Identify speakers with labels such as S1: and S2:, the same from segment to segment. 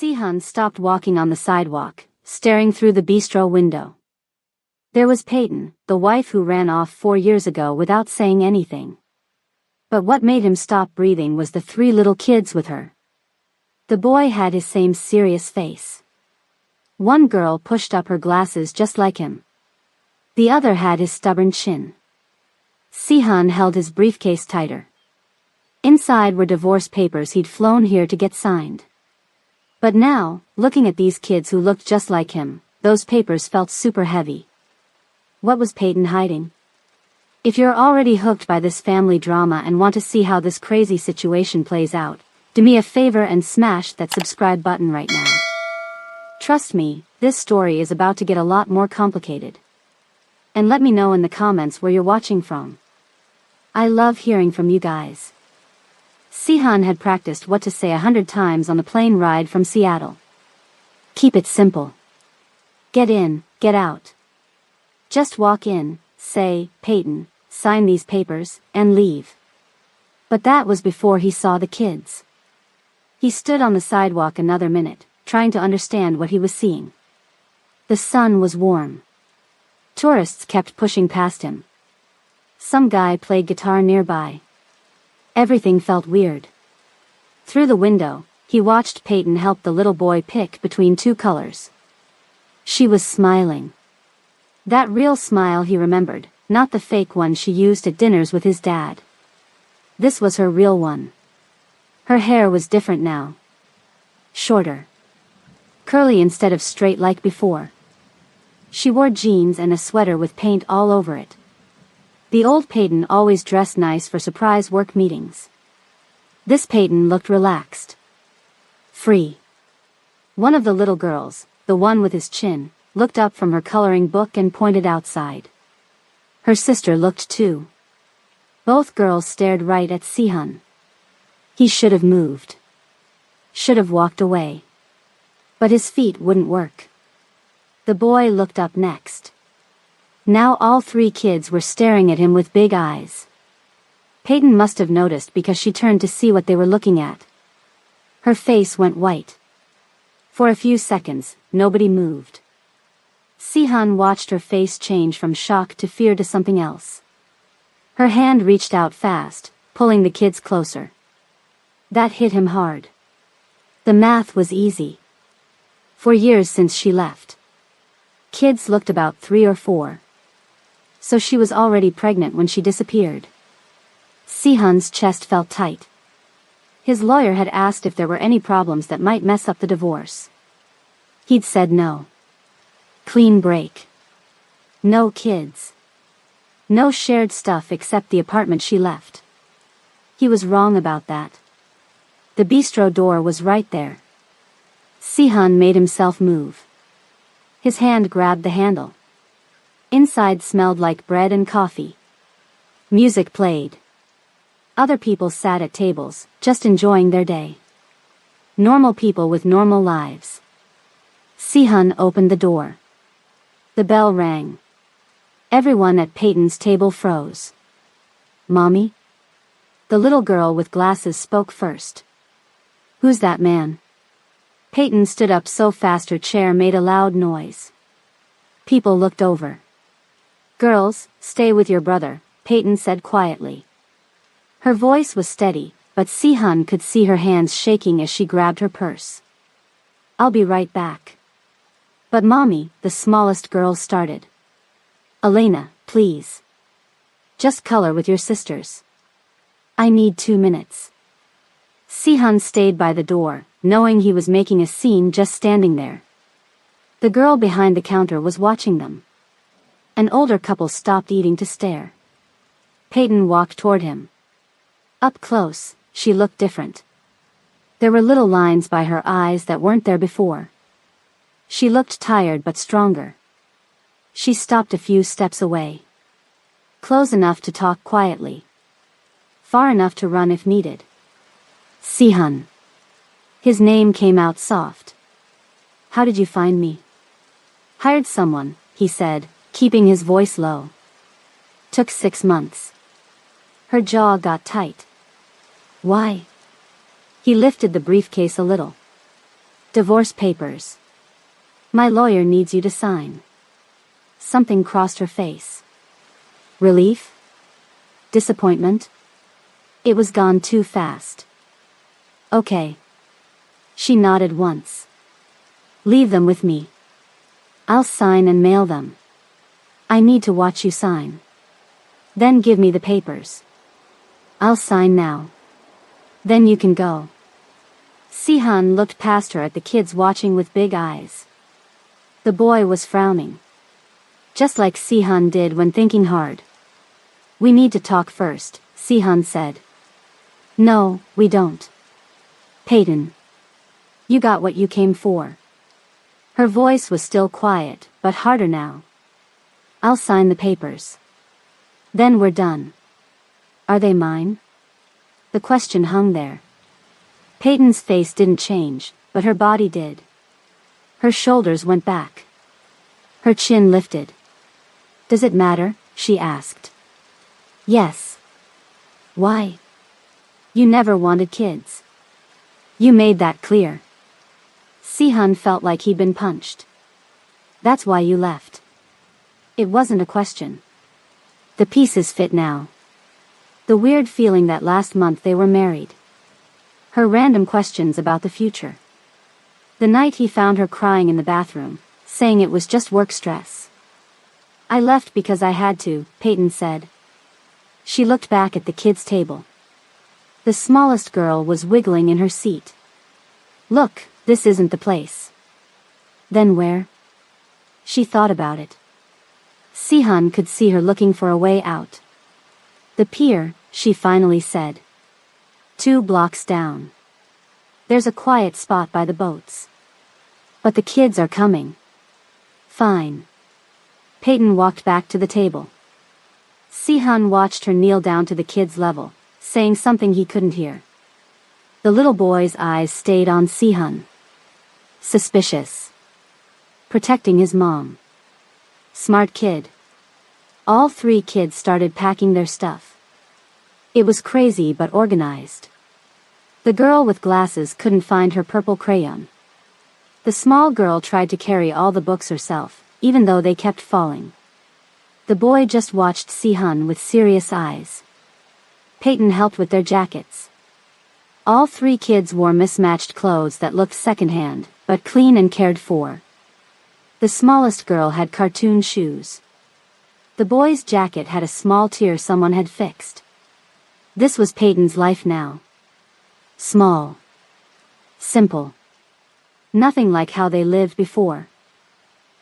S1: Sihan stopped walking on the sidewalk, staring through the bistro window. There was Peyton, the wife who ran off 4 years ago without saying anything. But what made him stop breathing was the 3 little kids with her. The boy had his same serious face. One girl pushed up her glasses just like him. The other had his stubborn chin. Sihan held his briefcase tighter. Inside were divorce papers he'd flown here to get signed. But now, looking at these kids who looked just like him, those papers felt super heavy. What was Peyton hiding? If you're already hooked by this family drama and want to see how this crazy situation plays out, do me a favor and smash that subscribe button right now. Trust me, this story is about to get a lot more complicated. And let me know in the comments where you're watching from. I love hearing from you guys. Sihan had practiced what to say 100 times on the plane ride from Seattle. Keep it simple. Get in, get out. Just walk in, say, Peyton, sign these papers, and leave. But that was before he saw the kids. He stood on the sidewalk another minute, trying to understand what he was seeing. The sun was warm. Tourists kept pushing past him. Some guy played guitar nearby. Everything felt weird. Through the window, he watched Peyton help the little boy pick between 2 colors. She was smiling. That real smile he remembered, not the fake one she used at dinners with his dad. This was her real one. Her hair was different now. Shorter. Curly instead of straight like before. She wore jeans and a sweater with paint all over it. The old Peyton always dressed nice for surprise work meetings. This Peyton looked relaxed. Free. One of the little girls, the one with his chin, looked up from her coloring book and pointed outside. Her sister looked too. Both girls stared right at Sihan. He should have moved. Should have walked away. But his feet wouldn't work. The boy looked up next. Now all 3 kids were staring at him with big eyes. Peyton must have noticed because she turned to see what they were looking at. Her face went white. For a few seconds, nobody moved. Sihan watched her face change from shock to fear to something else. Her hand reached out fast, pulling the kids closer. That hit him hard. The math was easy. 4 years since she left. Kids looked about 3 or 4. So she was already pregnant when she disappeared. Sihan's chest felt tight. His lawyer had asked if there were any problems that might mess up the divorce. He'd said no. Clean break. No kids. No shared stuff except the apartment she left. He was wrong about that. The bistro door was right there. Sihan made himself move. His hand grabbed the handle. Inside smelled like bread and coffee. Music played. Other people sat at tables, just enjoying their day. Normal people with normal lives. Sihan opened the door. The bell rang. Everyone at Peyton's table froze. Mommy? The little girl with glasses spoke first. Who's that man? Peyton stood up so fast her chair made a loud noise. People looked over. Girls, stay with your brother, Peyton said quietly. Her voice was steady, but Sihan could see her hands shaking as she grabbed her purse. I'll be right back. But Mommy, the smallest girl started. Elena, please. Just color with your sisters. I need 2 minutes. Sihan stayed by the door, knowing he was making a scene just standing there. The girl behind the counter was watching them. An older couple stopped eating to stare. Peyton walked toward him. Up close, she looked different. There were little lines by her eyes that weren't there before. She looked tired but stronger. She stopped a few steps away. Close enough to talk quietly. Far enough to run if needed. Sihan. His name came out soft. How did you find me? Hired someone, he said, keeping his voice low. Took 6 months. Her jaw got tight. Why? He lifted the briefcase a little. Divorce papers. My lawyer needs you to sign. Something crossed her face. Relief? Disappointment? It was gone too fast. Okay. She nodded once. Leave them with me. I'll sign and mail them. I need to watch you sign. Then give me the papers. I'll sign now. Then you can go. Sihan looked past her at the kids watching with big eyes. The boy was frowning. Just like Sihan did when thinking hard. We need to talk first, Sihan said. No, we don't. Peyton. You got what you came for. Her voice was still quiet, but harder now. I'll sign the papers. Then we're done. Are they mine? The question hung there. Peyton's face didn't change, but her body did. Her shoulders went back. Her chin lifted. Does it matter? She asked. Yes. Why? You never wanted kids. You made that clear. Sihan felt like he'd been punched. That's why you left. It wasn't a question. The pieces fit now. The weird feeling that last month they were married. Her random questions about the future. The night he found her crying in the bathroom, saying it was just work stress. I left because I had to, Peyton said. She looked back at the kids' table. The smallest girl was wiggling in her seat. Look, this isn't the place. Then where? She thought about it. Sihan could see her looking for a way out. The pier, she finally said. 2 blocks down. There's a quiet spot by the boats. But the kids are coming. Fine. Peyton walked back to the table. Sihan watched her kneel down to the kid's level, saying something he couldn't hear. The little boy's eyes stayed on Sihan. Suspicious. Protecting his mom. Smart kid. All 3 kids started packing their stuff. It was crazy but organized. The girl with glasses couldn't find her purple crayon. The small girl tried to carry all the books herself, even though they kept falling. The boy just watched Sihan with serious eyes. Peyton helped with their jackets. All 3 kids wore mismatched clothes that looked secondhand, but clean and cared for. The smallest girl had cartoon shoes. The boy's jacket had a small tear someone had fixed. This was Peyton's life now. Small. Simple. Nothing like how they lived before.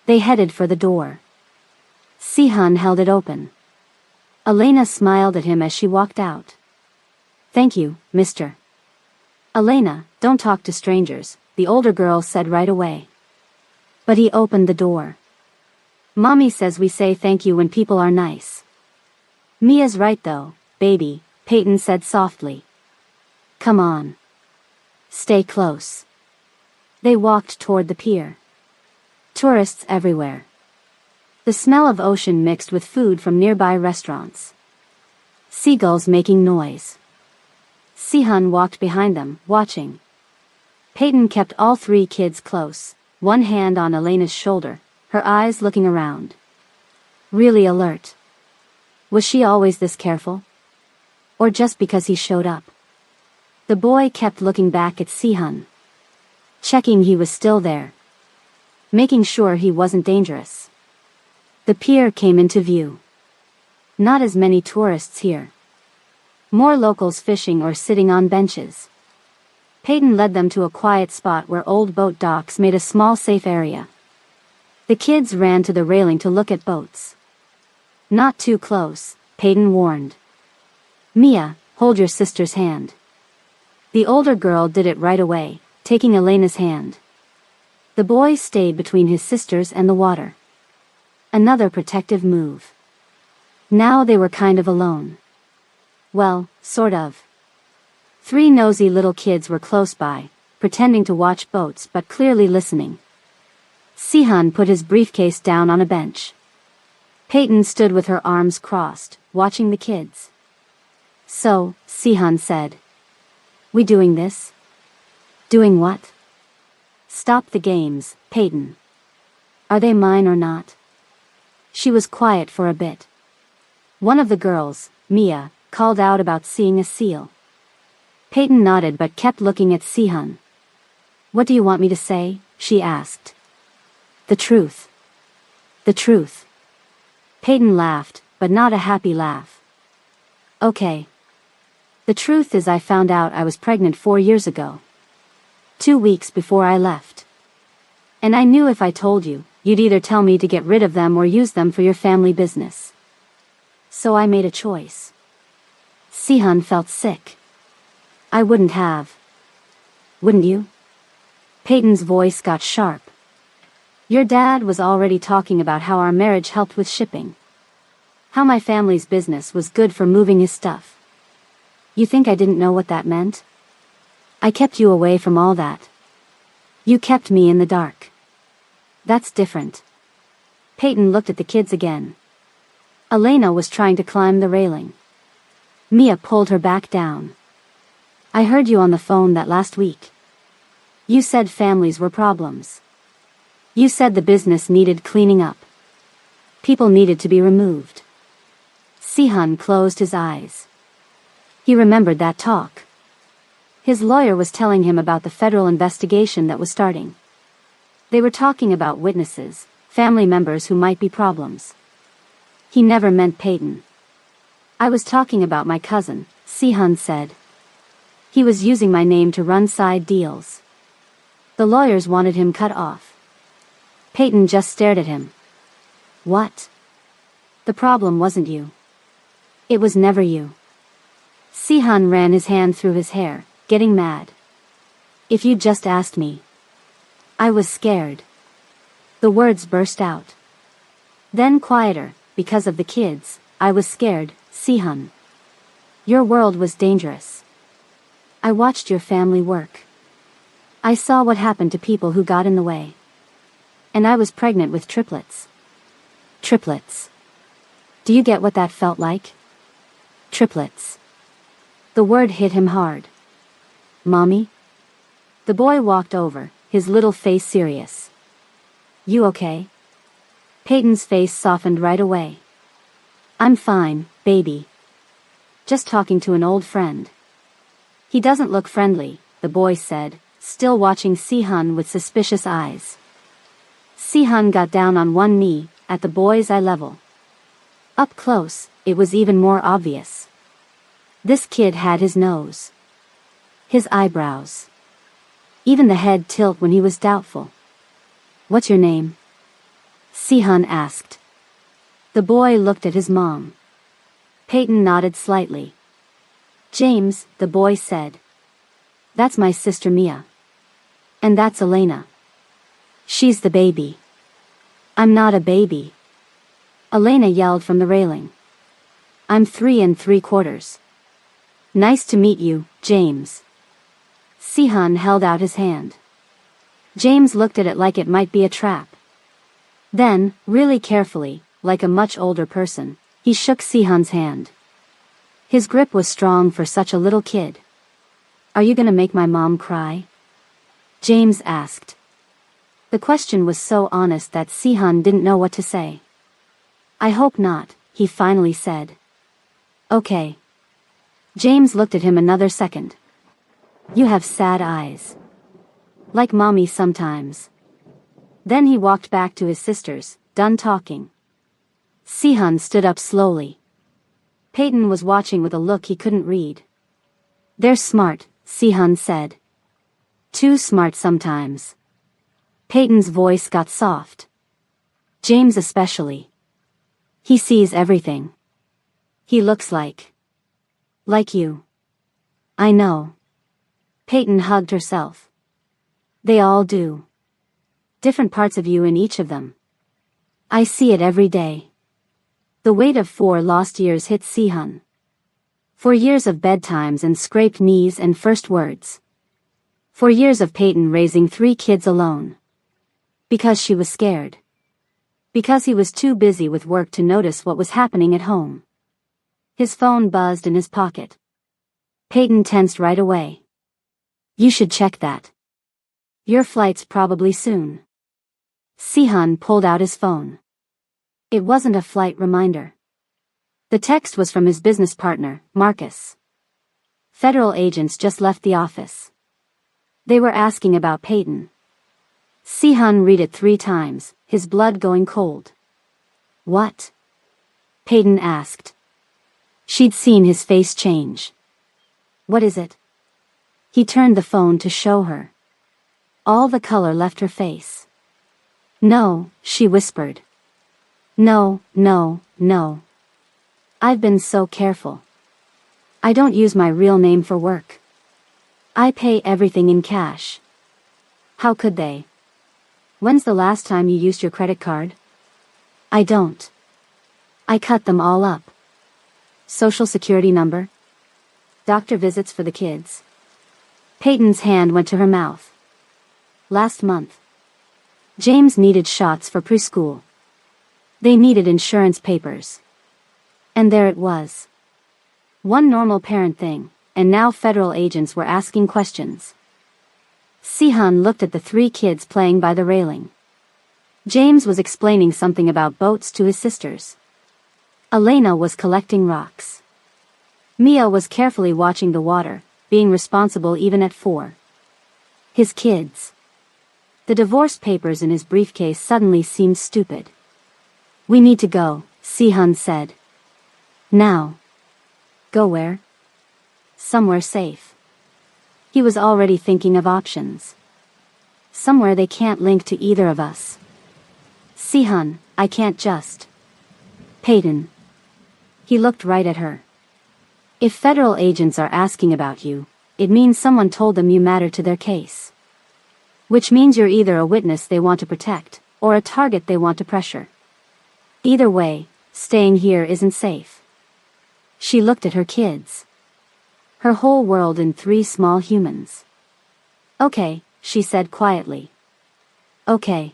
S1: They headed for the door. Sihan held it open. Elena smiled at him as she walked out. Thank you, mister. Elena, don't talk to strangers, the older girl said right away. But he opened the door. Mommy says we say thank you when people are nice. Mia's right though, baby, Peyton said softly. Come on. Stay close. They walked toward the pier. Tourists everywhere. The smell of ocean mixed with food from nearby restaurants. Seagulls making noise. Sihan walked behind them, watching. Peyton kept all 3 kids close, one hand on Elena's shoulder, her eyes looking around. Really alert. Was she always this careful? Or just because he showed up? The boy kept looking back at Sihan. Checking he was still there. Making sure he wasn't dangerous. The pier came into view. Not as many tourists here. More locals fishing or sitting on benches. Peyton led them to a quiet spot where old boat docks made a small safe area. The kids ran to the railing to look at boats. Not too close, Peyton warned. Mia, hold your sister's hand. The older girl did it right away, taking Elena's hand. The boy stayed between his sisters and the water. Another protective move. Now they were kind of alone. Well, sort of. 3 nosy little kids were close by, pretending to watch boats but clearly listening. Sihan put his briefcase down on a bench. Peyton stood with her arms crossed, watching the kids. So, Sihan said. We doing this? Doing what? Stop the games, Peyton. Are they mine or not? She was quiet for a bit. One of the girls, Mia, called out about seeing a seal. Peyton nodded but kept looking at Sihun. What do you want me to say? She asked. The truth. The truth. Peyton laughed, but not a happy laugh. Okay. The truth is I found out I was pregnant 4 years ago. 2 weeks before I left. And I knew if I told you, you'd either tell me to get rid of them or use them for your family business. So I made a choice. Sihun felt sick. I wouldn't have. Wouldn't you? Peyton's voice got sharp. Your dad was already talking about how our marriage helped with shipping. How my family's business was good for moving his stuff. You think I didn't know what that meant? I kept you away from all that. You kept me in the dark. That's different. Peyton looked at the kids again. Elena was trying to climb the railing. Mia pulled her back down. I heard you on the phone that last week. You said families were problems. You said the business needed cleaning up. People needed to be removed. Sihun closed his eyes. He remembered that talk. His lawyer was telling him about the federal investigation that was starting. They were talking about witnesses, family members who might be problems. He never meant Peyton. I was talking about my cousin, Sihun said. He was using my name to run side deals. The lawyers wanted him cut off. Peyton just stared at him. What? The problem wasn't you. It was never you. Sihun ran his hand through his hair, getting mad. If you'd just asked me. I was scared. The words burst out. Then quieter, because of the kids, I was scared, Sihun. Your world was dangerous. I watched your family work. I saw what happened to people who got in the way. And I was pregnant with triplets. Triplets. Do you get what that felt like? Triplets. The word hit him hard. Mommy? The boy walked over, his little face serious. You okay? Peyton's face softened right away. I'm fine, baby. Just talking to an old friend. He doesn't look friendly, the boy said, still watching Sihun with suspicious eyes. Sihun got down on one knee, at the boy's eye level. Up close, it was even more obvious. This kid had his nose. His eyebrows. Even the head tilt when he was doubtful. What's your name? Sihun asked. The boy looked at his mom. Peyton nodded slightly. James, the boy said. That's my sister Mia. And that's Elena. She's the baby. I'm not a baby. Elena yelled from the railing. I'm 3 3/4. Nice to meet you, James. Sihun held out his hand. James looked at it like it might be a trap. Then, really carefully, like a much older person, he shook Sihun's hand. His grip was strong for such a little kid. Are you gonna make my mom cry? James asked. The question was so honest that Sihun didn't know what to say. I hope not, he finally said. Okay. James looked at him another second. You have sad eyes. Like mommy sometimes. Then he walked back to his sisters, done talking. Sihun stood up slowly. Peyton was watching with a look he couldn't read. They're smart, Sihun said. Too smart sometimes. Peyton's voice got soft. James especially. He sees everything. He looks like you. I know. Peyton hugged herself. They all do. Different parts of you in each of them. I see it every day. The weight of 4 lost years hit Sihun. 4 years of bedtimes and scraped knees and first words. 4 years of Peyton raising 3 kids alone. Because she was scared. Because he was too busy with work to notice what was happening at home. His phone buzzed in his pocket. Peyton tensed right away. You should check that. Your flight's probably soon. Sihan pulled out his phone. It wasn't a flight reminder. The text was from his business partner, Marcus. Federal agents just left the office. They were asking about Peyton. Sihan read it 3 times, his blood going cold. What? Peyton asked. She'd seen his face change. What is it? He turned the phone to show her. All the color left her face. No, she whispered. No, no, no. I've been so careful. I don't use my real name for work. I pay everything in cash. How could they? When's the last time you used your credit card? I don't. I cut them all up. Social security number? Doctor visits for the kids. Peyton's hand went to her mouth. Last month. James needed shots for preschool. They needed insurance papers. And there it was. One normal parent thing, and now federal agents were asking questions. Sihan looked at the 3 kids playing by the railing. James was explaining something about boats to his sisters. Elena was collecting rocks. Mia was carefully watching the water, being responsible even at 4. His kids. The divorce papers in his briefcase suddenly seemed stupid. We need to go, Sihan said. Now. Go where? Somewhere safe. He was already thinking of options. Somewhere they can't link to either of us. Sihan, I can't just. Peyton. He looked right at her. If federal agents are asking about you, it means someone told them you matter to their case. Which means you're either a witness they want to protect, or a target they want to pressure. Either way, staying here isn't safe. She looked at her kids. Her whole world in 3 small humans. Okay, she said quietly. Okay.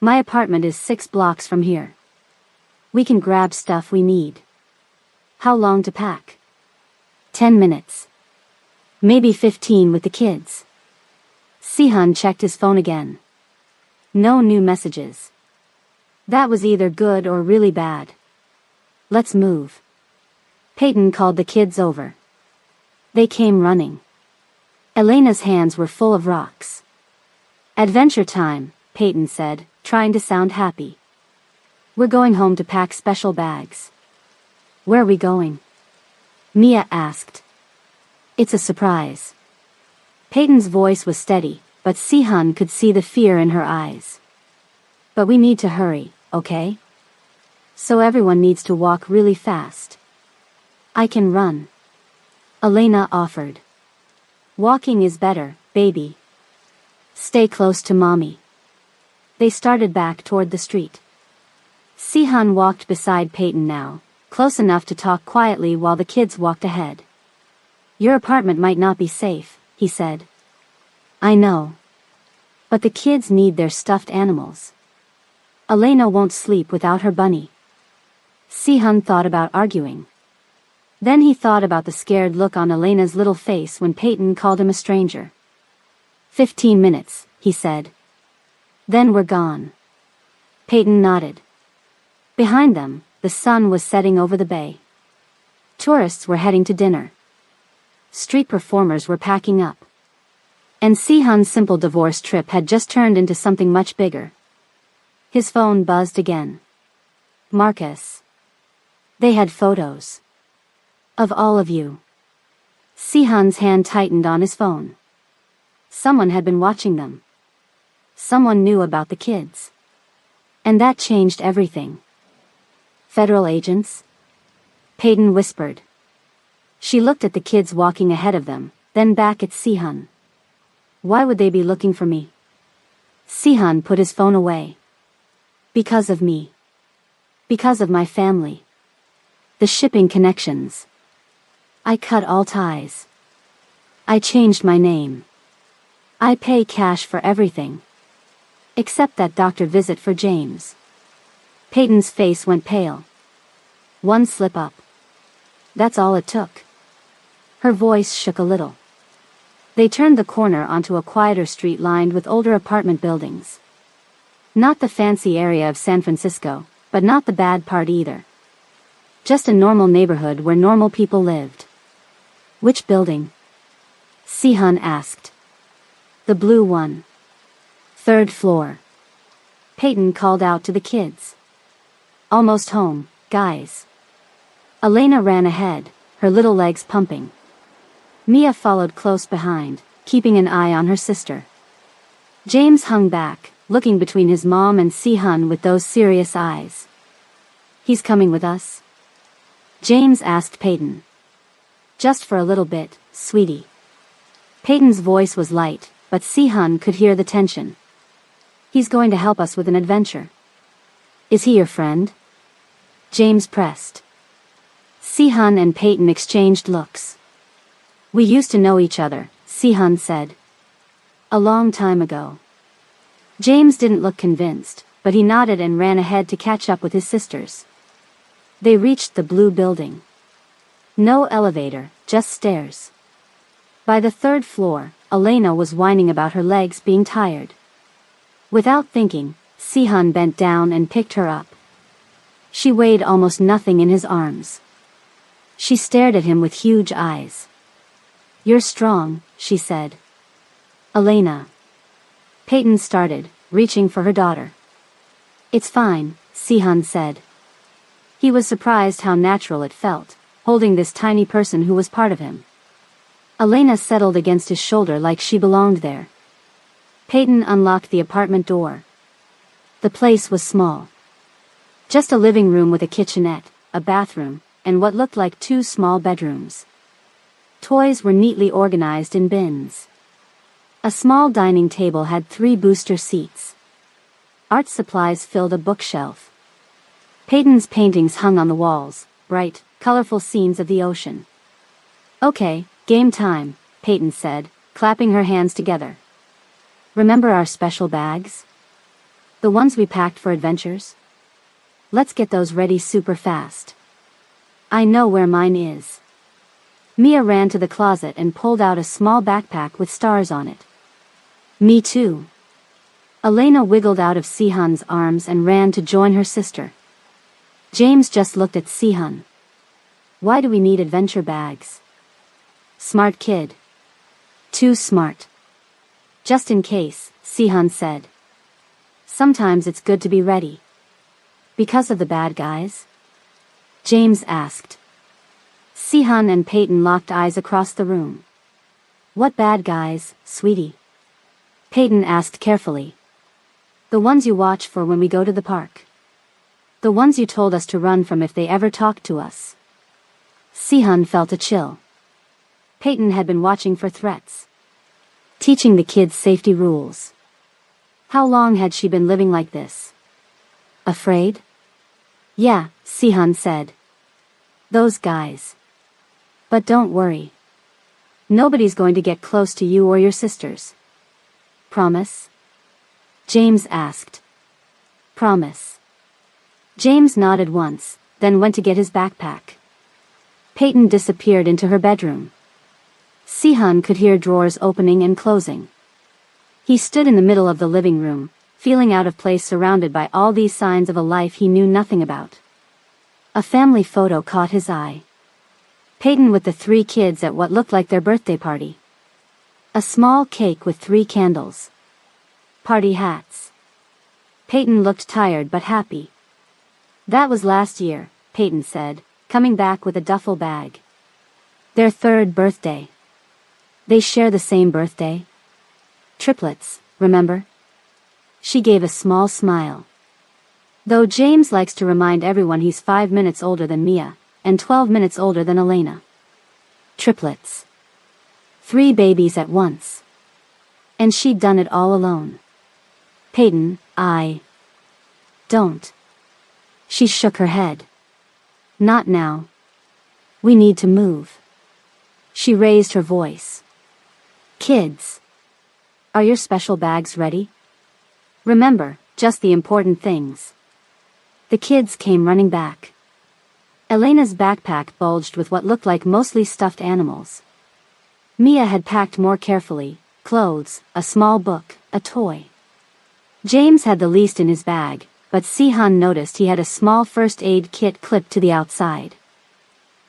S1: My apartment is 6 blocks from here. We can grab stuff we need. How long to pack? 10 minutes. Maybe 15 with the kids. Sihan checked his phone again. No new messages. That was either good or really bad. Let's move. Peyton called the kids over. They came running. Elena's hands were full of rocks. Adventure time, Peyton said, trying to sound happy. We're going home to pack special bags. Where are we going? Mia asked. It's a surprise. Peyton's voice was steady, but Sihan could see the fear in her eyes. But we need to hurry, okay? So everyone needs to walk really fast. I can run. Elena offered. Walking is better, baby. Stay close to mommy. They started back toward the street. Sihan walked beside Peyton now, close enough to talk quietly while the kids walked ahead. Your apartment might not be safe, he said. I know. But the kids need their stuffed animals. Elena won't sleep without her bunny. Sihan thought about arguing. Then he thought about the scared look on Elena's little face when Peyton called him a stranger. 15 minutes, he said. Then we're gone. Peyton nodded. Behind them, the sun was setting over the bay. Tourists were heading to dinner. Street performers were packing up. And Sihan's simple divorce trip had just turned into something much bigger. His phone buzzed again. Marcus. They had photos. Of all of you. Sihan's hand tightened on his phone. Someone had been watching them. Someone knew about the kids. And that changed everything. Federal agents? Peyton whispered. She looked at the kids walking ahead of them, then back at Sihan. Why would they be looking for me? Sihan put his phone away. Because of me. Because of my family. The shipping connections. I cut all ties. I changed my name. I pay cash for everything. Except that doctor visit for James. Peyton's face went pale. One slip up. That's all it took. Her voice shook a little. They turned the corner onto a quieter street lined with older apartment buildings. Not the fancy area of San Francisco, but not the bad part either. Just a normal neighborhood where normal people lived. Which building? Si-hun asked. The blue one. Third floor. Peyton called out to the kids. Almost home, guys. Elena ran ahead, her little legs pumping. Mia followed close behind, keeping an eye on her sister. James hung back, looking between his mom and Si-hun with those serious eyes. He's coming with us? James asked Peyton. Just for a little bit, sweetie. Peyton's voice was light, but Si-hun could hear the tension. He's going to help us with an adventure. Is he your friend? James pressed. Si-hun and Peyton exchanged looks. We used to know each other, Si-hun said. A long time ago. James didn't look convinced, but he nodded and ran ahead to catch up with his sisters. They reached the blue building. No elevator, just stairs. By the third floor, Elena was whining about her legs being tired. Without thinking, Si-hun bent down and picked her up. She weighed almost nothing in his arms. She stared at him with huge eyes. You're strong, she said. Elena. Peyton started, reaching for her daughter. It's fine, Si-hun said. He was surprised how natural it felt, holding this tiny person who was part of him. Elena settled against his shoulder like she belonged there. Peyton unlocked the apartment door. The place was small. Just a living room with a kitchenette, a bathroom, and what looked like 2 small bedrooms. Toys were neatly organized in bins. A small dining table had 3 booster seats. Art supplies filled a bookshelf. Peyton's paintings hung on the walls, bright, colorful scenes of the ocean. Okay, game time, Peyton said, clapping her hands together. Remember our special bags? The ones we packed for adventures? Let's get those ready super fast. I know where mine is. Mia ran to the closet and pulled out a small backpack with stars on it. Me too. Elena wiggled out of Si-hun's arms and ran to join her sister. James just looked at Si-hun. Why do we need adventure bags? Smart kid. Too smart. Just in case, Si-hun said. Sometimes it's good to be ready. Because of the bad guys? James asked. Si-hun and Peyton locked eyes across the room. What bad guys, sweetie? Peyton asked carefully. The ones you watch for when we go to the park. The ones you told us to run from if they ever talked to us. Si-hun felt a chill. Peyton had been watching for threats. Teaching the kids safety rules. How long had she been living like this? Afraid? Yeah, Si-hun said. Those guys. But don't worry. Nobody's going to get close to you or your sisters. Promise? James asked. Promise. James nodded once, then went to get his backpack. Peyton disappeared into her bedroom. Si-hun could hear drawers opening and closing. He stood in the middle of the living room, feeling out of place surrounded by all these signs of a life he knew nothing about. A family photo caught his eye. Peyton with the 3 kids at what looked like their birthday party. A small cake with 3 candles. Party hats. Peyton looked tired but happy. That was last year, Peyton said, coming back with a duffel bag. Their 3rd birthday. They share the same birthday? Triplets, remember? She gave a small smile. Though James likes to remind everyone he's 5 minutes older than Mia, and 12 minutes older than Elena. Triplets. 3 babies at once. And she'd done it all alone. Peyton, I don't. She shook her head. Not now. We need to move. She raised her voice. Kids. Are your special bags ready? Remember, just the important things. The kids came running back. Elena's backpack bulged with what looked like mostly stuffed animals. Mia had packed more carefully: clothes, a small book, a toy. James had the least in his bag, but Si-han noticed he had a small first aid kit clipped to the outside.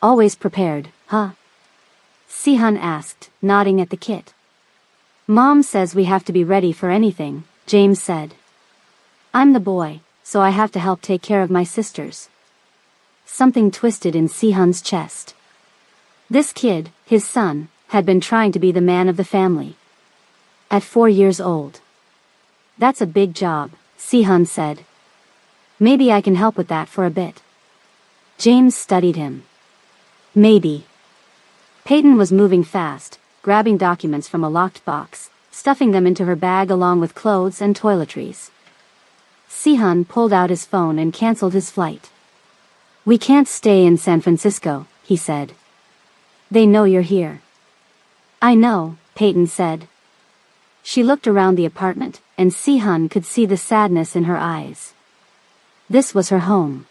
S1: Always prepared, huh? Si-han asked, nodding at the kit. Mom says we have to be ready for anything, James said. I'm the boy, so I have to help take care of my sisters. Something twisted in Si-han's chest. This kid, his son, had been trying to be the man of the family. At 4 years old. That's a big job, Si-han said. Maybe I can help with that for a bit. James studied him. Maybe. Peyton was moving fast, grabbing documents from a locked box, stuffing them into her bag along with clothes and toiletries. Si-han pulled out his phone and canceled his flight. We can't stay in San Francisco, he said. They know you're here. I know, Peyton said. She looked around the apartment, and Si-han could see the sadness in her eyes. This was her home.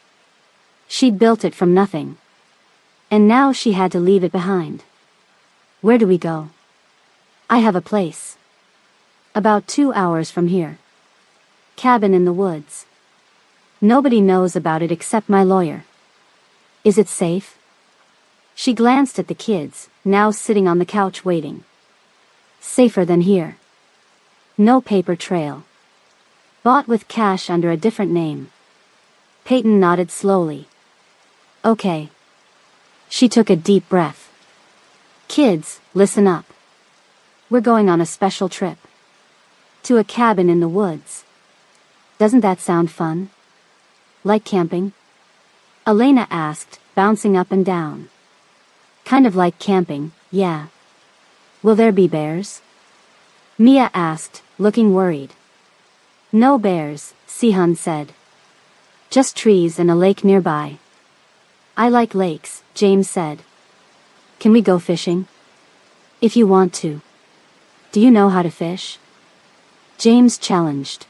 S1: She'd built it from nothing. And now she had to leave it behind. Where do we go? I have a place. About 2 hours from here. Cabin in the woods. Nobody knows about it except my lawyer. Is it safe? She glanced at the kids, now sitting on the couch waiting. Safer than here. No paper trail. Bought with cash under a different name. Peyton nodded slowly. Okay. She took a deep breath. Kids, listen up. We're going on a special trip. To a cabin in the woods. Doesn't that sound fun? Like camping? Elena asked, bouncing up and down. Kind of like camping, yeah. Will there be bears? Mia asked, looking worried. No bears, Si-han said. Just trees and a lake nearby. I like lakes, James said. Can we go fishing? If you want to. Do you know how to fish? James challenged.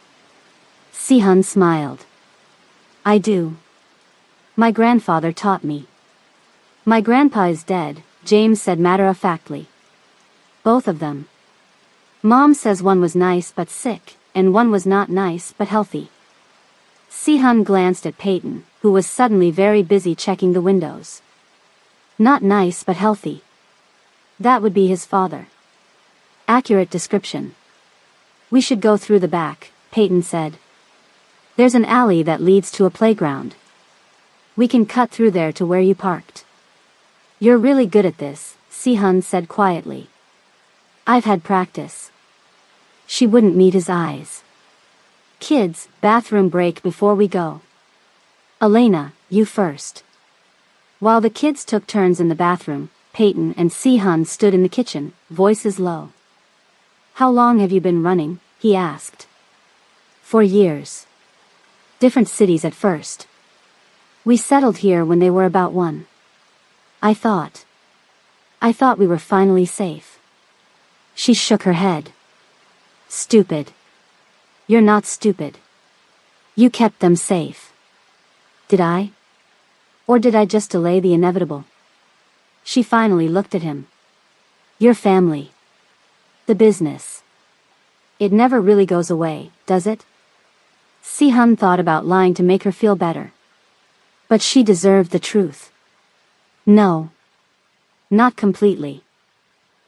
S1: Si-han smiled. I do. My grandfather taught me. My grandpa is dead, James said matter-of-factly. Both of them. Mom says one was nice but sick, and one was not nice but healthy. Si-han glanced at Peyton, who was suddenly very busy checking the windows. Not nice but healthy. That would be his father. Accurate description. We should go through the back, Peyton said. There's an alley that leads to a playground. We can cut through there to where you parked. You're really good at this, Si-han said quietly. I've had practice. She wouldn't meet his eyes. Kids, bathroom break before we go. Elena, you first. While the kids took turns in the bathroom, Peyton and Si-han stood in the kitchen, voices low. How long have you been running? He asked. 4 years. Different cities at first. We settled here when they were about 1. I thought we were finally safe. She shook her head. Stupid. You're not stupid. You kept them safe. Did I? Or did I just delay the inevitable? She finally looked at him. Your family. The business. It never really goes away, does it? Si-han thought about lying to make her feel better. But she deserved the truth. No. Not completely.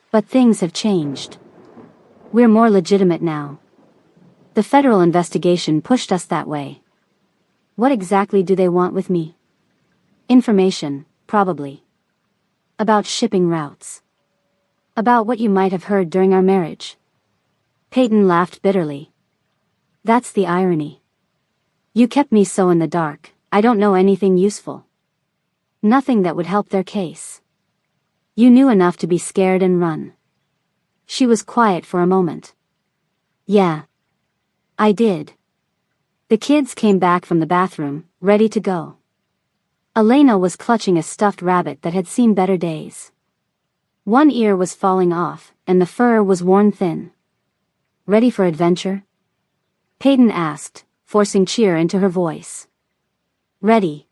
S1: But things have changed. We're more legitimate now. The federal investigation pushed us that way. What exactly do they want with me? Information, probably. About shipping routes. About what you might have heard during our marriage. Peyton laughed bitterly. That's the irony. You kept me so in the dark, I don't know anything useful. Nothing that would help their case. You knew enough to be scared and run. She was quiet for a moment. Yeah. I did. The kids came back from the bathroom, ready to go. Elena was clutching a stuffed rabbit that had seen better days. One ear was falling off, and the fur was worn thin. Ready for adventure? Peyton asked, forcing cheer into her voice. Ready.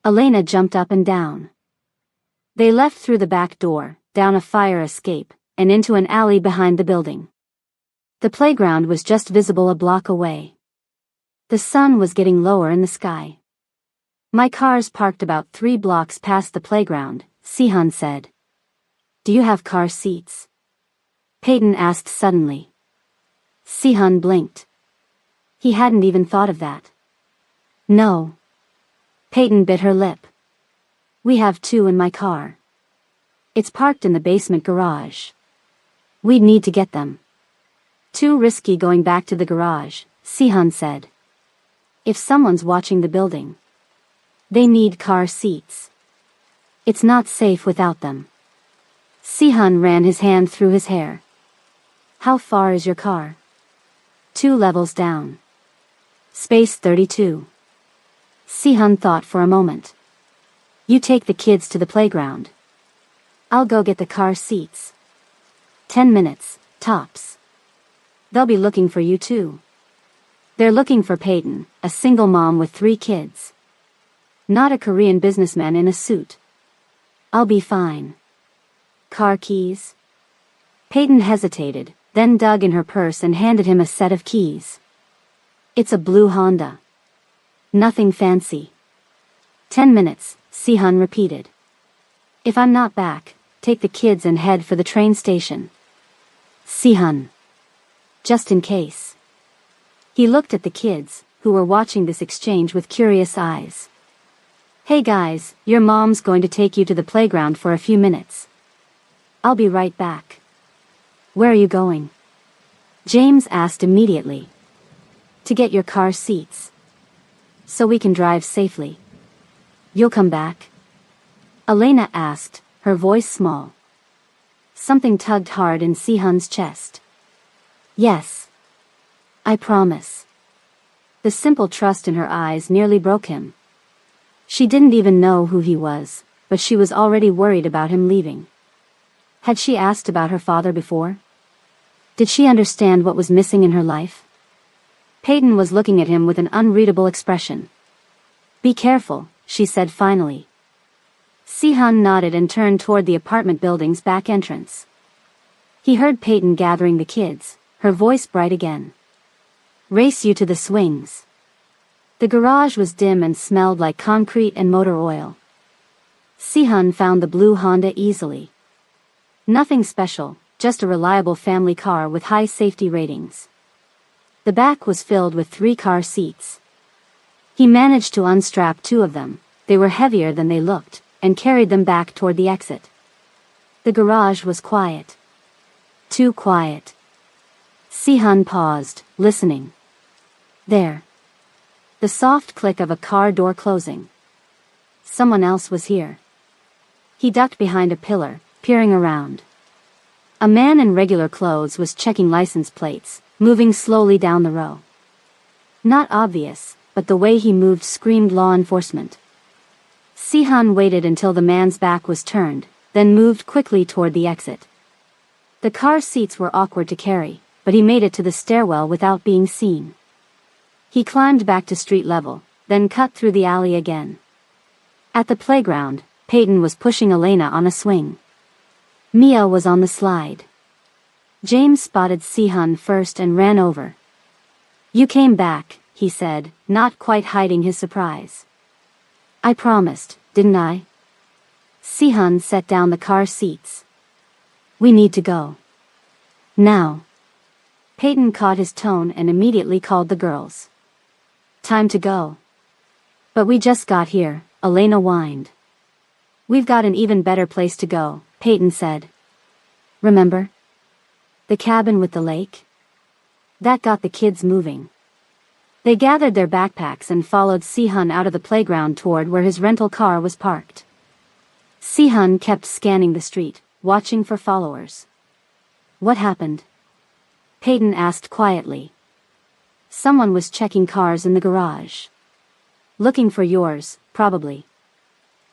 S1: Elena jumped up and down. They left through the back door, down a fire escape, and into an alley behind the building. The playground was just visible a block away. The sun was getting lower in the sky. My car's parked about 3 blocks past the playground, Sihan said. Do you have car seats? Peyton asked suddenly. Sihan blinked. He hadn't even thought of that. No. Peyton bit her lip. We have 2 in my car. It's parked in the basement garage. We'd need to get them. Too risky going back to the garage, Sihan said. If someone's watching the building, they need car seats. It's not safe without them. Sihan ran his hand through his hair. How far is your car? 2 levels down. Space 32. Sihan thought for a moment. You take the kids to the playground. I'll go get the car seats. 10 minutes, tops. They'll be looking for you too. They're looking for Peyton, a single mom with 3 kids. Not a Korean businessman in a suit. I'll be fine. Car keys? Peyton hesitated, then dug in her purse and handed him a set of keys. It's a blue Honda. Nothing fancy. 10 minutes, Sihan repeated. If I'm not back, take the kids and head for the train station. Sihan. Just in case. He looked at the kids, who were watching this exchange with curious eyes. Hey guys, your mom's going to take you to the playground for a few minutes. I'll be right back. Where are you going? James asked immediately. To get your car seats. So we can drive safely. You'll come back? Elena asked, her voice small. Something tugged hard in Sihan's chest. Yes. I promise. The simple trust in her eyes nearly broke him. She didn't even know who he was, but she was already worried about him leaving. Had she asked about her father before? Did she understand what was missing in her life? Peyton was looking at him with an unreadable expression. Be careful, she said finally. Sihan nodded and turned toward the apartment building's back entrance. He heard Peyton gathering the kids, her voice bright again. Race you to the swings. The garage was dim and smelled like concrete and motor oil. Sihan found the blue Honda easily. Nothing special, just a reliable family car with high safety ratings. The back was filled with 3 car seats. He managed to unstrap 2 of them, they were heavier than they looked, and carried them back toward the exit. The garage was quiet. Too quiet. Sihan paused, listening. There. The soft click of a car door closing. Someone else was here. He ducked behind a pillar, peering around. A man in regular clothes was checking license plates, moving slowly down the row. Not obvious, but the way he moved screamed law enforcement. Sihan waited until the man's back was turned, then moved quickly toward the exit. The car seats were awkward to carry, but he made it to the stairwell without being seen. He climbed back to street level, then cut through the alley again. At the playground, Peyton was pushing Elena on a swing. Mia was on the slide. James spotted Sihan first and ran over. You came back, he said, not quite hiding his surprise. I promised, didn't I? Sihan set down the car seats. We need to go. Now. Peyton caught his tone and immediately called the girls. Time to go. But we just got here, Elena whined. We've got an even better place to go, Peyton said. Remember? The cabin with the lake? That got the kids moving. They gathered their backpacks and followed Sihan out of the playground toward where his rental car was parked. Sihan kept scanning the street, watching for followers. What happened? Peyton asked quietly. Someone was checking cars in the garage. Looking for yours, probably.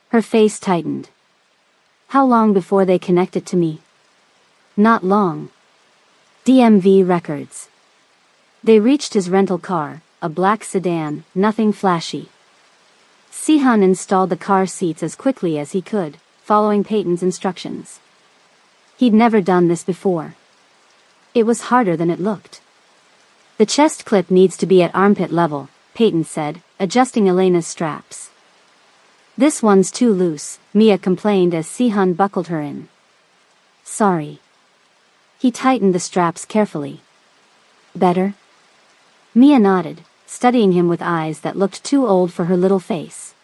S1: Her face tightened. How long before they connected to me? Not long. DMV records. They reached his rental car, a black sedan, nothing flashy. Sihan installed the car seats as quickly as he could, following Peyton's instructions. He'd never done this before. It was harder than it looked. The chest clip needs to be at armpit level, Peyton said, adjusting Elena's straps. This one's too loose, Mia complained as Si-hun buckled her in. Sorry. He tightened the straps carefully. Better? Mia nodded, studying him with eyes that looked too old for her little face.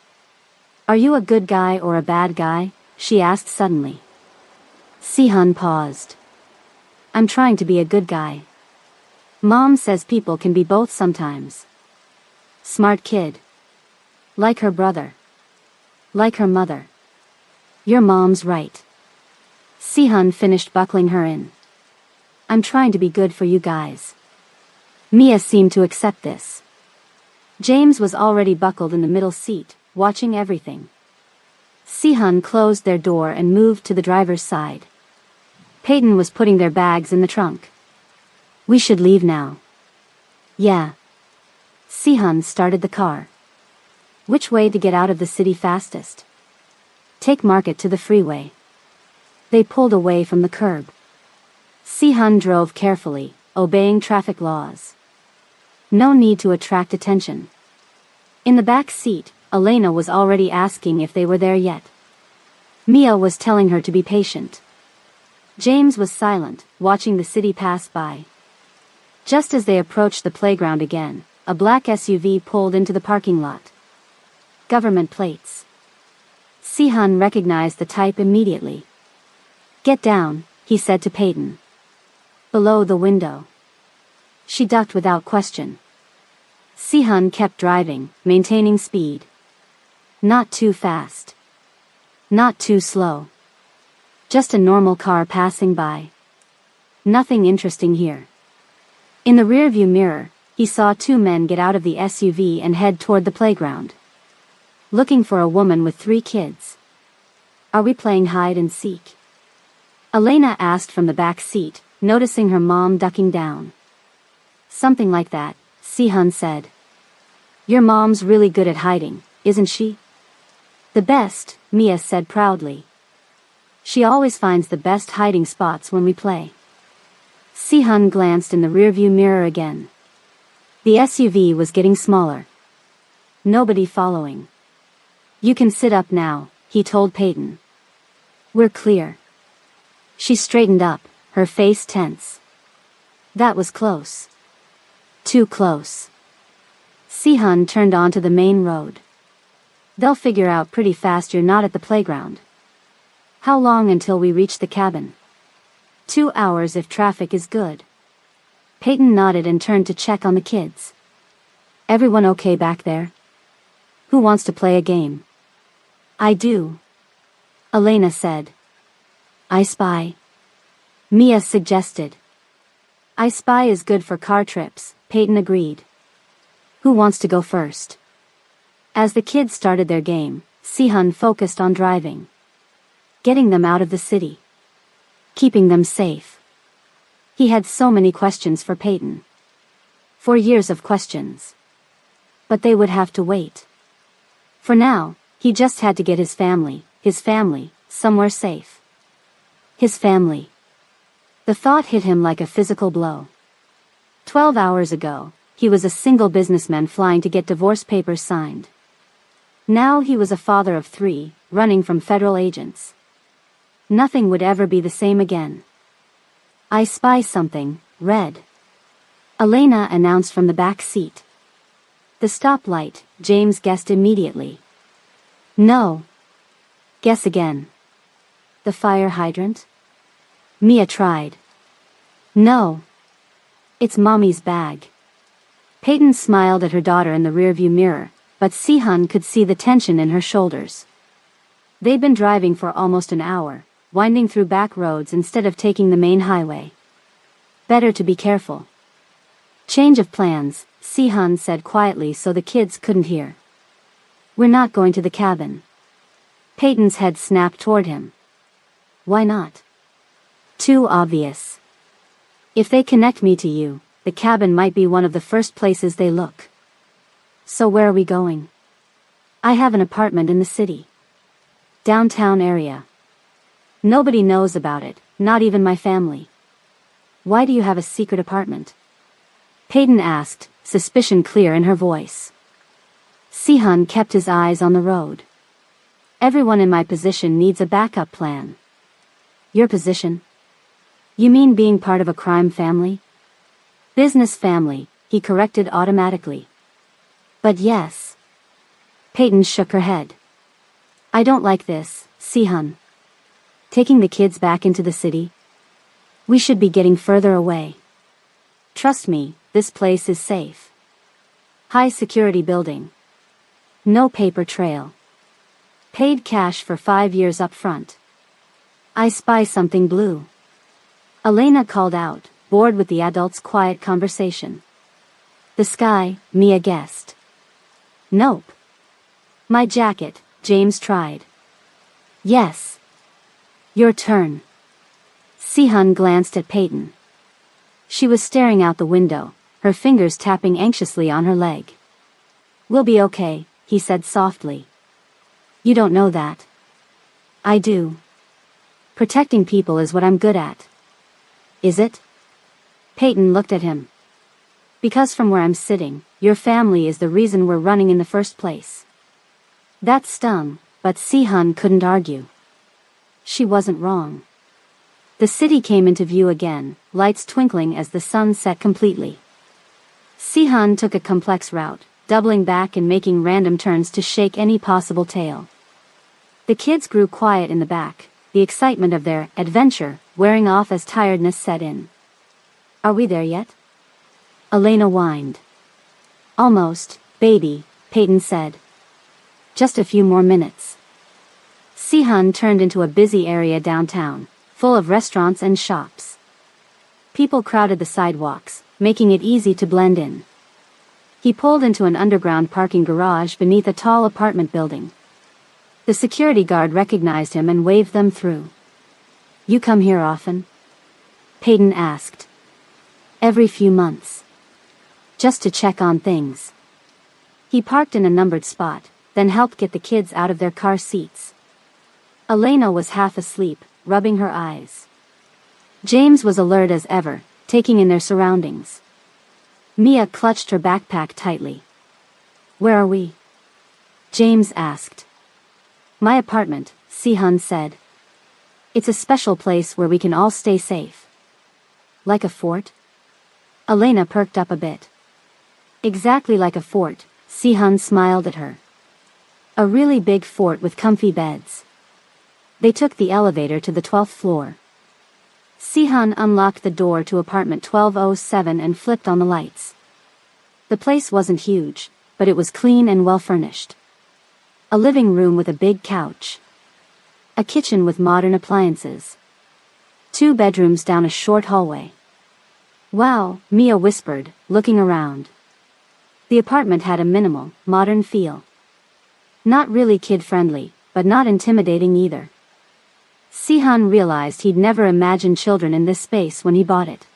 S1: Are you a good guy or a bad guy? She asked suddenly. Si-hun paused. I'm trying to be a good guy. Mom says people can be both sometimes. Smart kid. Like her brother. Like her mother. Your mom's right. Si-hun finished buckling her in. I'm trying to be good for you guys. Mia seemed to accept this. James was already buckled in the middle seat, watching everything. Si-hun closed their door and moved to the driver's side. Peyton was putting their bags in the trunk. We should leave now. Yeah. Si-hun started the car. Which way to get out of the city fastest? Take Market to the freeway. They pulled away from the curb. Si-hun drove carefully, obeying traffic laws. No need to attract attention. In the back seat, Elena was already asking if they were there yet. Mia was telling her to be patient. James was silent, watching the city pass by. Just as they approached the playground again, a black SUV pulled into the parking lot. Government plates. Si-hun recognized the type immediately. Get down, he said to Peyton. Below the window. She ducked without question. Si-hun kept driving, maintaining speed. Not too fast. Not too slow. Just a normal car passing by. Nothing interesting here. In the rearview mirror, he saw two men get out of the SUV and head toward the playground. Looking for a woman with 3 kids. Are we playing hide and seek? Elena asked from the back seat, noticing her mom ducking down. Something like that, Si-hun said. Your mom's really good at hiding, isn't she? The best, Mia said proudly. She always finds the best hiding spots when we play. Si-hun glanced in the rearview mirror again. The SUV was getting smaller. Nobody following. You can sit up now, he told Peyton. We're clear. She straightened up, her face tense. That was close. Too close. Si-hun turned onto the main road. They'll figure out pretty fast you're not at the playground. How long until we reach the cabin? 2 hours if traffic is good. Peyton nodded and turned to check on the kids. Everyone okay back there? Who wants to play a game? I do. Elena said. I Spy. Mia suggested. I Spy is good for car trips, Peyton agreed. Who wants to go first? As the kids started their game, Si-hun focused on driving. Getting them out of the city. Keeping them safe. He had so many questions for Peyton. 4 years of questions. But they would have to wait. For now, he just had to get his family, somewhere safe. His family. The thought hit him like a physical blow. 12 hours ago, he was a single businessman flying to get divorce papers signed. Now he was a father of 3, running from federal agents. Nothing would ever be the same again. I spy something, red. Elena announced from the back seat. The stoplight, James guessed immediately. No. Guess again. The fire hydrant? Mia tried. No. It's Mommy's bag. Peyton smiled at her daughter in the rearview mirror, but Si-hun could see the tension in her shoulders. They'd been driving for almost an hour, winding through back roads instead of taking the main highway. Better to be careful. Change of plans, Si-hun said quietly so the kids couldn't hear. We're not going to the cabin. Peyton's head snapped toward him. Why not? Too obvious. If they connect me to you, the cabin might be one of the first places they look. So where are we going? I have an apartment in the city. Downtown area. Nobody knows about it, not even my family. Why do you have a secret apartment? Peyton asked, suspicion clear in her voice. Sihun kept his eyes on the road. Everyone in my position needs a backup plan. Your position? You mean being part of a crime family? Business family, he corrected automatically. But yes. Peyton shook her head. I don't like this, Sihun. Taking the kids back into the city? We should be getting further away. Trust me, this place is safe. High security building. No paper trail. Paid cash for 5 years up front. I spy something blue. Elena called out, bored with the adults' quiet conversation. The sky, Mia guessed. Nope. My jacket, James tried. Yes. Your turn. Sihun glanced at Peyton. She was staring out the window, her fingers tapping anxiously on her leg. We'll be okay, he said softly. You don't know that. I do. Protecting people is what I'm good at. Is it? Peyton looked at him. Because from where I'm sitting, your family is the reason we're running in the first place. That stung, but Sihun couldn't argue. She wasn't wrong. The city came into view again, lights twinkling as the sun set completely. Sihun took a complex route, doubling back and making random turns to shake any possible tail. The kids grew quiet in the back, the excitement of their adventure wearing off as tiredness set in. Are we there yet? Elena whined. Almost, baby, Peyton said. Just a few more minutes. Sihun turned into a busy area downtown, full of restaurants and shops. People crowded the sidewalks, making it easy to blend in. He pulled into an underground parking garage beneath a tall apartment building. The security guard recognized him and waved them through. You come here often? Peyton asked. Every few months. Just to check on things. He parked in a numbered spot, then helped get the kids out of their car seats. Elena was half asleep, rubbing her eyes. James was alert as ever, taking in their surroundings. Mia clutched her backpack tightly. Where are we? James asked. My apartment, Sihun said. It's a special place where we can all stay safe. Like a fort? Elena perked up a bit. Exactly like a fort, Sihun smiled at her. A really big fort with comfy beds. They took the elevator to the 12th floor. Sihun unlocked the door to apartment 1207 and flipped on the lights. The place wasn't huge, but it was clean and well furnished. A living room with a big couch. A kitchen with modern appliances. 2 bedrooms down a short hallway. Wow, Mia whispered, looking around. The apartment had a minimal, modern feel. Not really kid-friendly, but not intimidating either. Sihun realized he'd never imagined children in this space when he bought it.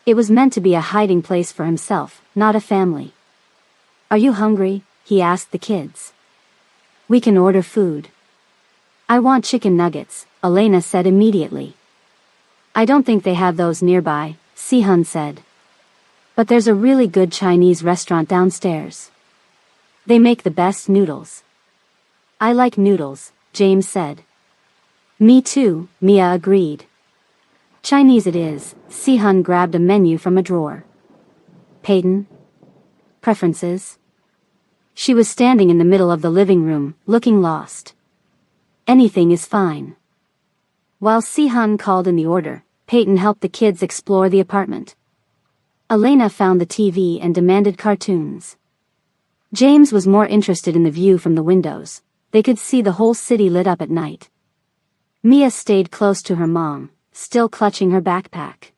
S1: It was meant to be a hiding place for himself, not a family. Are you hungry? He asked the kids. We can order food. I want chicken nuggets, Elena said immediately. I don't think they have those nearby, Sihun said. But there's a really good Chinese restaurant downstairs. They make the best noodles. I like noodles, James said. Me too, Mia agreed. Chinese it is, Sihun grabbed a menu from a drawer. Peyton? Preferences? She was standing in the middle of the living room, looking lost. Anything is fine. While Sihun called in the order, Peyton helped the kids explore the apartment. Elena found the TV and demanded cartoons. James was more interested in the view from the windows. They could see the whole city lit up at night. Mia stayed close to her mom, still clutching her backpack.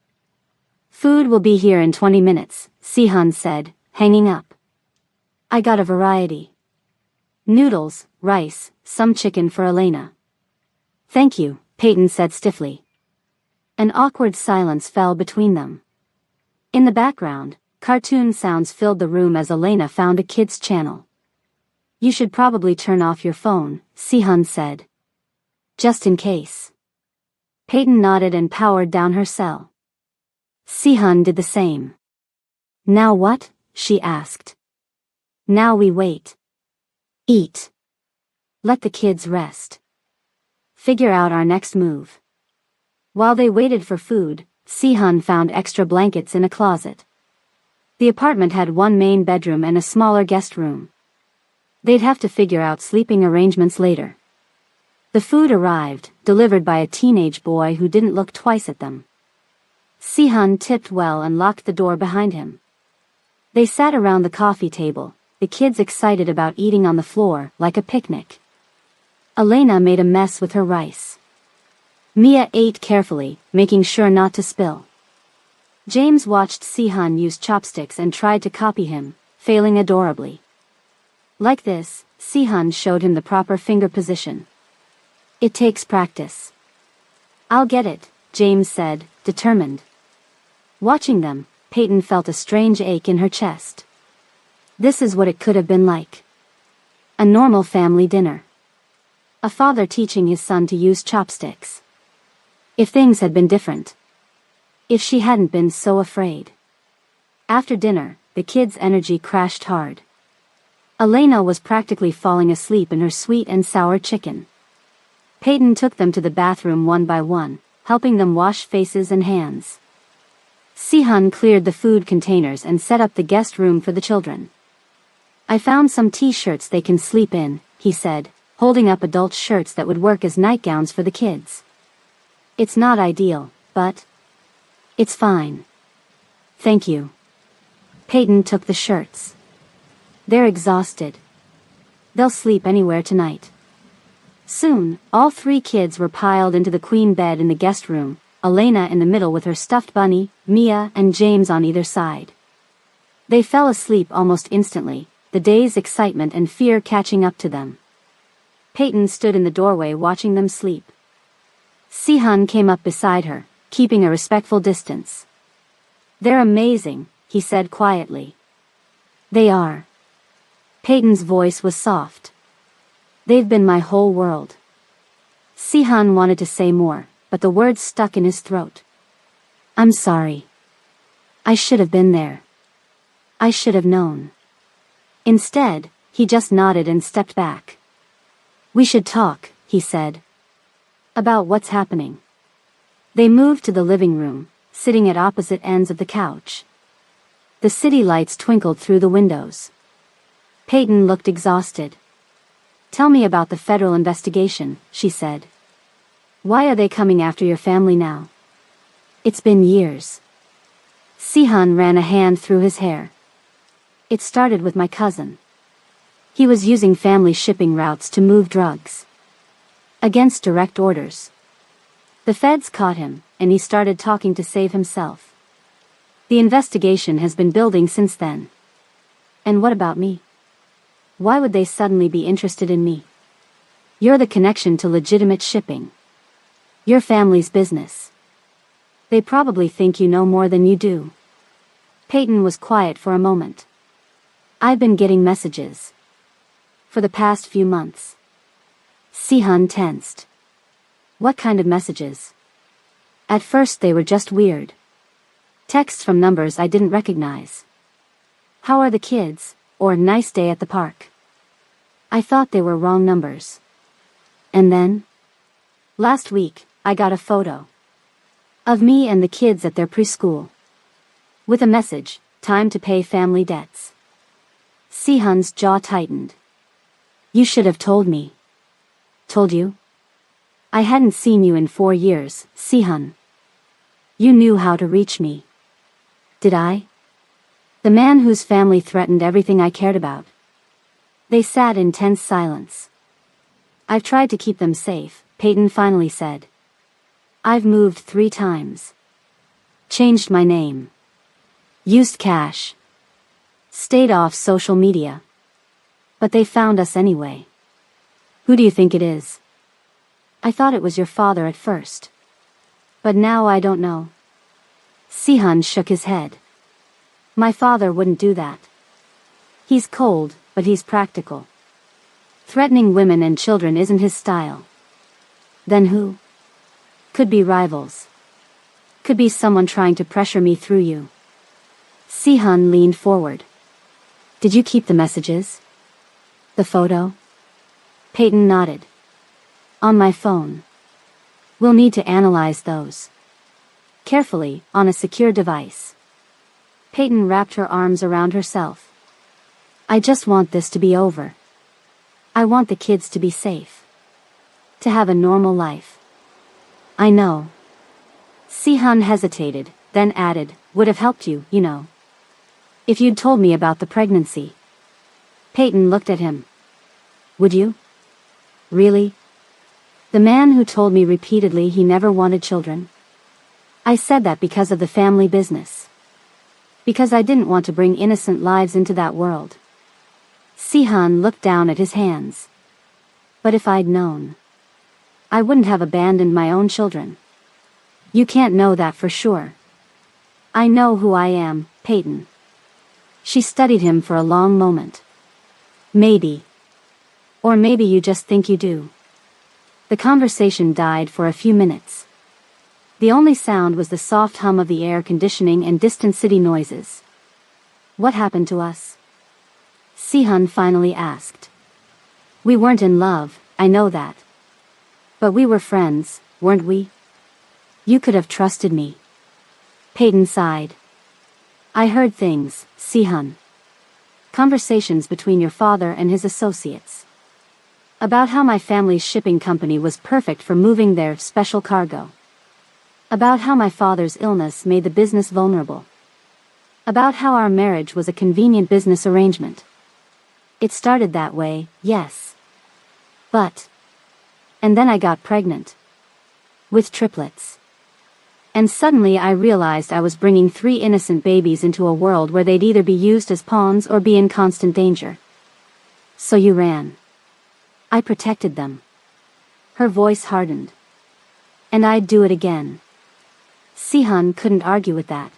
S1: Food will be here in 20 minutes, Sihun said, hanging up. I got a variety. Noodles, rice, some chicken for Elena. Thank you, Peyton said stiffly. An awkward silence fell between them. In the background, cartoon sounds filled the room as Elena found a kids' channel. You should probably turn off your phone, Sihun said. Just in case. Peyton nodded and powered down her cell. Sihan did the same. Now what? She asked. Now we wait. Eat. Let the kids rest. Figure out our next move. While they waited for food, Sihan found extra blankets in a closet. The apartment had one main bedroom and a smaller guest room. They'd have to figure out sleeping arrangements later. The food arrived, delivered by a teenage boy who didn't look twice at them. Sihan tipped well and locked the door behind him. They sat around the coffee table, the kids excited about eating on the floor like a picnic. Elena made a mess with her rice. Mia ate carefully, making sure not to spill. James watched Sihan use chopsticks and tried to copy him, failing adorably. Like this, Sihan showed him the proper finger position. It takes practice. I'll get it, James said, determined. Watching them, Peyton felt a strange ache in her chest. This is what it could have been like. A normal family dinner. A father teaching his son to use chopsticks. If things had been different. If she hadn't been so afraid. After dinner, the kids' energy crashed hard. Elena was practically falling asleep in her sweet and sour chicken. Peyton took them to the bathroom one by one, helping them wash faces and hands. Sihan cleared the food containers and set up the guest room for the children. I found some t-shirts they can sleep in, he said, holding up adult shirts that would work as nightgowns for the kids. It's not ideal, but it's fine. Thank you. Peyton took the shirts. They're exhausted. They'll sleep anywhere tonight. Soon, all three kids were piled into the queen bed in the guest room, Elena in the middle with her stuffed bunny, Mia and James on either side. They fell asleep almost instantly, the day's excitement and fear catching up to them. Peyton stood in the doorway watching them sleep. Sihan came up beside her, keeping a respectful distance. They're amazing, he said quietly. They are. Peyton's voice was soft. They've been my whole world. Sihan wanted to say more, but the words stuck in his throat. I'm sorry. I should have been there. I should have known. Instead, he just nodded and stepped back. We should talk, he said. About what's happening. They moved to the living room, sitting at opposite ends of the couch. The city lights twinkled through the windows. Peyton looked exhausted. Tell me about the federal investigation, she said. Why are they coming after your family now? It's been years. Sihan ran a hand through his hair. It started with my cousin. He was using family shipping routes to move drugs. Against direct orders. The feds caught him, and he started talking to save himself. The investigation has been building since then. And what about me? Why would they suddenly be interested in me? You're the connection to legitimate shipping. Your family's business. They probably think you know more than you do. Peyton was quiet for a moment. I've been getting messages. For the past few months. Sihan tensed. What kind of messages? At first they were just weird. Texts from numbers I didn't recognize. How are the kids? Or nice day at the park. I thought they were wrong numbers. And then? Last week, I got a photo. Of me and the kids at their preschool. With a message, time to pay family debts. Sihan's jaw tightened. You should have told me. Told you? I hadn't seen you in 4 years, Sihan. You knew how to reach me. Did I? The man whose family threatened everything I cared about. They sat in tense silence. I've tried to keep them safe, Peyton finally said. I've moved 3 times. Changed my name. Used cash. Stayed off social media. But they found us anyway. Who do you think it is? I thought it was your father at first. But now I don't know. Sihan shook his head. My father wouldn't do that. He's cold, but he's practical. Threatening women and children isn't his style. Then who? Could be rivals. Could be someone trying to pressure me through you. Sihan leaned forward. Did you keep the messages? The photo? Peyton nodded. On my phone. We'll need to analyze those. Carefully, on a secure device. Peyton wrapped her arms around herself. I just want this to be over. I want the kids to be safe. To have a normal life. I know. Sihan hesitated, then added, would have helped you, you know. If you'd told me about the pregnancy. Peyton looked at him. Would you? Really? The man who told me repeatedly he never wanted children? I said that because of the family business. Because I didn't want to bring innocent lives into that world. Sihan looked down at his hands. But if I'd known, I wouldn't have abandoned my own children. You can't know that for sure. I know who I am, Peyton. She studied him for a long moment. Maybe. Or maybe you just think you do. The conversation died for a few minutes. The only sound was the soft hum of the air conditioning and distant city noises. What happened to us? Sihan finally asked. We weren't in love, I know that. But we were friends, weren't we? You could have trusted me. Peyton sighed. I heard things, Sihan. Conversations between your father and his associates. About how my family's shipping company was perfect for moving their special cargo. About how my father's illness made the business vulnerable. About how our marriage was a convenient business arrangement. It started that way, yes. But. And then I got pregnant. With triplets. And suddenly I realized I was bringing 3 innocent babies into a world where they'd either be used as pawns or be in constant danger. So you ran. I protected them. Her voice hardened. And I'd do it again. Sihan couldn't argue with that.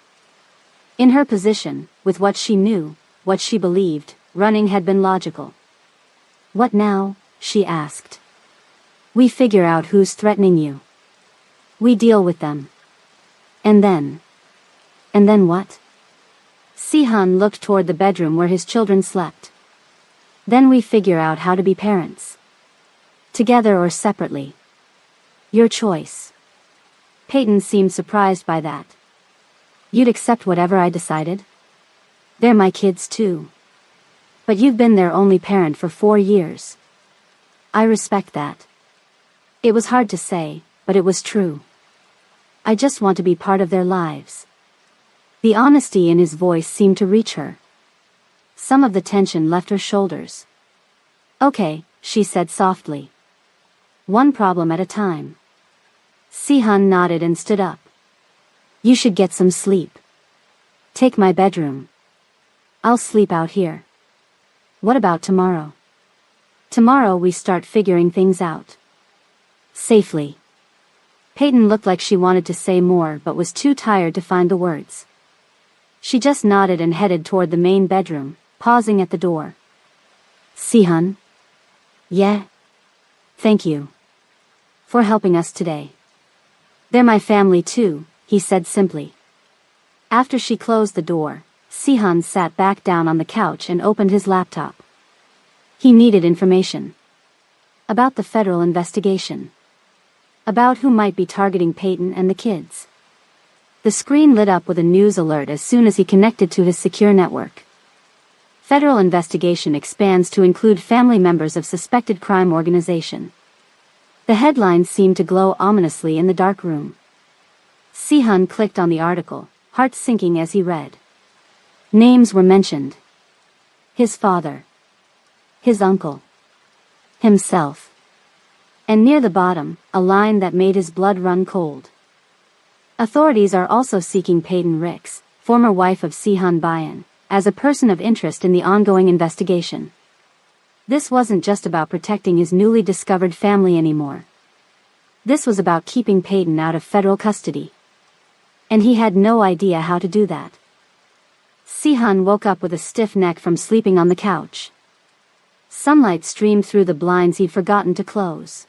S1: In her position, with what she knew, what she believed, running had been logical. What now? She asked. We figure out who's threatening you. We deal with them. And then? And then what? Sihan looked toward the bedroom where his children slept. Then we figure out how to be parents. Together or separately. Your choice. Peyton seemed surprised by that. You'd accept whatever I decided? They're my kids too. But you've been their only parent for 4 years. I respect that. It was hard to say, but it was true. I just want to be part of their lives. The honesty in his voice seemed to reach her. Some of the tension left her shoulders. Okay, she said softly. One problem at a time. Sihan nodded and stood up. You should get some sleep. Take my bedroom. I'll sleep out here. What about tomorrow? Tomorrow we start figuring things out. Safely. Peyton looked like she wanted to say more but was too tired to find the words. She just nodded and headed toward the main bedroom, pausing at the door. Sihan? Yeah? Thank you. For helping us today. They're my family too, he said simply. After she closed the door, Sihan sat back down on the couch and opened his laptop. He needed information. About the federal investigation. About who might be targeting Peyton and the kids. The screen lit up with a news alert as soon as he connected to his secure network. Federal investigation expands to include family members of suspected crime organization. The headlines seemed to glow ominously in the dark room. Sihan clicked on the article, heart sinking as he read. Names were mentioned. His father. His uncle. Himself. And near the bottom, a line that made his blood run cold. Authorities are also seeking Peyton Ricks, former wife of Sihan Bayan, as a person of interest in the ongoing investigation. This wasn't just about protecting his newly discovered family anymore. This was about keeping Peyton out of federal custody. And he had no idea how to do that. Sihan woke up with a stiff neck from sleeping on the couch. Sunlight streamed through the blinds he'd forgotten to close.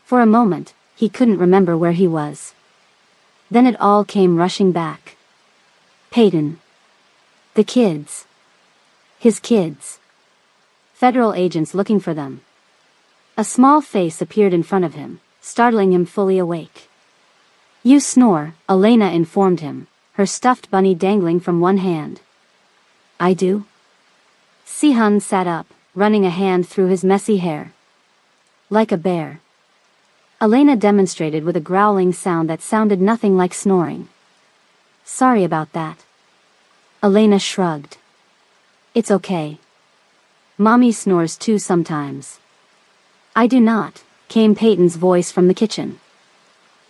S1: For a moment, he couldn't remember where he was. Then it all came rushing back. Peyton. The kids. His kids. Federal agents looking for them. A small face appeared in front of him, startling him fully awake. You snore, Elena informed him, her stuffed bunny dangling from one hand. I do? Si-hun sat up, running a hand through his messy hair. Like a bear. Elena demonstrated with a growling sound that sounded nothing like snoring. Sorry about that. Elena shrugged. It's okay. Mommy snores too sometimes. I do not, came Peyton's voice from the kitchen.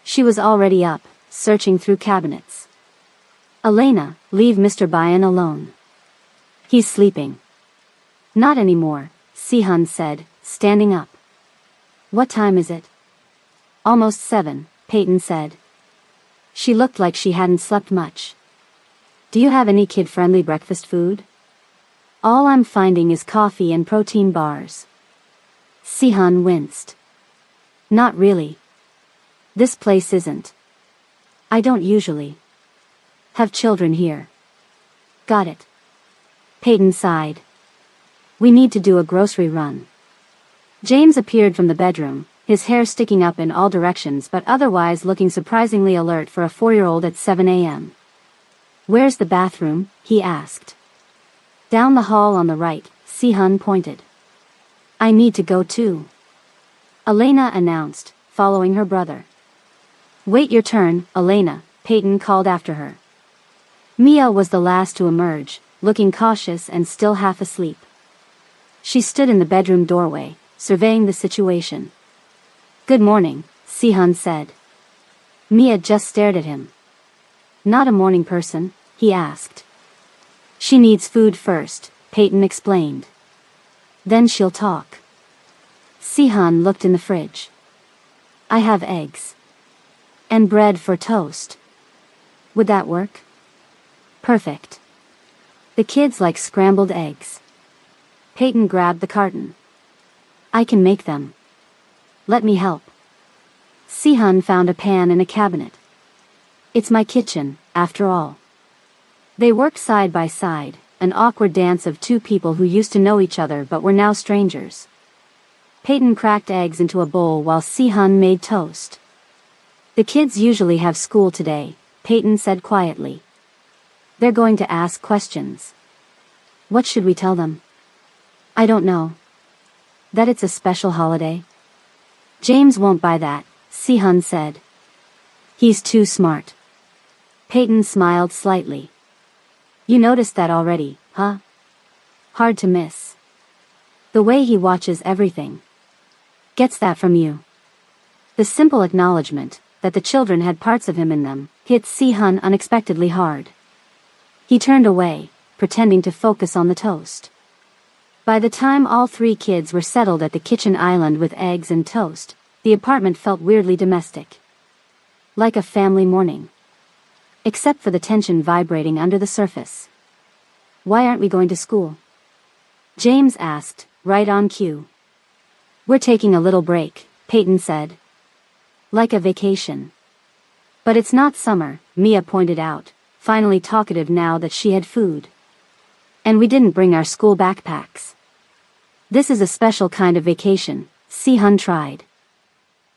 S1: She was already up, searching through cabinets. Elena, leave Mr. Bayan alone. He's sleeping. Not anymore, Si-hun said, standing up. What time is it? Almost 7, Peyton said. She looked like she hadn't slept much. Do you have any kid-friendly breakfast food? All I'm finding is coffee and protein bars. Si-hun winced. Not really. This place isn't. I don't usually have children here. Got it. Peyton sighed. We need to do a grocery run. James appeared from the bedroom, his hair sticking up in all directions but otherwise looking surprisingly alert for a 4-year-old at 7 a.m. Where's the bathroom? He asked. Down the hall on the right, Si-hun pointed. I need to go too. Elena announced, following her brother. Wait your turn, Elena, Peyton called after her. Mia was the last to emerge, looking cautious and still half asleep. She stood in the bedroom doorway, surveying the situation. Good morning, Si-hun said. Mia just stared at him. Not a morning person, he asked. She needs food first, Peyton explained. Then she'll talk. Si-hun looked in the fridge. I have eggs. And bread for toast. Would that work? Perfect. The kids like scrambled eggs. Peyton grabbed the carton. I can make them. Let me help. Si-hun found a pan in a cabinet. It's my kitchen, after all. They worked side by side, an awkward dance of two people who used to know each other but were now strangers. Peyton cracked eggs into a bowl while Si-hun made toast. The kids usually have school today, Peyton said quietly. They're going to ask questions. What should we tell them? I don't know. That it's a special holiday? James won't buy that, Si-hun said. He's too smart. Peyton smiled slightly. You noticed that already, huh? Hard to miss. The way he watches everything. Gets that from you. The simple acknowledgement that the children had parts of him in them hit Si-hun unexpectedly hard. He turned away, pretending to focus on the toast. By the time all 3 kids were settled at the kitchen island with eggs and toast, the apartment felt weirdly domestic. Like a family morning. Except for the tension vibrating under the surface. Why aren't we going to school? James asked, right on cue. We're taking a little break, Peyton said. Like a vacation. But it's not summer, Mia pointed out, finally talkative now that she had food. And we didn't bring our school backpacks. This is a special kind of vacation, Si-hun tried.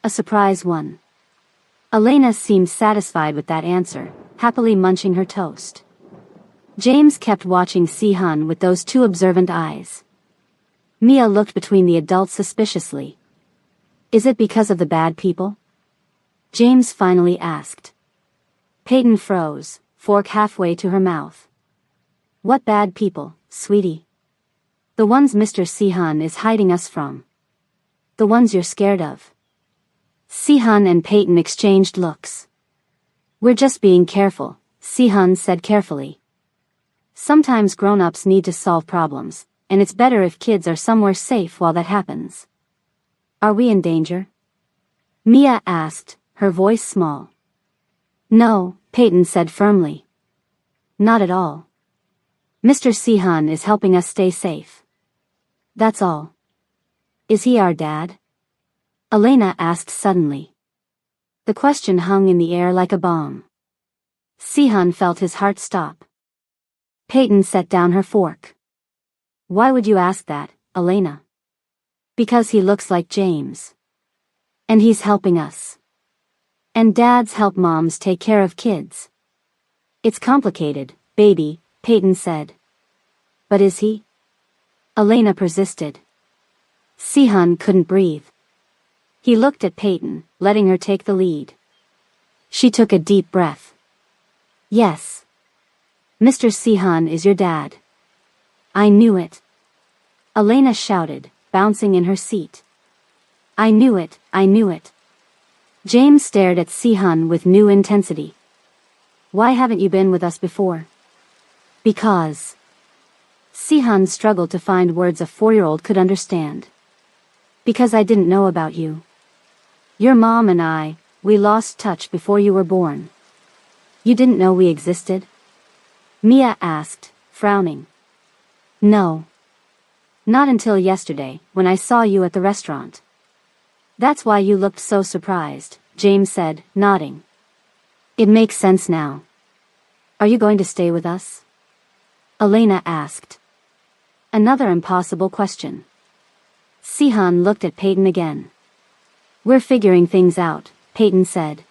S1: A surprise one. Elena seemed satisfied with that answer, happily munching her toast. James kept watching Si-hun with those 2 observant eyes. Mia looked between the adults suspiciously. Is it because of the bad people? James finally asked. Peyton froze, fork halfway to her mouth. What bad people, sweetie? The ones Mr. Si-hun is hiding us from. The ones you're scared of. Si-hun and Peyton exchanged looks. We're just being careful, Si-hun said carefully. Sometimes grown-ups need to solve problems, and it's better if kids are somewhere safe while that happens. Are we in danger? Mia asked, her voice small. No, Peyton said firmly. Not at all. Mr. Si-hun is helping us stay safe. That's all. Is he our dad? Elena asked suddenly. The question hung in the air like a bomb. Sihan felt his heart stop. Peyton set down her fork. Why would you ask that, Elena? Because he looks like James. And he's helping us. And dads help moms take care of kids. It's complicated, baby, Peyton said. But is he? Elena persisted. Sihan couldn't breathe. He looked at Peyton, letting her take the lead. She took a deep breath. Yes. Mr. Sihan is your dad. I knew it. Elena shouted, bouncing in her seat. I knew it, I knew it. James stared at Sihan with new intensity. Why haven't you been with us before? Because. Sihan struggled to find words a 4-year-old could understand. Because I didn't know about you. Your mom and we lost touch before you were born. You didn't know we existed? Mia asked, frowning. No. Not until yesterday, when I saw you at the restaurant. That's why you looked so surprised, James said, nodding. It makes sense now. Are you going to stay with us? Elena asked. Another impossible question. Sihan looked at Peyton again. We're figuring things out, Peyton said.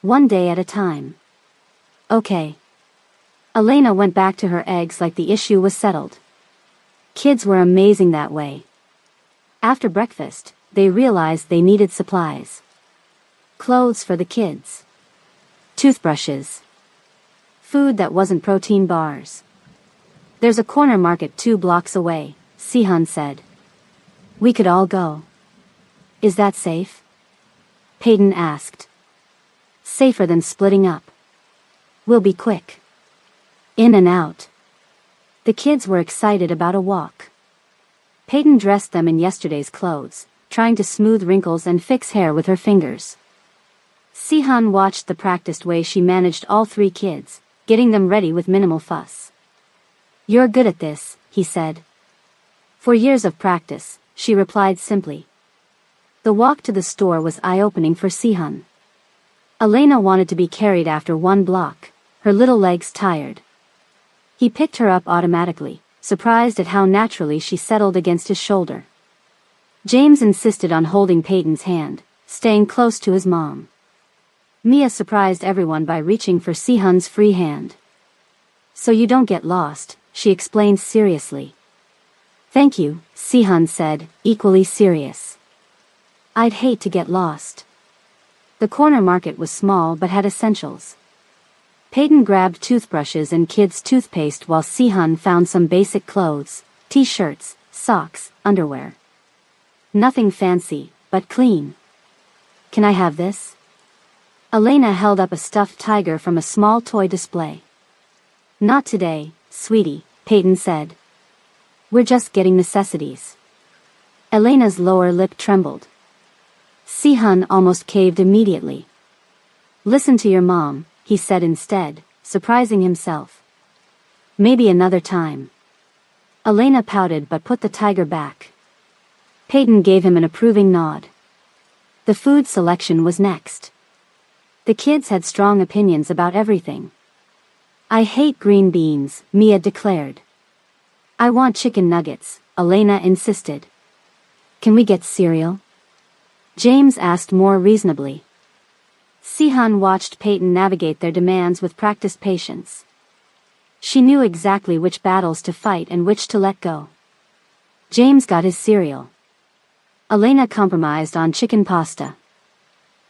S1: One day at a time. Okay. Elena went back to her eggs like the issue was settled. Kids were amazing that way. After breakfast, they realized they needed supplies. Clothes for the kids. Toothbrushes. Food that wasn't protein bars. There's a corner market 2 blocks away, Sihan said. We could all go. Is that safe? Peyton asked. Safer than splitting up. We'll be quick. In and out. The kids were excited about a walk. Peyton dressed them in yesterday's clothes, trying to smooth wrinkles and fix hair with her fingers. Sihan watched the practiced way she managed all 3 kids, getting them ready with minimal fuss. You're good at this, he said. For years of practice, she replied simply. The walk to the store was eye-opening for Sihan. Elena wanted to be carried after 1 block, her little legs tired. He picked her up automatically, surprised at how naturally she settled against his shoulder. James insisted on holding Peyton's hand, staying close to his mom. Mia surprised everyone by reaching for Sihan's free hand. So you don't get lost, she explained seriously. Thank you, Sihan said, equally serious. I'd hate to get lost. The corner market was small but had essentials. Peyton grabbed toothbrushes and kids' toothpaste while Sihan found some basic clothes, t-shirts, socks, underwear. Nothing fancy, but clean. Can I have this? Elena held up a stuffed tiger from a small toy display. Not today, sweetie, Peyton said. We're just getting necessities. Elena's lower lip trembled. Sihan almost caved immediately. Listen to your mom, he said instead, surprising himself. Maybe another time. Elena pouted but put the tiger back. Peyton gave him an approving nod. The food selection was next. The kids had strong opinions about everything. I hate green beans, Mia declared. I want chicken nuggets, Elena insisted. Can we get cereal? James asked more reasonably. Sihan watched Peyton navigate their demands with practiced patience. She knew exactly which battles to fight and which to let go. James got his cereal. Elena compromised on chicken pasta.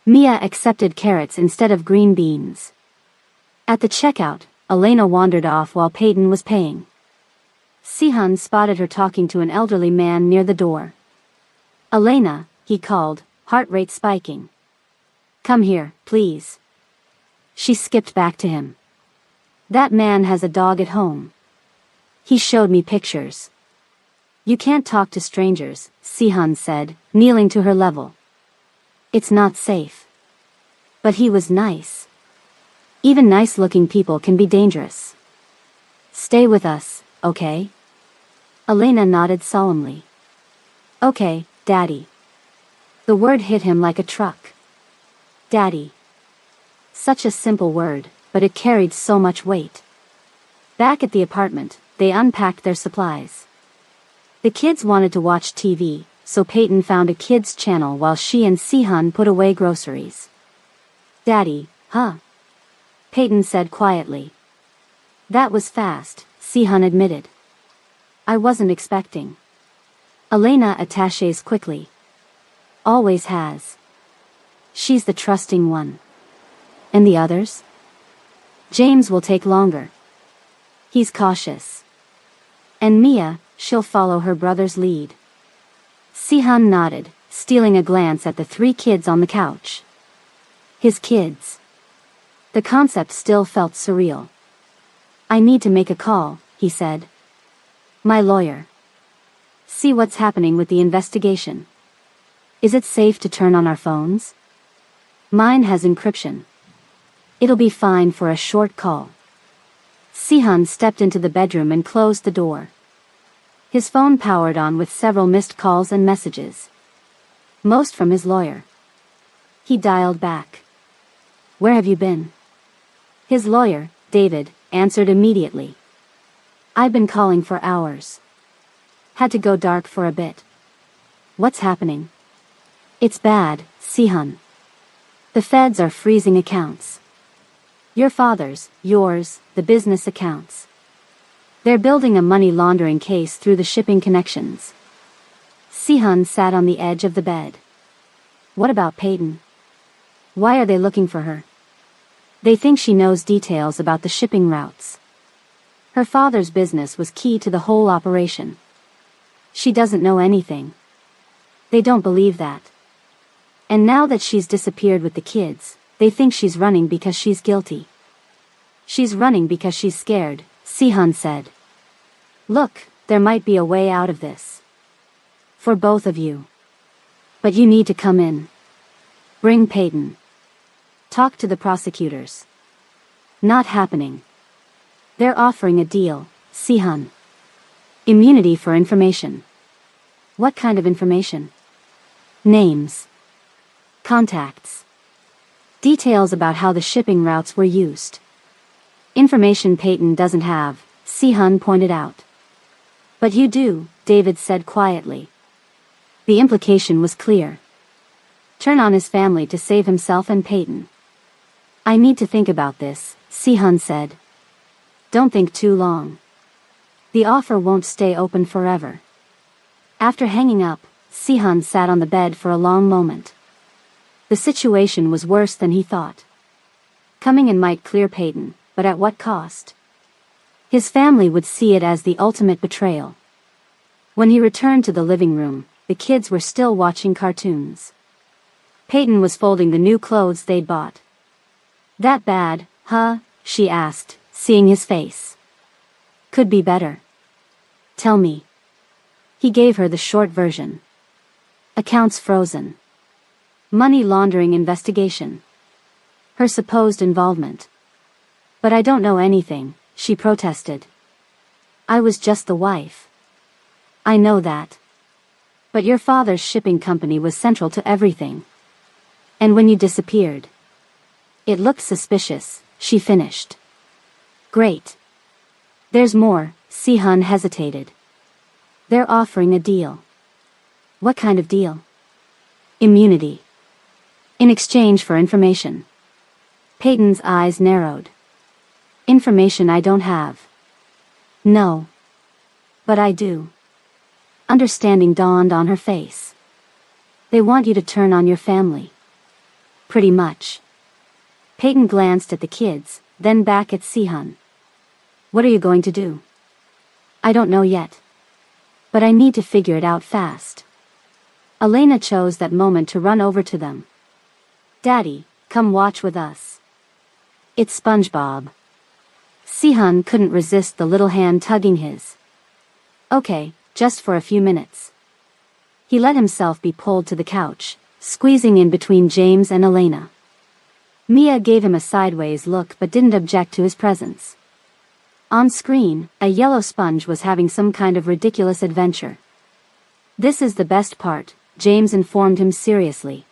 S1: Mia accepted carrots instead of green beans. At the checkout, Elena wandered off while Peyton was paying. Sihan spotted her talking to an elderly man near the door. Elena, he called, heart rate spiking. Come here, please. She skipped back to him. That man has a dog at home. He showed me pictures. You can't talk to strangers, Sihan said, kneeling to her level. It's not safe. But he was nice. Even nice-looking people can be dangerous. Stay with us, okay? Elena nodded solemnly. Okay, Daddy. The word hit him like a truck. Daddy. Such a simple word, but it carried so much weight. Back at the apartment, they unpacked their supplies. The kids wanted to watch TV, so Peyton found a kids' channel while she and Sihun put away groceries. Daddy, huh? Peyton said quietly. That was fast, Sihun admitted. I wasn't expecting. Elena attaches quickly. Always has. She's the trusting one. And the others? James will take longer. He's cautious. And Mia, she'll follow her brother's lead. Sihun nodded, stealing a glance at the 3 kids on the couch. His kids. The concept still felt surreal. I need to make a call, he said. My lawyer. See what's happening with the investigation. Is it safe to turn on our phones? Mine has encryption. It'll be fine for a short call. Sihun stepped into the bedroom and closed the door. His phone powered on with several missed calls and messages. Most from his lawyer. He dialed back. Where have you been? His lawyer, David, answered immediately. I've been calling for hours. Had to go dark for a bit. What's happening? It's bad, Sihun. The feds are freezing accounts. Your father's, yours, the business accounts. They're building a money laundering case through the shipping connections. Sihun sat on the edge of the bed. What about Peyton? Why are they looking for her? They think she knows details about the shipping routes. Her father's business was key to the whole operation. She doesn't know anything. They don't believe that. And now that she's disappeared with the kids, they think she's running because she's guilty. She's running because she's scared, Sihun said. Look, there might be a way out of this. For both of you. But you need to come in. Bring Peyton. Talk to the prosecutors. Not happening. They're offering a deal, Sihun. Immunity for information. What kind of information? Names. Contacts. Details about how the shipping routes were used. Information Peyton doesn't have, Sihun pointed out. But you do, David said quietly. The implication was clear. Turn on his family to save himself and Peyton. I need to think about this, Sihun said. Don't think too long. The offer won't stay open forever. After hanging up, Sihun sat on the bed for a long moment. The situation was worse than he thought. Coming in might clear Peyton, but at what cost? His family would see it as the ultimate betrayal. When he returned to the living room, the kids were still watching cartoons. Peyton was folding the new clothes they'd bought. That bad, huh? She asked, seeing his face. Could be better. Tell me. He gave her the short version. Accounts frozen. Money laundering investigation. Her supposed involvement. But I don't know anything, she protested. I was just the wife. I know that. But your father's shipping company was central to everything. And when you disappeared. It looked suspicious, she finished. Great. There's more, Sihun hesitated. They're offering a deal. What kind of deal? Immunity. In exchange for information. Peyton's eyes narrowed. Information I don't have. No. But I do. Understanding dawned on her face. They want you to turn on your family. Pretty much. Peyton glanced at the kids, then back at Sihun. What are you going to do? I don't know yet. But I need to figure it out fast. Elena chose that moment to run over to them. Daddy, come watch with us. It's SpongeBob. Sihun couldn't resist the little hand tugging his. Okay, just for a few minutes. He let himself be pulled to the couch, squeezing in between James and Elena. Mia gave him a sideways look but didn't object to his presence. On screen, a yellow sponge was having some kind of ridiculous adventure. This is the best part, James informed him seriously.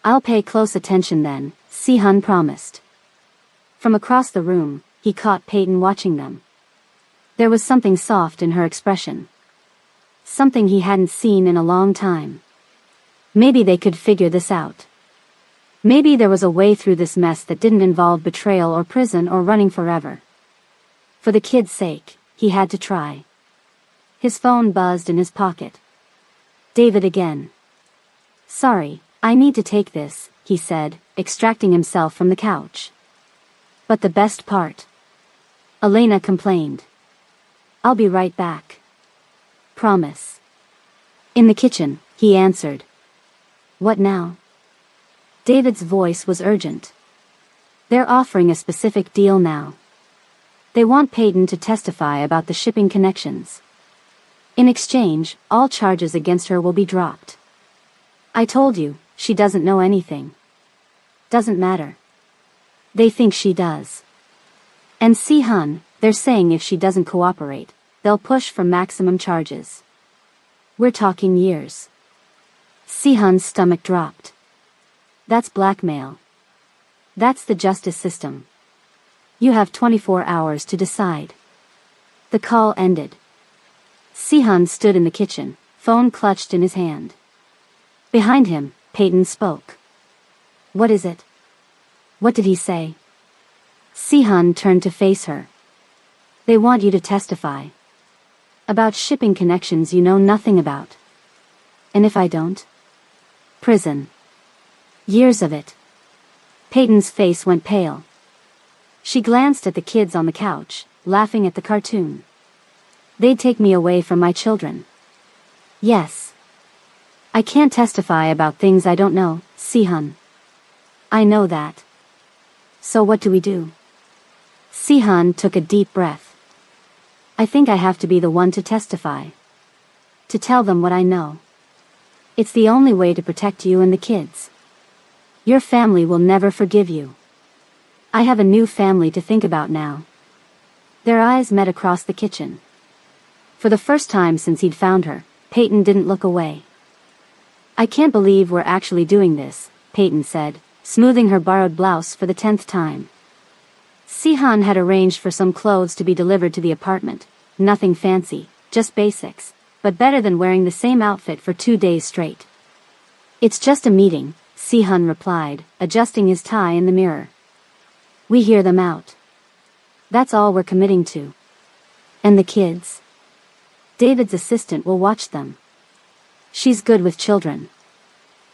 S1: I'll pay close attention then, Si-hun promised. From across the room, he caught Peyton watching them. There was something soft in her expression. Something he hadn't seen in a long time. Maybe they could figure this out. Maybe there was a way through this mess that didn't involve betrayal or prison or running forever. For the kid's sake, he had to try. His phone buzzed in his pocket. David again. Sorry, I need to take this, he said, extracting himself from the couch. But the best part. Elena complained. I'll be right back. Promise. In the kitchen, he answered. What now? David's voice was urgent. They're offering a specific deal now. They want Peyton to testify about the shipping connections. In exchange, all charges against her will be dropped. I told you, she doesn't know anything. Doesn't matter. They think she does. And Si-hun, they're saying if she doesn't cooperate, they'll push for maximum charges. We're talking years. Si-hun's stomach dropped. That's blackmail. That's the justice system. You have 24 hours to decide. The call ended. Si-hun stood in the kitchen, phone clutched in his hand. Behind him, Peyton spoke. What is it? What did he say? Si-hun turned to face her. They want you to testify. About shipping connections you know nothing about. And if I don't? Prison. Years of it. Peyton's face went pale. She glanced at the kids on the couch, laughing at the cartoon. They'd take me away from my children. Yes. I can't testify about things I don't know, Si-hun. I know that. So what do we do? Si-hun took a deep breath. I think I have to be the one to testify. To tell them what I know. It's the only way to protect you and the kids. Your family will never forgive you. I have a new family to think about now. Their eyes met across the kitchen. For the first time since he'd found her, Peyton didn't look away. I can't believe we're actually doing this, Peyton said, smoothing her borrowed blouse for the 10th time. Si-hun had arranged for some clothes to be delivered to the apartment. Nothing fancy, just basics, but better than wearing the same outfit for 2 days straight. It's just a meeting, Si-hun replied, adjusting his tie in the mirror. We hear them out. That's all we're committing to. And the kids? David's assistant will watch them. She's good with children.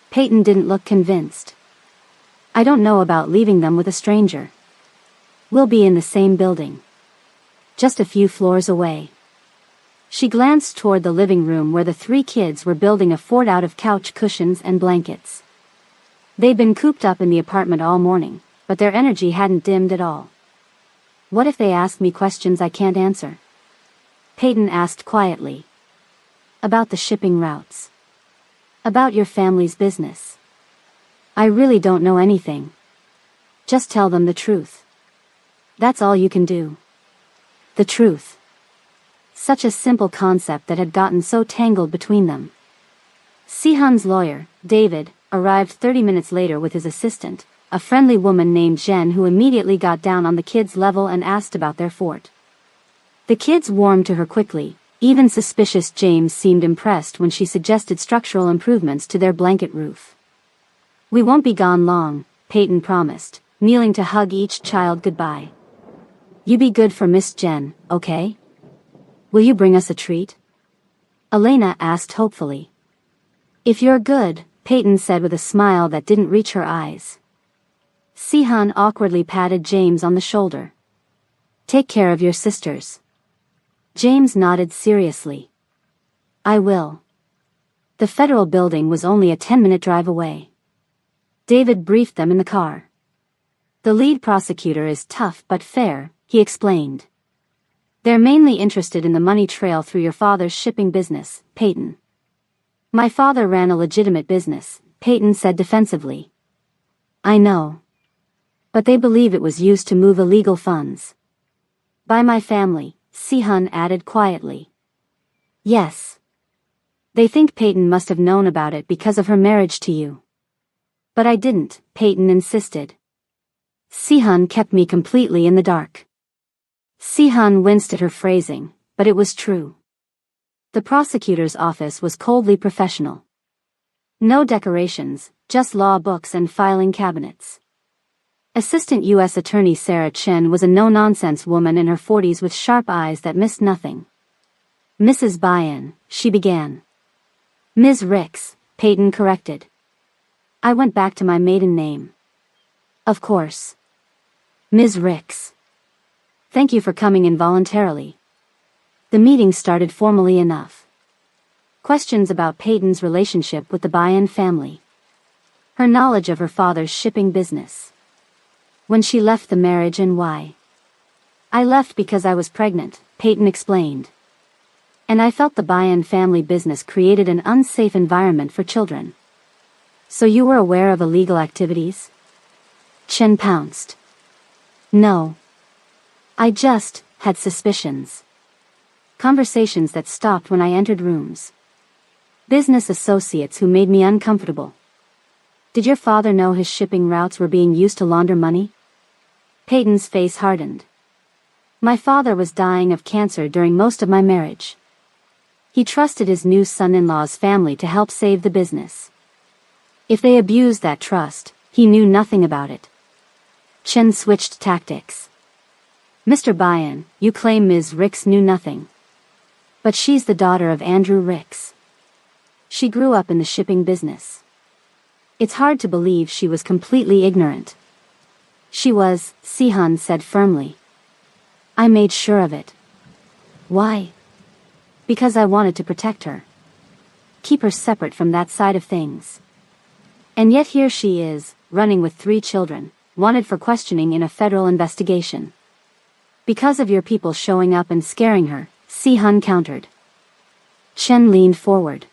S1: Peyton didn't look convinced. I don't know about leaving them with a stranger. We'll be in the same building. Just a few floors away. She glanced toward the living room where the 3 kids were building a fort out of couch cushions and blankets. They'd been cooped up in the apartment all morning, but their energy hadn't dimmed at all. What if they ask me questions I can't answer? Peyton asked quietly. About the shipping routes. About your family's business. I really don't know anything. Just tell them the truth. That's all you can do. The truth. Such a simple concept that had gotten so tangled between them. Si-hun's lawyer, David, arrived 30 minutes later with his assistant, a friendly woman named Jen who immediately got down on the kids' level and asked about their fort. The kids warmed to her quickly. Even suspicious James seemed impressed when she suggested structural improvements to their blanket roof. We won't be gone long, Peyton promised, kneeling to hug each child goodbye. You be good for Miss Jen, okay? Will you bring us a treat? Elena asked hopefully. If you're good, Peyton said with a smile that didn't reach her eyes. Si-hun awkwardly patted James on the shoulder. Take care of your sisters. James nodded seriously. I will. The federal building was only a 10-minute drive away. David briefed them in the car. The lead prosecutor is tough but fair, he explained. They're mainly interested in the money trail through your father's shipping business, Peyton. My father ran a legitimate business, Peyton said defensively. I know. But they believe it was used to move illegal funds. By my family, Si-hun added quietly. Yes. They think Peyton must have known about it because of her marriage to you. But I didn't, Peyton insisted. Si-hun kept me completely in the dark. Si-hun winced at her phrasing, but it was true. The prosecutor's office was coldly professional. No decorations, just law books and filing cabinets. Assistant U.S. Attorney Sarah Chen was a no-nonsense woman in her 40s with sharp eyes that missed nothing. Mrs. Bayan, she began. Ms. Ricks, Peyton corrected. I went back to my maiden name. Of course. Ms. Ricks. Thank you for coming in voluntarily. The meeting started formally enough. Questions about Peyton's relationship with the Bayan family. Her knowledge of her father's shipping business. When she left the marriage and why. I left because I was pregnant, Peyton explained. And I felt the Bayan family business created an unsafe environment for children. So you were aware of illegal activities? Chen pounced. No. I just had suspicions. Conversations that stopped when I entered rooms. Business associates who made me uncomfortable. Did your father know his shipping routes were being used to launder money? Peyton's face hardened. My father was dying of cancer during most of my marriage. He trusted his new son-in-law's family to help save the business. If they abused that trust, he knew nothing about it. Chen switched tactics. Mr. Bayan, you claim Ms. Ricks knew nothing. But she's the daughter of Andrew Ricks. She grew up in the shipping business. It's hard to believe she was completely ignorant. She was, Si-hun said firmly. I made sure of it. Why? Because I wanted to protect her. Keep her separate from that side of things. And yet here she is, running with 3 children, wanted for questioning in a federal investigation. Because of your people showing up and scaring her, Si-hun countered. Chen leaned forward.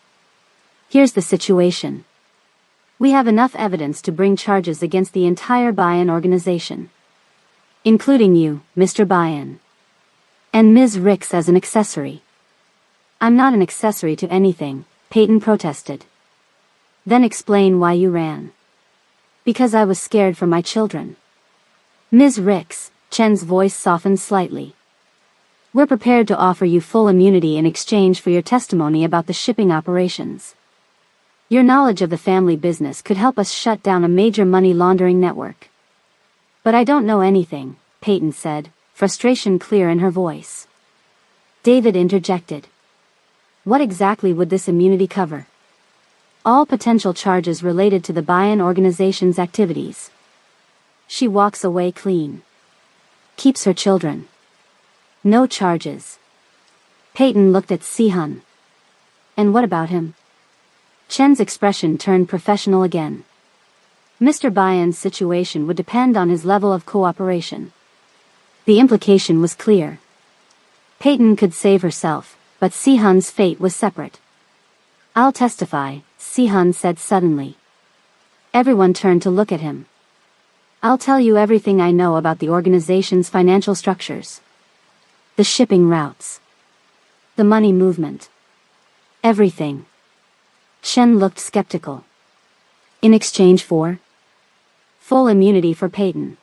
S1: Here's the situation. We have enough evidence to bring charges against the entire Bayan organization. Including you, Mr. Bayan. And Ms. Ricks as an accessory. I'm not an accessory to anything, Peyton protested. Then explain why you ran. Because I was scared for my children. Ms. Ricks, Chen's voice softened slightly. We're prepared to offer you full immunity in exchange for your testimony about the shipping operations. Your knowledge of the family business could help us shut down a major money laundering network. But I don't know anything, Peyton said, frustration clear in her voice. David interjected. What exactly would this immunity cover? All potential charges related to the Bayan organization's activities. She walks away clean. Keeps her children. No charges. Peyton looked at Si-hun. And what about him? Chen's expression turned professional again. Mr. Bayan's situation would depend on his level of cooperation. The implication was clear. Peyton could save herself, but Si-hun's fate was separate. I'll testify, Si-hun said suddenly. Everyone turned to look at him. I'll tell you everything I know about the organization's financial structures. The shipping routes. The money movement. Everything. Chen looked skeptical. In exchange for? Full immunity for Peyton.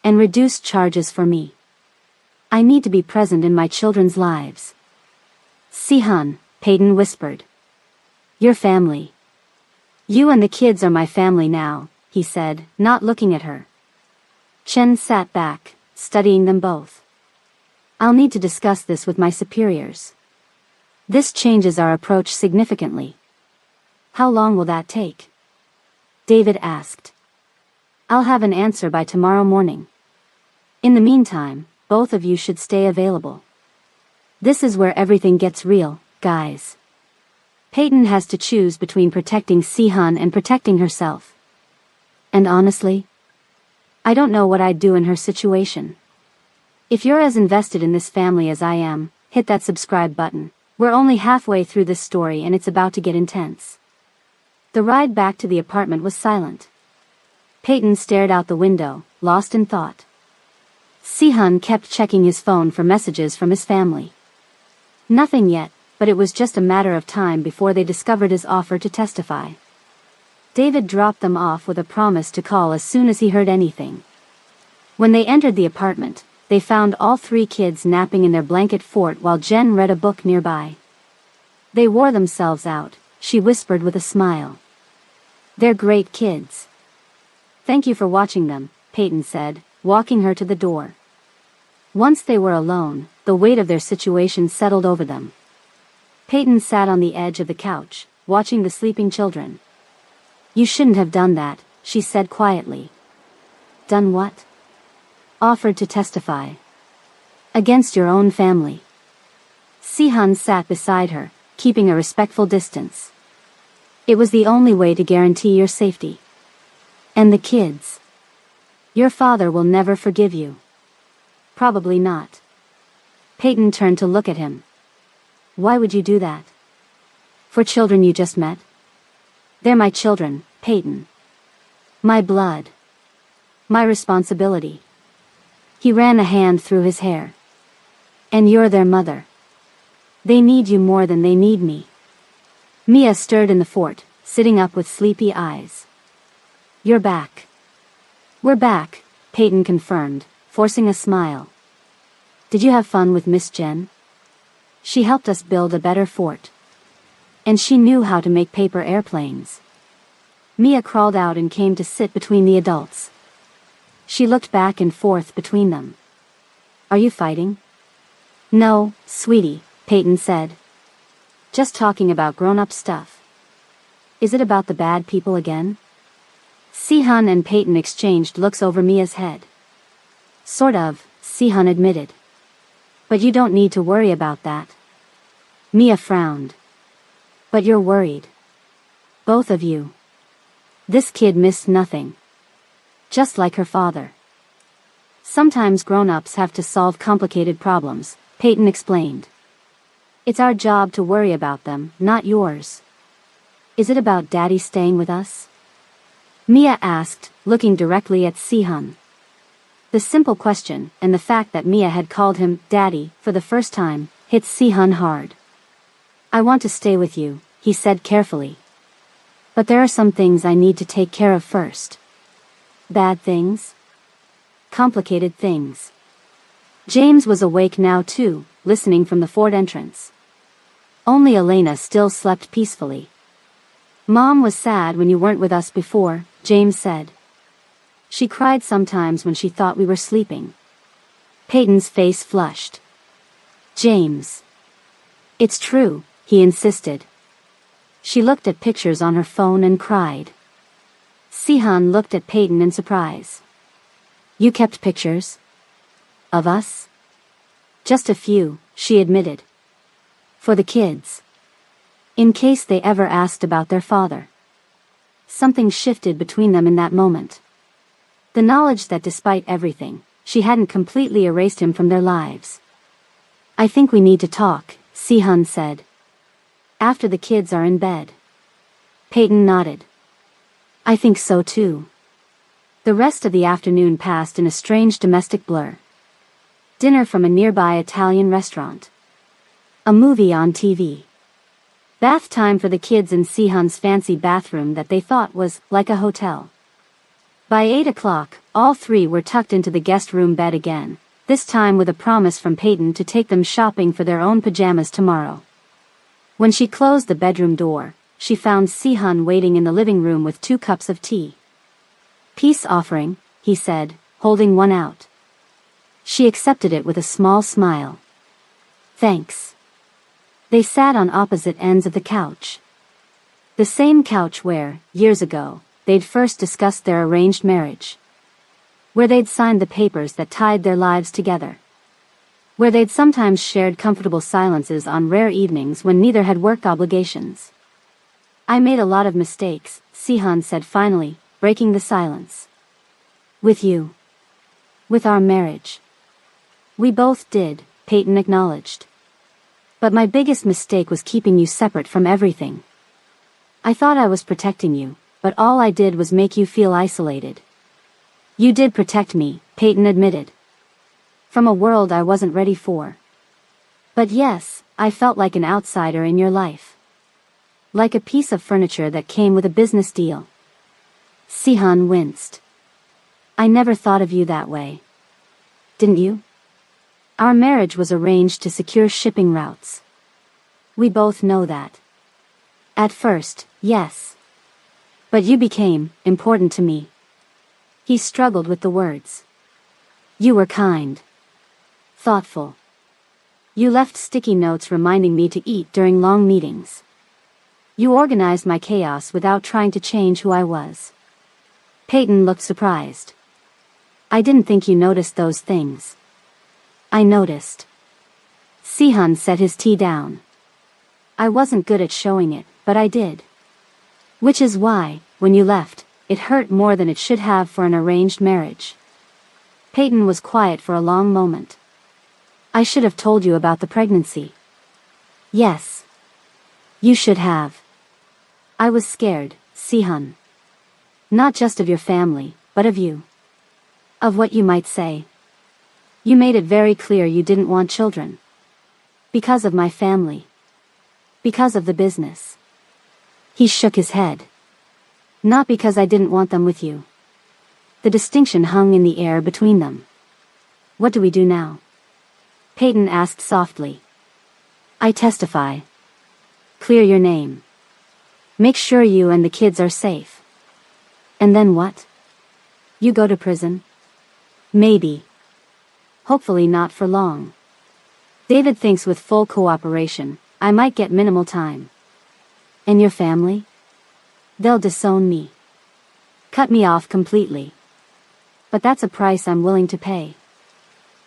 S1: And reduced charges for me. I need to be present in my children's lives. Si-hun, Peyton whispered. Your family. You and the kids are my family now, he said, not looking at her. Chen sat back, studying them both. I'll need to discuss this with my superiors. This changes our approach significantly. How long will that take? David asked. I'll have an answer by tomorrow morning. In the meantime, both of you should stay available. This is where everything gets real, guys. Peyton has to choose between protecting Si-hun and protecting herself. And honestly, I don't know what I'd do in her situation. If you're as invested in this family as I am, hit that subscribe button. We're only halfway through this story and it's about to get intense. The ride back to the apartment was silent. Peyton stared out the window, lost in thought. Si-hun kept checking his phone for messages from his family. Nothing yet, but it was just a matter of time before they discovered his offer to testify. David dropped them off with a promise to call as soon as he heard anything. When they entered the apartment, they found all three kids napping in their blanket fort while Jen read a book nearby. They wore themselves out, she whispered with a smile. They're great kids. Thank you for watching them, Peyton said, walking her to the door. Once they were alone, the weight of their situation settled over them. Peyton sat on the edge of the couch, watching the sleeping children. You shouldn't have done that, she said quietly. Done what? Offered to testify. Against your own family. Sihan sat beside her, keeping a respectful distance. It was the only way to guarantee your safety. And the kids. Your father will never forgive you. Probably not. Peyton turned to look at him. Why would you do that? For children you just met? They're my children, Peyton. My blood. My responsibility. He ran a hand through his hair. And you're their mother. They need you more than they need me. Mia stirred in the fort, sitting up with sleepy eyes. You're back. We're back, Peyton confirmed, forcing a smile. Did you have fun with Miss Jen? She helped us build a better fort. And she knew how to make paper airplanes. Mia crawled out and came to sit between the adults. She looked back and forth between them. Are you fighting? No, sweetie, Peyton said. Just talking about grown-up stuff. Is it about the bad people again? Sihan and Peyton exchanged looks over Mia's head. Sort of, Sihan admitted. But you don't need to worry about that. Mia frowned. But you're worried. Both of you. This kid missed nothing. Just like her father. Sometimes grown-ups have to solve complicated problems, Peyton explained. It's our job to worry about them, not yours. Is it about Daddy staying with us? Mia asked, looking directly at Sihan. The simple question, and the fact that Mia had called him Daddy for the first time, hit Sihan hard. I want to stay with you, he said carefully. But there are some things I need to take care of first. Bad things? Complicated things. James was awake now too, listening from the fort entrance. Only Elena still slept peacefully. Mom was sad when you weren't with us before, James said. She cried sometimes when she thought we were sleeping. Peyton's face flushed. James. It's true, he insisted. She looked at pictures on her phone and cried. Sihan looked at Peyton in surprise. You kept pictures? Of us? Just a few, she admitted. For the kids. In case they ever asked about their father. Something shifted between them in that moment. The knowledge that despite everything, she hadn't completely erased him from their lives. I think we need to talk, Sihan said. After the kids are in bed. Peyton nodded. I think so too. The rest of the afternoon passed in a strange domestic blur. Dinner from a nearby Italian restaurant. A movie on TV. Bath time for the kids in Sihan's fancy bathroom that they thought was like a hotel. By 8 o'clock, all three were tucked into the guest room bed again, this time with a promise from Peyton to take them shopping for their own pajamas tomorrow. When she closed the bedroom door, she found Sihan waiting in the living room with 2 cups of tea. Peace offering, he said, holding one out. She accepted it with a small smile. Thanks. They sat on opposite ends of the couch. The same couch where, years ago, they'd first discussed their arranged marriage. Where they'd signed the papers that tied their lives together. Where they'd sometimes shared comfortable silences on rare evenings when neither had work obligations. I made a lot of mistakes, Sihan said finally, breaking the silence. With you. With our marriage. We both did, Peyton acknowledged. But my biggest mistake was keeping you separate from everything. I thought I was protecting you, but all I did was make you feel isolated. You did protect me, Peyton admitted. From a world I wasn't ready for. But yes, I felt like an outsider in your life. Like a piece of furniture that came with a business deal. Sihan winced. I never thought of you that way. Didn't you? Our marriage was arranged to secure shipping routes. We both know that. At first, yes. But you became important to me. He struggled with the words. You were kind. Thoughtful. You left sticky notes reminding me to eat during long meetings. You organized my chaos without trying to change who I was. Peyton looked surprised. I didn't think you noticed those things. I noticed. Sihan set his tea down. I wasn't good at showing it, but I did. Which is why, when you left, it hurt more than it should have for an arranged marriage. Peyton was quiet for a long moment. I should have told you about the pregnancy. Yes. You should have. I was scared, Sihan. Not just of your family, but of you. Of what you might say. You made it very clear you didn't want children. Because of my family. Because of the business. He shook his head. Not because I didn't want them with you. The distinction hung in the air between them. What do we do now? Peyton asked softly. I testify. Clear your name. Make sure you and the kids are safe. And then what? You go to prison? Maybe. Hopefully not for long. David thinks with full cooperation, I might get minimal time. And your family? They'll disown me. Cut me off completely. But that's a price I'm willing to pay.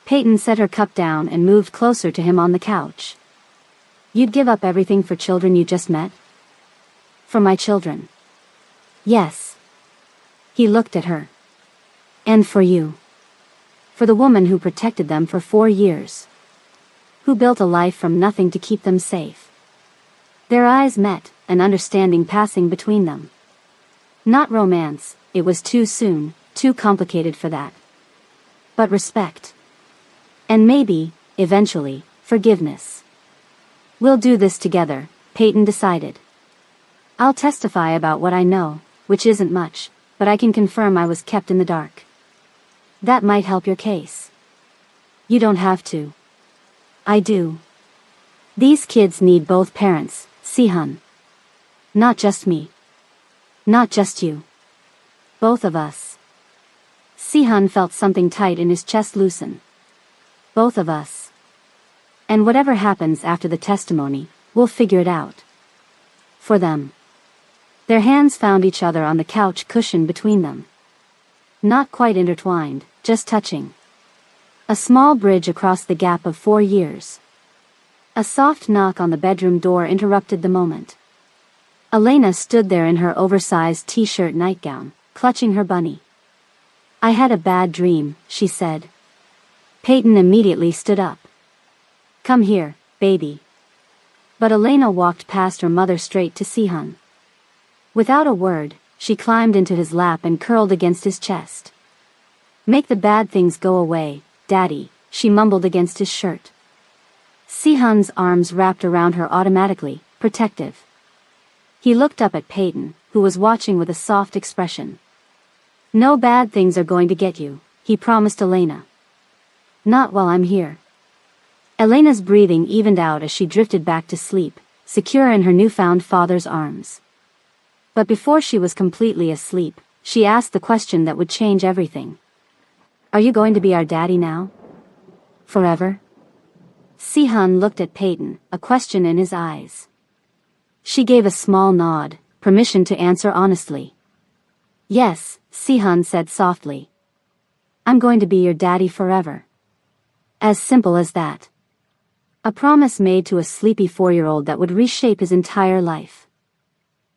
S1: Peyton set her cup down and moved closer to him on the couch. You'd give up everything for children you just met? For my children. Yes. He looked at her. And for you. For the woman who protected them for 4 years. Who built a life from nothing to keep them safe. Their eyes met, an understanding passing between them. Not romance, it was too soon, too complicated for that. But respect. And maybe, eventually, forgiveness. We'll do this together, Peyton decided. I'll testify about what I know, which isn't much, but I can confirm I was kept in the dark. That might help your case. You don't have to. I do. These kids need both parents, Sihan. Not just me. Not just you. Both of us. Sihan felt something tight in his chest loosen. Both of us. And whatever happens after the testimony, we'll figure it out. For them. Their hands found each other on the couch cushion between them. Not quite intertwined, just touching. A small bridge across the gap of 4 years. A soft knock on the bedroom door interrupted the moment. Elena stood there in her oversized t-shirt nightgown, clutching her bunny. I had a bad dream, she said. Peyton immediately stood up. Come here, baby. But Elena walked past her mother straight to Sihan. Without a word, she climbed into his lap and curled against his chest. Make the bad things go away, Daddy, she mumbled against his shirt. Sihan's arms wrapped around her automatically, protective. He looked up at Peyton, who was watching with a soft expression. No bad things are going to get you, he promised Elena. Not while I'm here. Elena's breathing evened out as she drifted back to sleep, secure in her newfound father's arms. But before she was completely asleep, she asked the question that would change everything. Are you going to be our daddy now? Forever? Sihan looked at Peyton, a question in his eyes. She gave a small nod, permission to answer honestly. Yes, Sihan said softly. I'm going to be your daddy forever. As simple as that. A promise made to a sleepy 4-year-old that would reshape his entire life.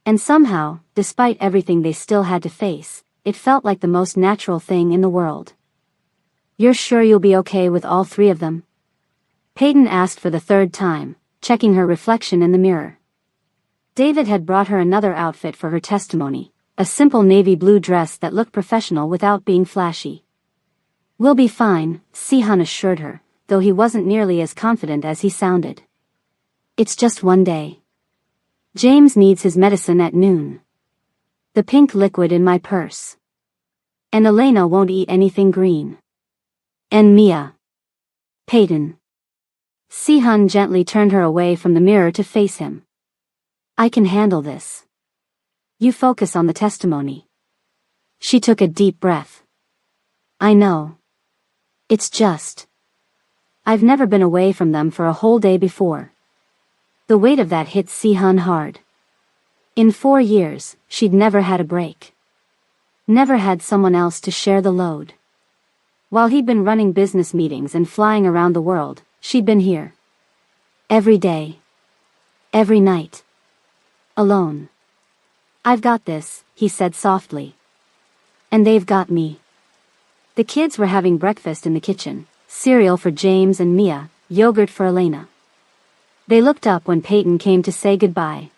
S1: And somehow, despite everything they still had to face, it felt like the most natural thing in the world. You're sure you'll be okay with all 3 of them? Peyton asked for the 3rd time, checking her reflection in the mirror. David had brought her another outfit for her testimony, a simple navy blue dress that looked professional without being flashy. We'll be fine, Sihan assured her, though he wasn't nearly as confident as he sounded. It's just one day. James needs his medicine at noon. The pink liquid in my purse. And Elena won't eat anything green. And Mia. Peyton. Sihan gently turned her away from the mirror to face him. I can handle this. You focus on the testimony. She took a deep breath. I know. It's just. I've never been away from them for a whole day before. The weight of that hit Sihan hard. In 4 years, she'd never had a break. Never had someone else to share the load. While he'd been running business meetings and flying around the world, she'd been here. Every day. Every night. Alone. I've got this, he said softly. And they've got me. The kids were having breakfast in the kitchen, cereal for James and Mia, yogurt for Elena. They looked up when Peyton came to say goodbye.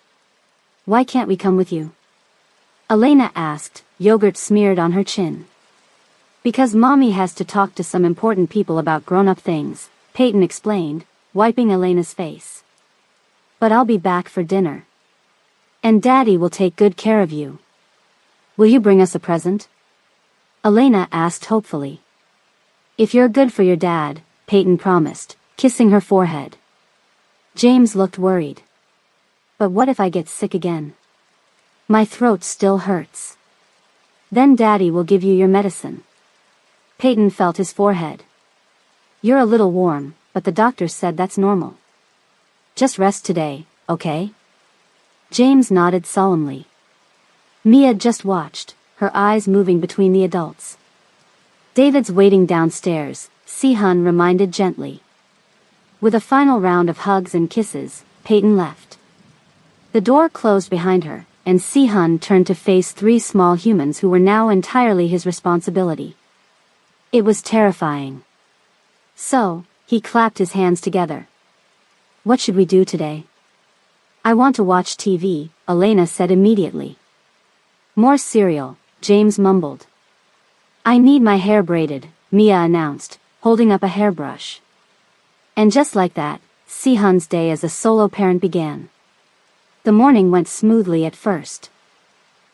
S1: Why can't we come with you? Elena asked, yogurt smeared on her chin. Because Mommy has to talk to some important people about grown-up things, Peyton explained, wiping Elena's face. But I'll be back for dinner. And Daddy will take good care of you. Will you bring us a present? Elena asked hopefully. If you're good for your dad, Peyton promised, kissing her forehead. James looked worried. But what if I get sick again? My throat still hurts. Then Daddy will give you your medicine. Peyton felt his forehead. You're a little warm, but the doctor said that's normal. Just rest today, okay? James nodded solemnly. Mia just watched, her eyes moving between the adults. David's waiting downstairs, Sihan reminded gently. With a final round of hugs and kisses, Peyton left. The door closed behind her, and Sihan turned to face 3 small humans who were now entirely his responsibility. It was terrifying. So, he clapped his hands together. What should we do today? I want to watch TV, Elena said immediately. More cereal, James mumbled. I need my hair braided, Mia announced, holding up a hairbrush. And just like that, Sihan's day as a solo parent began. The morning went smoothly at first.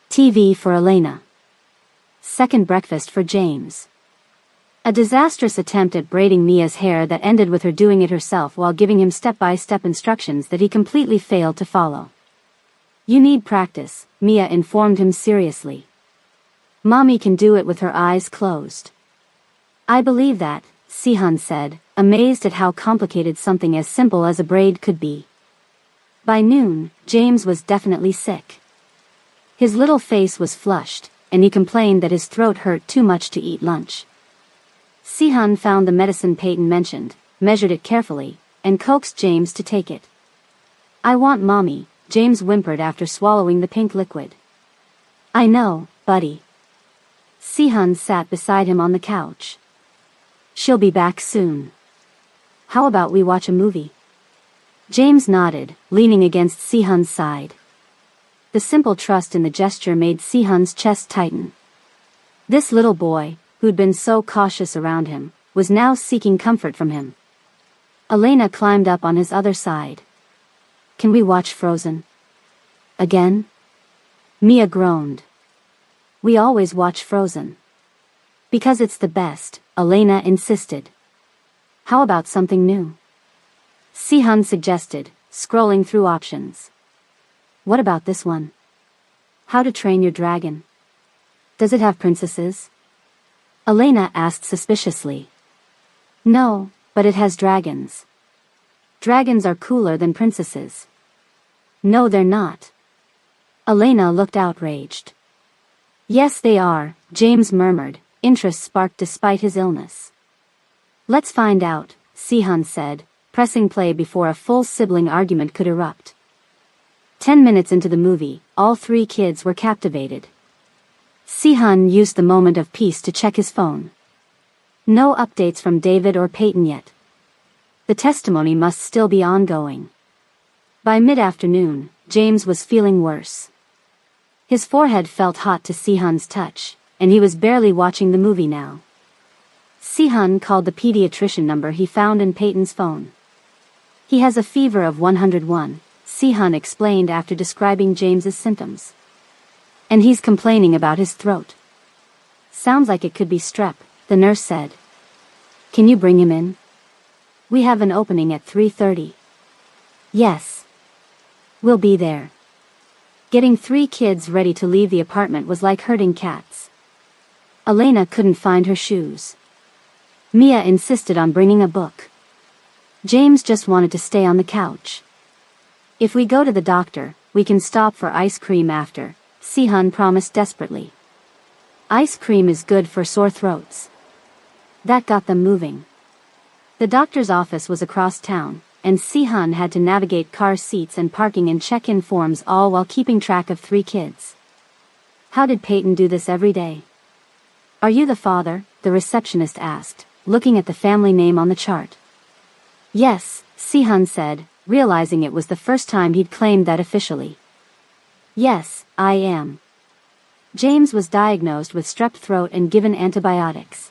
S1: TV for Elena. Second breakfast for James. A disastrous attempt at braiding Mia's hair that ended with her doing it herself while giving him step-by-step instructions that he completely failed to follow. You need practice, Mia informed him seriously. Mommy can do it with her eyes closed. I believe that, Sihan said, amazed at how complicated something as simple as a braid could be. By noon, James was definitely sick. His little face was flushed, and he complained that his throat hurt too much to eat lunch. Sihan found the medicine Peyton mentioned, measured it carefully, and coaxed James to take it. I want Mommy, James whimpered after swallowing the pink liquid. I know, buddy. Sihan sat beside him on the couch. She'll be back soon. How about we watch a movie? James nodded, leaning against Sihan's side. The simple trust in the gesture made Sihan's chest tighten. This little boy, who'd been so cautious around him, was now seeking comfort from him. Elena climbed up on his other side. Can we watch Frozen? Again? Mia groaned. We always watch Frozen. Because it's the best, Elena insisted. How about something new? Sihan suggested, scrolling through options. What about this one? How to Train Your Dragon. Does it have princesses? Elena asked suspiciously. No, but it has dragons. Dragons are cooler than princesses. No, they're not. Elena looked outraged. Yes, they are, James murmured, interest sparked despite his illness. Let's find out, Sihan said, pressing play before a full sibling argument could erupt. 10 minutes into the movie, all 3 kids were captivated. Sihan used the moment of peace to check his phone. No updates from David or Peyton yet. The testimony must still be ongoing. By mid-afternoon, James was feeling worse. His forehead felt hot to Sihan's touch, and he was barely watching the movie now. Sihan called the pediatrician number he found in Peyton's phone. He has a fever of 101, Sihan explained after describing James's symptoms. And he's complaining about his throat. Sounds like it could be strep, the nurse said. Can you bring him in? We have an opening at 3:30. Yes. We'll be there. Getting 3 kids ready to leave the apartment was like herding cats. Elena couldn't find her shoes. Mia insisted on bringing a book. James just wanted to stay on the couch. If we go to the doctor, we can stop for ice cream after, Sihan promised desperately. Ice cream is good for sore throats. That got them moving. The doctor's office was across town, and Sihan had to navigate car seats and parking and check-in forms all while keeping track of 3 kids. How did Peyton do this every day? Are you the father? The receptionist asked, looking at the family name on the chart. Yes, Sihan said, realizing it was the first time he'd claimed that officially. Yes, I am. James was diagnosed with strep throat and given antibiotics.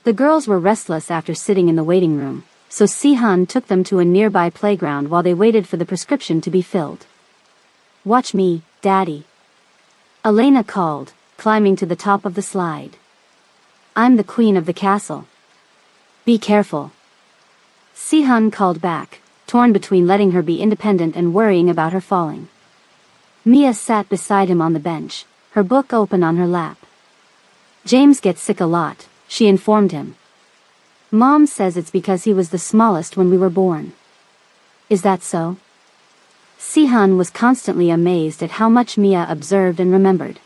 S1: The girls were restless after sitting in the waiting room, so Sihan took them to a nearby playground while they waited for the prescription to be filled. Watch me, Daddy. Elena called, climbing to the top of the slide. I'm the queen of the castle. Be careful. Sihan called back, torn between letting her be independent and worrying about her falling. Mia sat beside him on the bench, her book open on her lap. James gets sick a lot, she informed him. Mom says it's because he was the smallest when we were born. Is that so? Sihan was constantly amazed at how much Mia observed and remembered.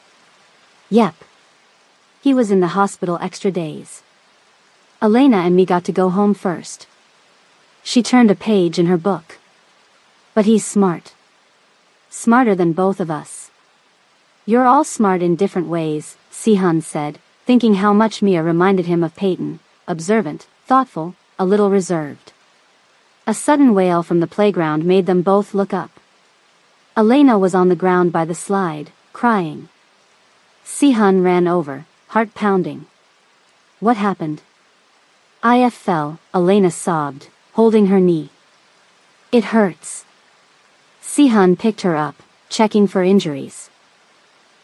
S1: Yep. He was in the hospital extra days. Elena and me got to go home first. She turned a page in her book. But he's smart. Smarter than both of us. You're all smart in different ways, Sihan said, thinking how much Mia reminded him of Peyton, observant, thoughtful, a little reserved. A sudden wail from the playground made them both look up. Elena was on the ground by the slide, crying. Sihan ran over, heart pounding. What happened? IF fell, Elena sobbed, holding her knee. It hurts. Sihan picked her up, checking for injuries.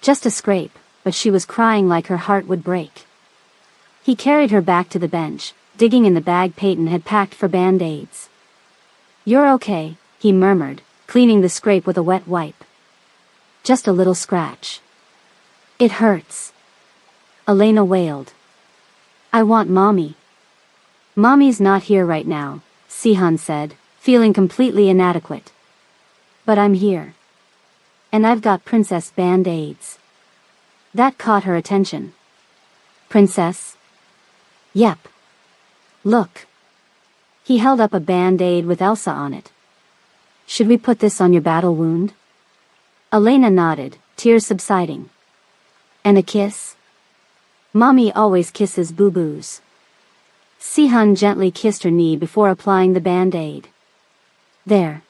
S1: Just a scrape, but she was crying like her heart would break. He carried her back to the bench, digging in the bag Peyton had packed for band-aids. You're okay, he murmured, cleaning the scrape with a wet wipe. Just a little scratch. It hurts. Elena wailed. I want Mommy. Mommy's not here right now, Sihan said, feeling completely inadequate. But I'm here. And I've got Princess band-aids. That caught her attention. Princess? Yep. Look. He held up a band-aid with Elsa on it. Should we put this on your battle wound? Elena nodded, tears subsiding. And a kiss? Mommy always kisses boo-boos. Sihan gently kissed her knee before applying the band-aid. There.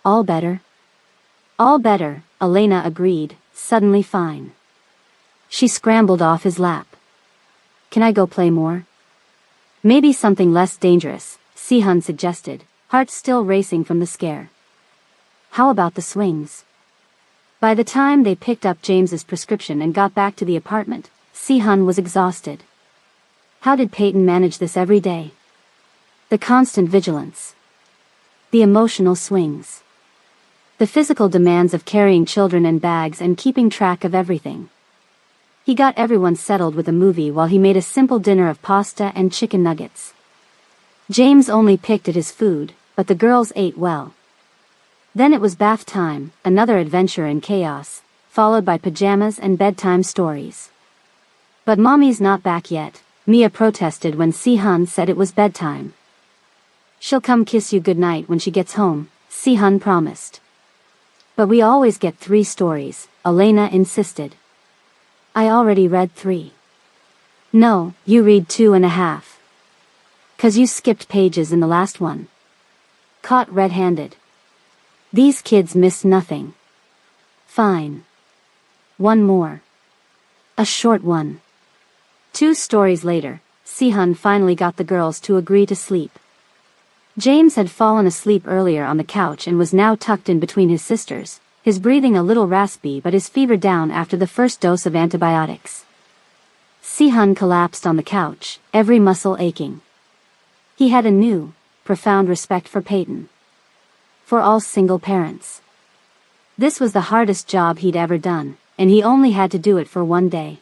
S1: All better? All better, Elena agreed, suddenly fine. She scrambled off his lap. Can I go play more? Maybe something less dangerous, Sihan suggested, heart still racing from the scare. How about the swings? By the time they picked up James's prescription and got back to the apartment, Sihan was exhausted. How did Peyton manage this every day? The constant vigilance. The emotional swings. The physical demands of carrying children and bags and keeping track of everything. He got everyone settled with a movie while he made a simple dinner of pasta and chicken nuggets. James only picked at his food, but the girls ate well. Then it was bath time, another adventure in chaos, followed by pajamas and bedtime stories. But Mommy's not back yet, Mia protested when Sihan said it was bedtime. She'll come kiss you goodnight when she gets home, Sihan promised. But we always get 3 stories, Elena insisted. I already read 3. No, you read 2.5. 'Cause you skipped pages in the last one. Caught red-handed. These kids missed nothing. Fine. One more. A short one. 2 stories later, Sihan finally got the girls to agree to sleep. James had fallen asleep earlier on the couch and was now tucked in between his sisters, his breathing a little raspy but his fever down after the first dose of antibiotics. Si-hun collapsed on the couch, every muscle aching. He had a new, profound respect for Peyton. For all single parents. This was the hardest job he'd ever done, and he only had to do it for one day.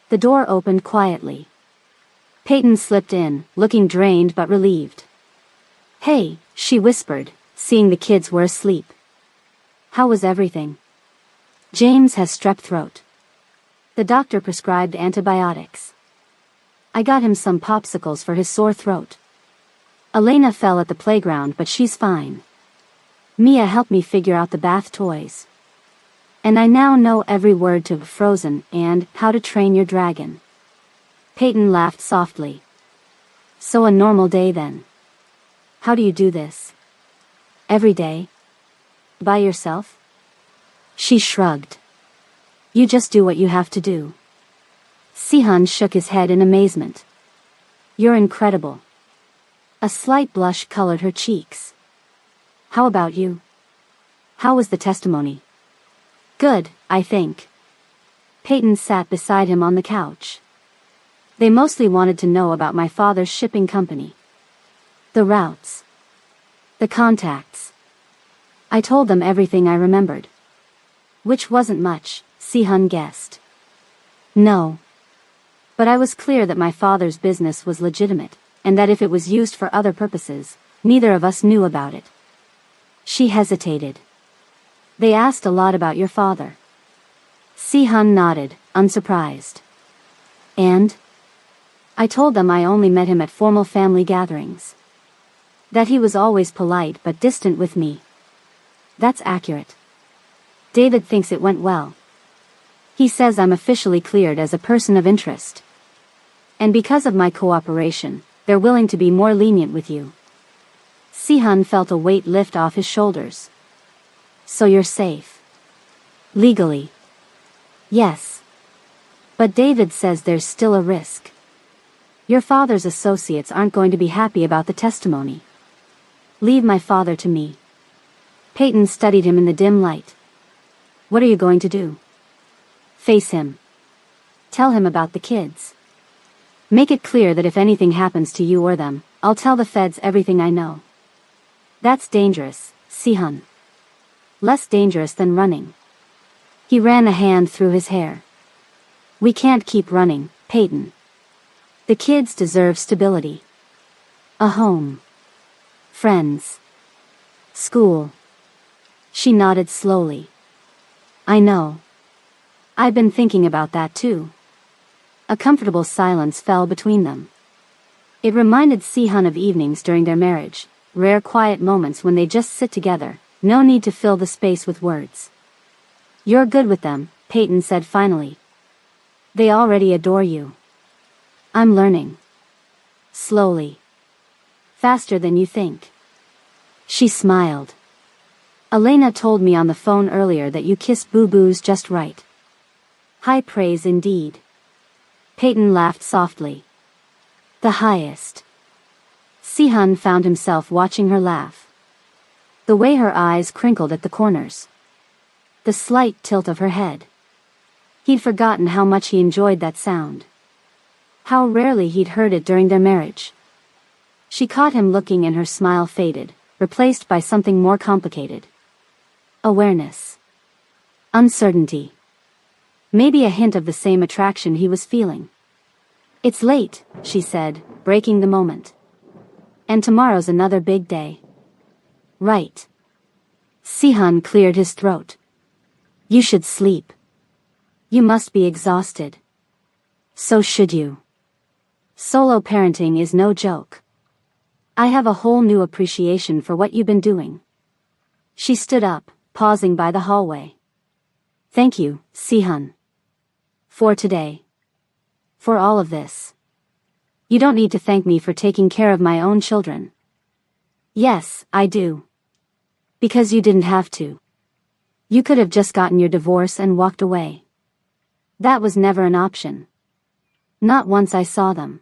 S1: The door opened quietly. Peyton slipped in, looking drained but relieved. "Hey," she whispered, seeing the kids were asleep. "How was everything?" "James has strep throat. The doctor prescribed antibiotics. I got him some popsicles for his sore throat. Elena fell at the playground but she's fine. Mia helped me figure out the bath toys. And I now know every word to Frozen and How to Train Your Dragon." Peyton laughed softly. "So a normal day then. How do you do this? Every day? By yourself?" She shrugged. "You just do what you have to do." Si-hun shook his head in amazement. "You're incredible." A slight blush colored her cheeks. "How about you? How was the testimony?" "Good, I think." Peyton sat beside him on the couch. "They mostly wanted to know about my father's shipping company. The routes. The contacts. I told them everything I remembered." Which wasn't much, Si-hun guessed. "No. But I was clear that my father's business was legitimate, and that if it was used for other purposes, neither of us knew about it." She hesitated. "They asked a lot about your father." Si-hun nodded, unsurprised. "And?" "I told them I only met him at formal family gatherings. That he was always polite but distant with me." "That's accurate. David thinks it went well. He says I'm officially cleared as a person of interest. And because of my cooperation, they're willing to be more lenient with you." Si-hun felt a weight lift off his shoulders. "So you're safe. Legally." "Yes. But David says there's still a risk. Your father's associates aren't going to be happy about the testimony." "Leave my father to me." Peyton studied him in the dim light. "What are you going to do?" "Face him. Tell him about the kids. Make it clear that if anything happens to you or them, I'll tell the feds everything I know." "That's dangerous, Si-hun. Less dangerous than running." He ran a hand through his hair. "We can't keep running, Peyton. The kids deserve stability. A home. Friends. School." She nodded slowly. "I know. I've been thinking about that too." A comfortable silence fell between them. It reminded Si-hun of evenings during their marriage, rare quiet moments when they just sit together, no need to fill the space with words. "You're good with them," Peyton said finally. "They already adore you." "I'm learning. Slowly. Faster than you think." She smiled. "Elena told me on the phone earlier that you kiss boo-boos just right." "High praise indeed." Peyton laughed softly. "The highest." Si-hun found himself watching her laugh. The way her eyes crinkled at the corners. The slight tilt of her head. He'd forgotten how much he enjoyed that sound. How rarely he'd heard it during their marriage. She caught him looking and her smile faded, replaced by something more complicated. Awareness. Uncertainty. Maybe a hint of the same attraction he was feeling. "It's late," she said, breaking the moment. "And tomorrow's another big day." "Right." Si-hun cleared his throat. "You should sleep. You must be exhausted. So should you. Solo parenting is no joke. I have a whole new appreciation for what you've been doing." She stood up, pausing by the hallway. "Thank you, Si-hun. For today. For all of this. You don't need to thank me for taking care of my own children." "Yes, I do. Because you didn't have to. You could have just gotten your divorce and walked away. That was never an option. Not once I saw them."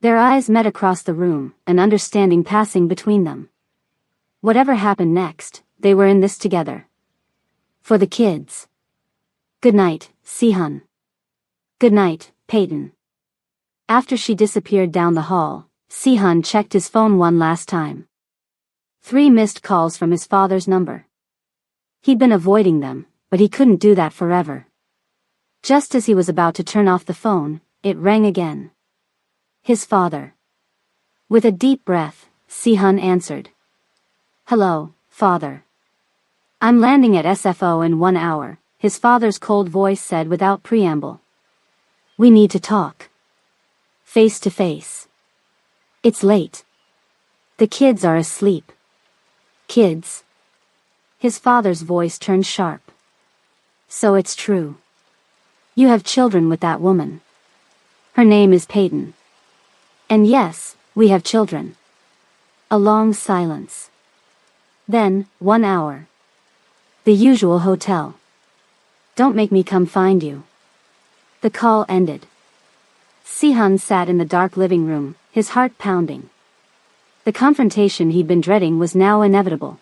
S1: Their eyes met across the room, an understanding passing between them. Whatever happened next, they were in this together. For the kids. Good night, Si-hun. Good night, Peyton. After she disappeared down the hall, Si-hun checked his phone one last time. 3 missed calls from his father's number. He'd been avoiding them, but he couldn't do that forever. Just as he was about to turn off the phone, it rang again. His father. With a deep breath, Si-hun answered. Hello, father. I'm landing at SFO in 1 hour, his father's cold voice said without preamble. We need to talk. Face to face. It's late. The kids are asleep. Kids? His father's voice turned sharp. So it's true. You have children with that woman. Her name is Peyton. And yes, we have children. A long silence. Then, 1 hour. The usual hotel. Don't make me come find you. The call ended. Si-hun sat in the dark living room, his heart pounding. The confrontation he'd been dreading was now inevitable.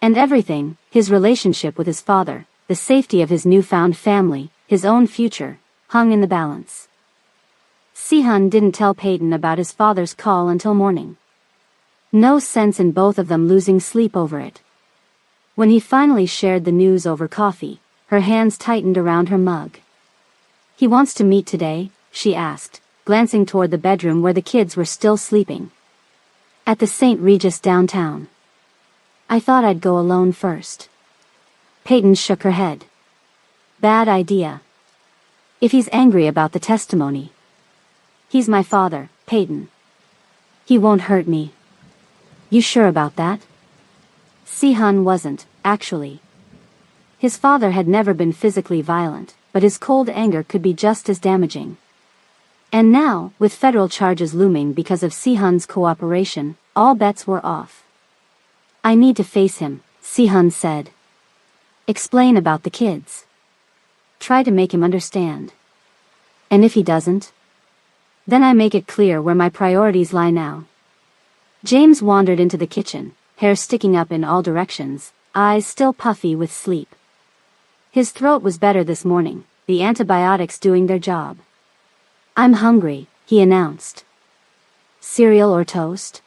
S1: And everything, his relationship with his father, the safety of his newfound family, his own future, hung in the balance. Si-hun didn't tell Peyton about his father's call until morning. No sense in both of them losing sleep over it. When he finally shared the news over coffee, her hands tightened around her mug. He wants to meet today, she asked, glancing toward the bedroom where the kids were still sleeping. At the St. Regis downtown. I thought I'd go alone first. Peyton shook her head. Bad idea. If he's angry about the testimony. He's my father, Peyton. He won't hurt me. You sure about that? Si-hun wasn't, actually. His father had never been physically violent, but his cold anger could be just as damaging. And now, with federal charges looming because of Si-hun's cooperation, all bets were off. I need to face him, Si-hun said. Explain about the kids. Try to make him understand. And if he doesn't? Then I make it clear where my priorities lie now. James wandered into the kitchen, hair sticking up in all directions, eyes still puffy with sleep. His throat was better this morning, the antibiotics doing their job. I'm hungry, he announced. Cereal or toast?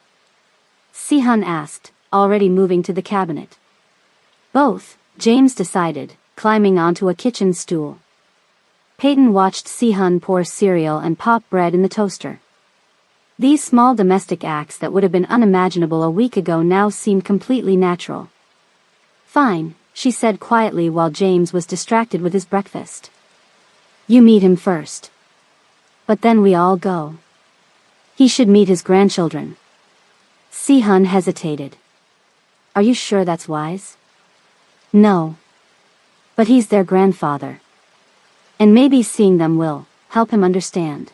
S1: Si-hun asked, already moving to the cabinet. Both, James decided, climbing onto a kitchen stool. Peyton watched Si-hun pour cereal and pop bread in the toaster. These small domestic acts that would have been unimaginable a week ago now seemed completely natural. Fine, she said quietly while James was distracted with his breakfast. You meet him first. But then we all go. He should meet his grandchildren. Si-hun hesitated. Are you sure that's wise? No. But he's their grandfather. And maybe seeing them will help him understand.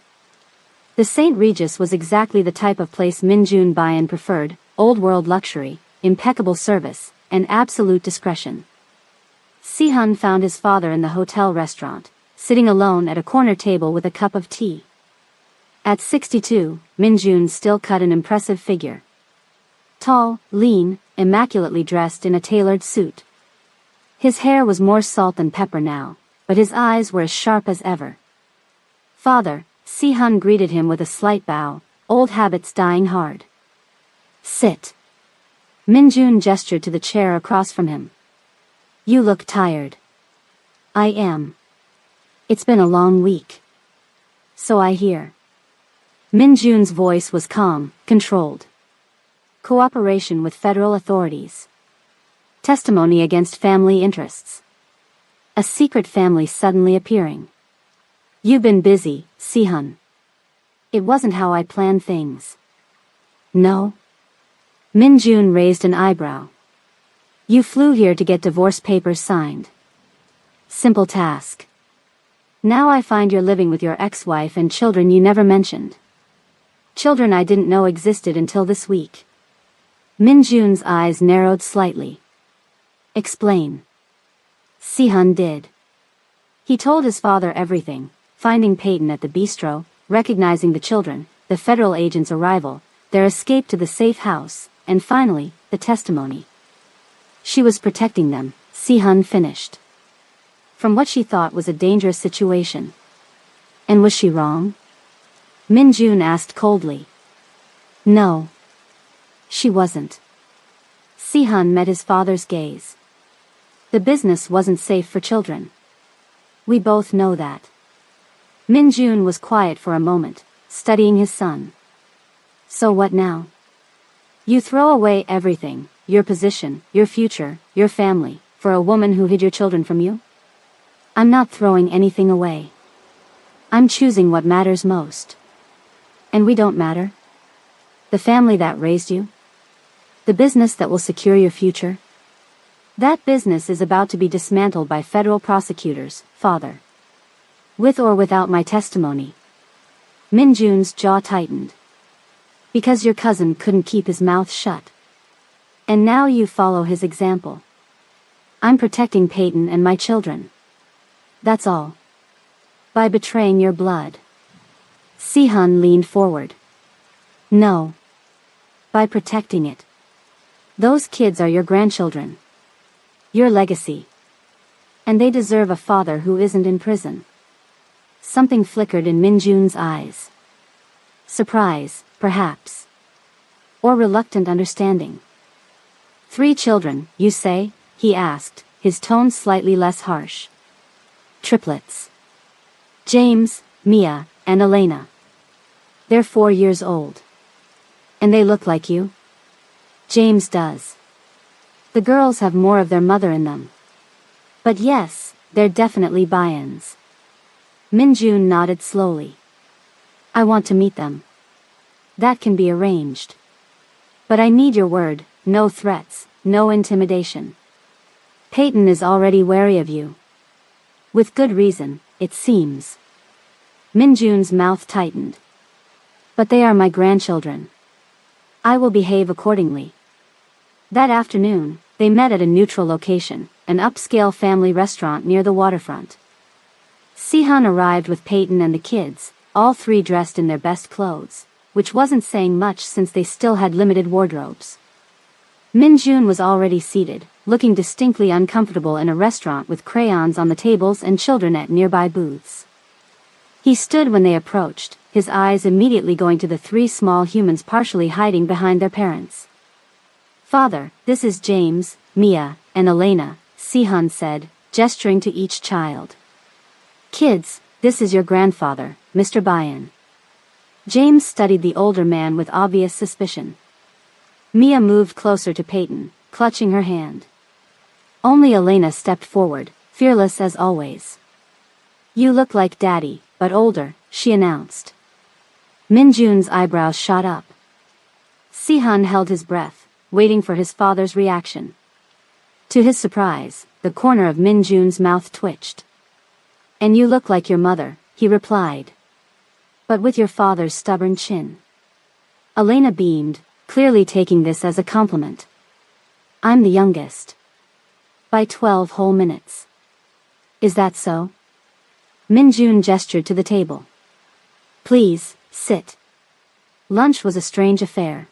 S1: The St. Regis was exactly the type of place Min-jun Bayan preferred, old-world luxury, impeccable service, and absolute discretion. Si-hun found his father in the hotel restaurant, sitting alone at a corner table with a cup of tea. At 62, Min-jun still cut an impressive figure. Tall, lean, immaculately dressed in a tailored suit. His hair was more salt than pepper now, but his eyes were as sharp as ever. Father, Si-hun greeted him with a slight bow, old habits dying hard. Sit. Min-jun gestured to the chair across from him. You look tired. I am. It's been a long week. So I hear. Min-jun's voice was calm, controlled. Cooperation with federal authorities. Testimony against family interests. A secret family suddenly appearing. You've been busy, Si-hun. It wasn't how I planned things. No? Min-jun raised an eyebrow. You flew here to get divorce papers signed. Simple task. Now I find you're living with your ex-wife and children you never mentioned. Children I didn't know existed until this week. Min-jun's eyes narrowed slightly. Explain. Si-hun did. He told his father everything, finding Peyton at the bistro, recognizing the children, the federal agent's arrival, their escape to the safe house, and finally, the testimony. She was protecting them, Si-hun finished. From what she thought was a dangerous situation. And was she wrong? Min-jun asked coldly. No. She wasn't. Si-hun met his father's gaze. The business wasn't safe for children. We both know that. Min-jun was quiet for a moment, studying his son. So what now? You throw away everything, your position, your future, your family, for a woman who hid your children from you? I'm not throwing anything away. I'm choosing what matters most. And we don't matter? The family that raised you? The business that will secure your future? That business is about to be dismantled by federal prosecutors, father. With or without my testimony. Min-jun's jaw tightened. Because your cousin couldn't keep his mouth shut. And now you follow his example. I'm protecting Peyton and my children. That's all. By betraying your blood. Si-hun leaned forward. No. By protecting it. Those kids are your grandchildren. Your legacy. And they deserve a father who isn't in prison. Something flickered in Min-jun's eyes. Surprise, perhaps. Or reluctant understanding. 3 children, you say? He asked, his tone slightly less harsh. Triplets. James, Mia, and Elena. They're 4 years old. And they look like you? James does. The girls have more of their mother in them. But yes, they're definitely Bayans. Min-jun nodded slowly. I want to meet them. That can be arranged. But I need your word, no threats, no intimidation. Peyton is already wary of you. With good reason, it seems. Min-jun's mouth tightened. But they are my grandchildren. I will behave accordingly. That afternoon, they met at a neutral location, an upscale family restaurant near the waterfront. Si-hun arrived with Peyton and the kids, all 3 dressed in their best clothes, which wasn't saying much since they still had limited wardrobes. Min-jun was already seated, looking distinctly uncomfortable in a restaurant with crayons on the tables and children at nearby booths. He stood when they approached, his eyes immediately going to the 3 small humans partially hiding behind their parents. Father, this is James, Mia, and Elena, Si-hun said, gesturing to each child. Kids, this is your grandfather, Mr. Bayan. James studied the older man with obvious suspicion. Mia moved closer to Peyton, clutching her hand. Only Elena stepped forward, fearless as always. You look like Daddy, but older, she announced. Min-jun's eyebrows shot up. Si-hun held his breath, waiting for his father's reaction. To his surprise, the corner of Min-jun's mouth twitched. And you look like your mother, he replied. But with your father's stubborn chin. Elena beamed, clearly taking this as a compliment. I'm the youngest. By 12 whole minutes. Is that so? Min-jun gestured to the table. Please, sit. Lunch was a strange affair.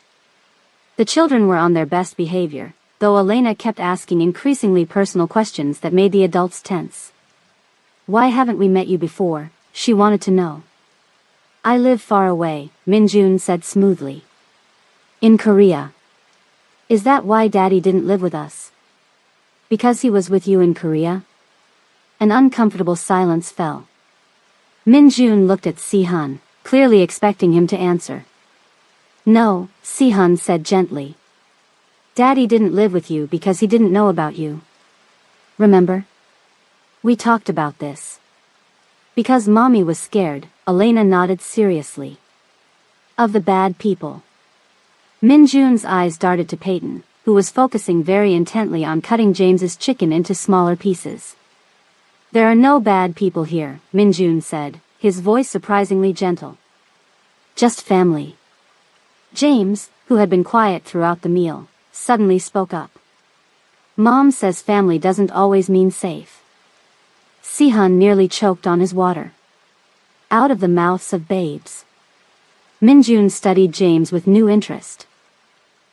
S1: The children were on their best behavior, though Elena kept asking increasingly personal questions that made the adults tense. Why haven't we met you before? She wanted to know. I live far away, Min-jun said smoothly. In Korea. Is that why Daddy didn't live with us? Because he was with you in Korea? An uncomfortable silence fell. Min-jun looked at Si-hun, clearly expecting him to answer. No, Si-hun said gently. Daddy didn't live with you because he didn't know about you. Remember? We talked about this. Because Mommy was scared, Elena nodded seriously. Of the bad people. Min-jun's eyes darted to Peyton, who was focusing very intently on cutting James's chicken into smaller pieces. There are no bad people here, Min-jun said, his voice surprisingly gentle. Just family. James, who had been quiet throughout the meal, suddenly spoke up. Mom says family doesn't always mean safe. Si-hun nearly choked on his water. Out of the mouths of babes. Min-jun studied James with new interest.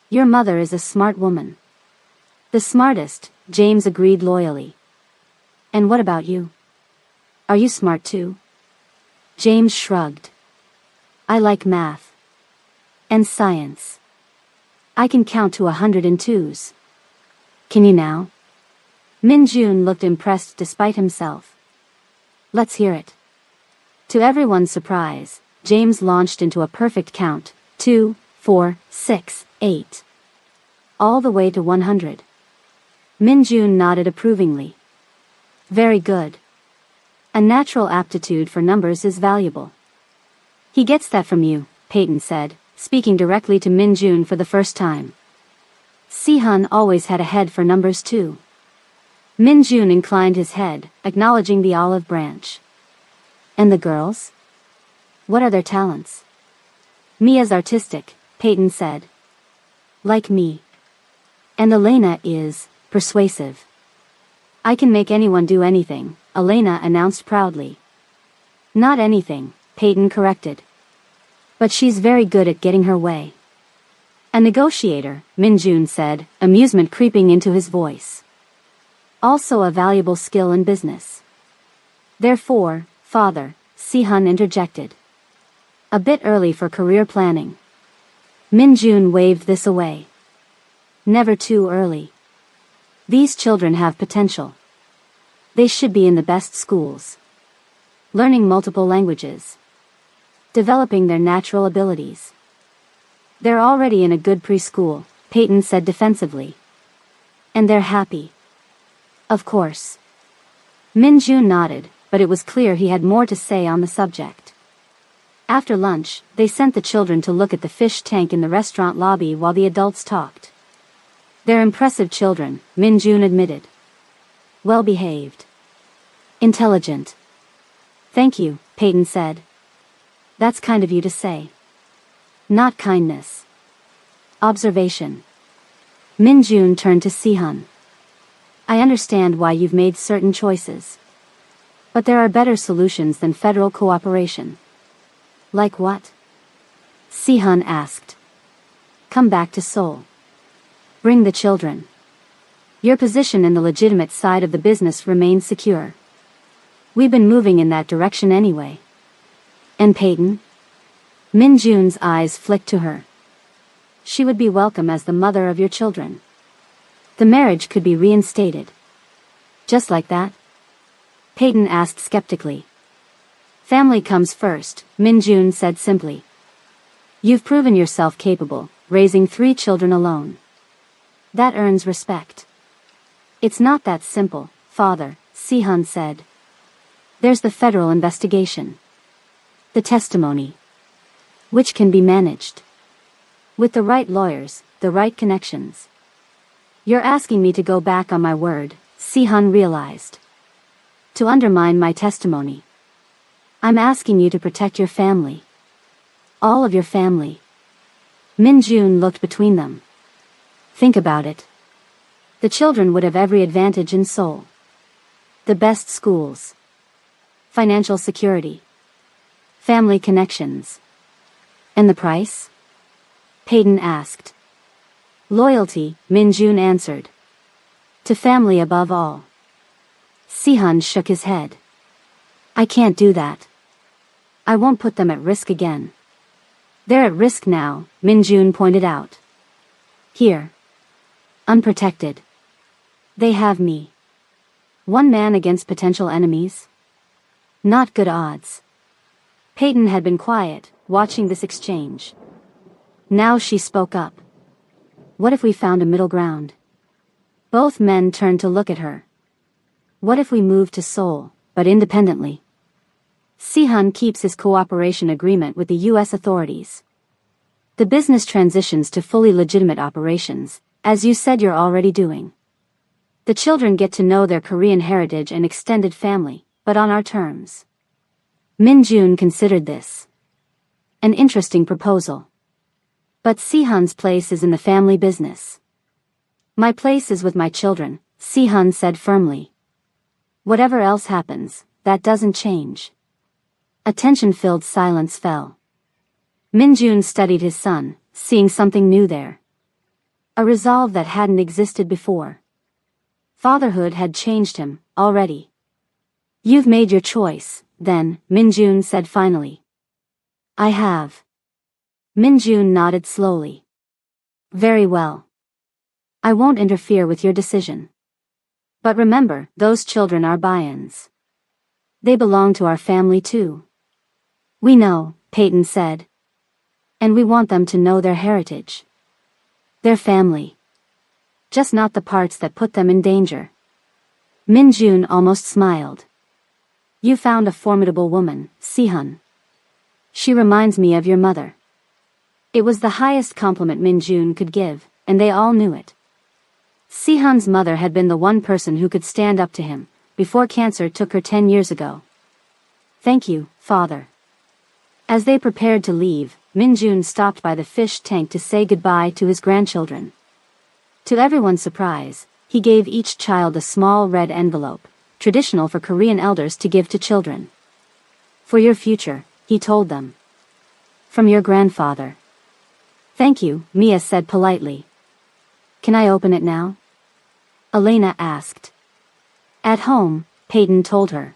S1: Your mother is a smart woman. The smartest, James agreed loyally. And what about you? Are you smart too? James shrugged. I like math. And science. I can count to 100 in twos. Can you now? Min-jun looked impressed despite himself. Let's hear it. To everyone's surprise, James launched into a perfect count, 2, 4, 6, 8. All the way to 100. Min-jun nodded approvingly. Very good. A natural aptitude for numbers is valuable. He gets that from you, Peyton said, speaking directly to Min-jun for the first time. Si-hun always had a head for numbers too. Min-jun inclined his head, acknowledging the olive branch. And the girls? What are their talents? Mia's artistic, Peyton said. Like me. And Elena is persuasive. I can make anyone do anything, Elena announced proudly. Not anything, Peyton corrected. But she's very good at getting her way. A negotiator, Min-jun said, amusement creeping into his voice. Also a valuable skill in business. Therefore, father, Si-hun interjected. A bit early for career planning. Min-jun waved this away. Never too early. These children have potential. They should be in the best schools. Learning multiple languages. Developing their natural abilities. They're already in a good preschool, Peyton said defensively. And they're happy. Of course. Min-jun nodded, but it was clear he had more to say on the subject. After lunch, they sent the children to look at the fish tank in the restaurant lobby while the adults talked. They're impressive children, Min-jun admitted. Well behaved. Intelligent. Thank you, Peyton said. That's kind of you to say. Not kindness. Observation. Min-jun turned to Si-hun. I understand why you've made certain choices. But there are better solutions than federal cooperation. Like what? Si-hun asked. Come back to Seoul. Bring the children. Your position in the legitimate side of the business remains secure. We've been moving in that direction anyway. And Peyton? Min-jun's eyes flicked to her. She would be welcome as the mother of your children. The marriage could be reinstated. Just like that? Peyton asked skeptically. Family comes first, Min-jun said simply. You've proven yourself capable, raising 3 children alone. That earns respect. It's not that simple, father, Si-hun said. There's the federal investigation. The testimony. Which can be managed. With the right lawyers, the right connections. You're asking me to go back on my word, Si-hun realized. To undermine my testimony. I'm asking you to protect your family. All of your family. Min-jun looked between them. Think about it. The children would have every advantage in Seoul. The best schools. Financial security. Family connections. And the price? Peyton asked. Loyalty, Min-jun answered. To family above all. Si-hun shook his head. I can't do that. I won't put them at risk again. They're at risk now, Min-jun pointed out. Here. Unprotected. They have me. One man against potential enemies? Not good odds. Peyton had been quiet, watching this exchange. Now she spoke up. What if we found a middle ground? Both men turned to look at her. What if we moved to Seoul, but independently? Si-hun keeps his cooperation agreement with the U.S. authorities. The business transitions to fully legitimate operations, as you said you're already doing. The children get to know their Korean heritage and extended family, but on our terms. Min-jun considered this. An interesting proposal. But Si-hun's place is in the family business. My place is with my children, Si-hun said firmly. Whatever else happens, that doesn't change. A tension-filled silence fell. Min-jun studied his son, seeing something new there. A resolve that hadn't existed before. Fatherhood had changed him, already. You've made your choice, then, Minjun said finally. I have. Minjun nodded slowly. Very well. I won't interfere with your decision. But remember, those children are Bayans. They belong to our family too. We know, Peyton said. And we want them to know their heritage. Their family. Just not the parts that put them in danger. Minjun almost smiled. You found a formidable woman, Sihun. She reminds me of your mother. It was the highest compliment Minjun could give, and they all knew it. Sihun's mother had been the one person who could stand up to him, before cancer took her 10 years ago. Thank you, father. As they prepared to leave, Minjun stopped by the fish tank to say goodbye to his grandchildren. To everyone's surprise, he gave each child a small red envelope, traditional for Korean elders to give to children. For your future, he told them. From your grandfather. Thank you, Mia said politely. Can I open it now? Elena asked. At home, Peyton told her.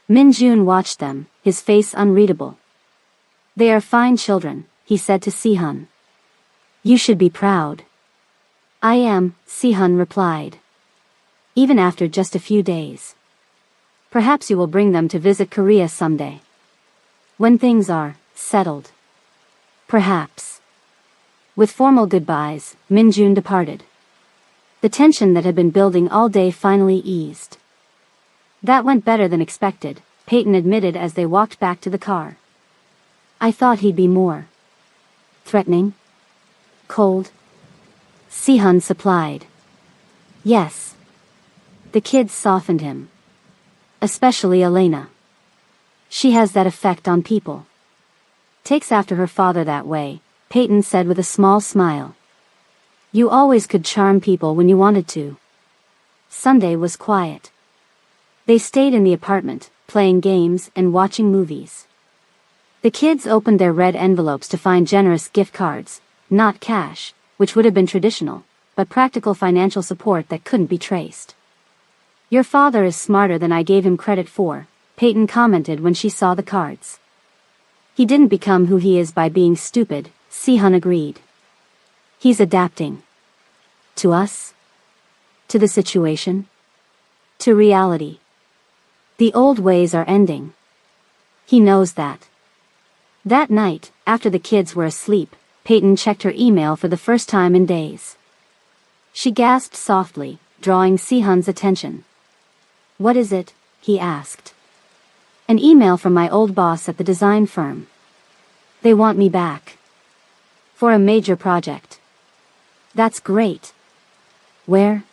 S1: Minjun watched them, his face unreadable. They are fine children, he said to Sihun. You should be proud. I am, Sihun replied. Even after just a few days. Perhaps you will bring them to visit Korea someday. When things are settled. Perhaps. With formal goodbyes, Minjun departed. The tension that had been building all day finally eased. That went better than expected, Peyton admitted as they walked back to the car. I thought he'd be more threatening, cold. Sihun supplied. Yes. The kids softened him. Especially Elena. She has that effect on people. Takes after her father that way, Peyton said with a small smile. You always could charm people when you wanted to. Sunday was quiet. They stayed in the apartment, playing games and watching movies. The kids opened their red envelopes to find generous gift cards, not cash, which would have been traditional, but practical financial support that couldn't be traced. Your father is smarter than I gave him credit for, Peyton commented when she saw the cards. He didn't become who he is by being stupid, Sihun agreed. He's adapting. To us? To the situation? To reality. The old ways are ending. He knows that. That night, after the kids were asleep, Peyton checked her email for the first time in days. She gasped softly, drawing Sihun's attention. What is it? He asked. An email from my old boss at the design firm. They want me back. For a major project. That's great. Where?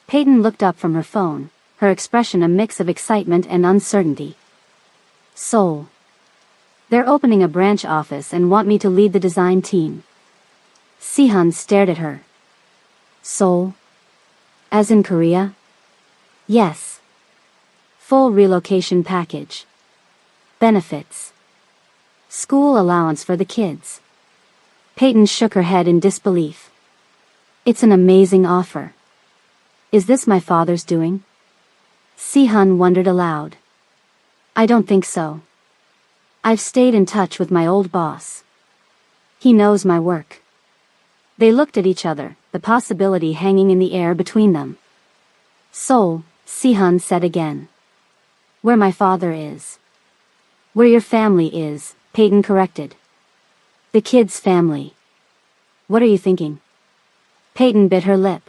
S1: Peyton looked up from her phone, her expression a mix of excitement and uncertainty. Seoul. They're opening a branch office and want me to lead the design team. Sihun stared at her. Seoul? As in Korea? Yes. Full relocation package. Benefits. School allowance for the kids. Peyton shook her head in disbelief. It's an amazing offer. Is this my father's doing? Sihun wondered aloud. I don't think so. I've stayed in touch with my old boss. He knows my work. They looked at each other, the possibility hanging in the air between them. Seoul, Sihun said again. Where my father is. Where your family is, Peyton corrected. The kid's family. What are you thinking? Peyton bit her lip.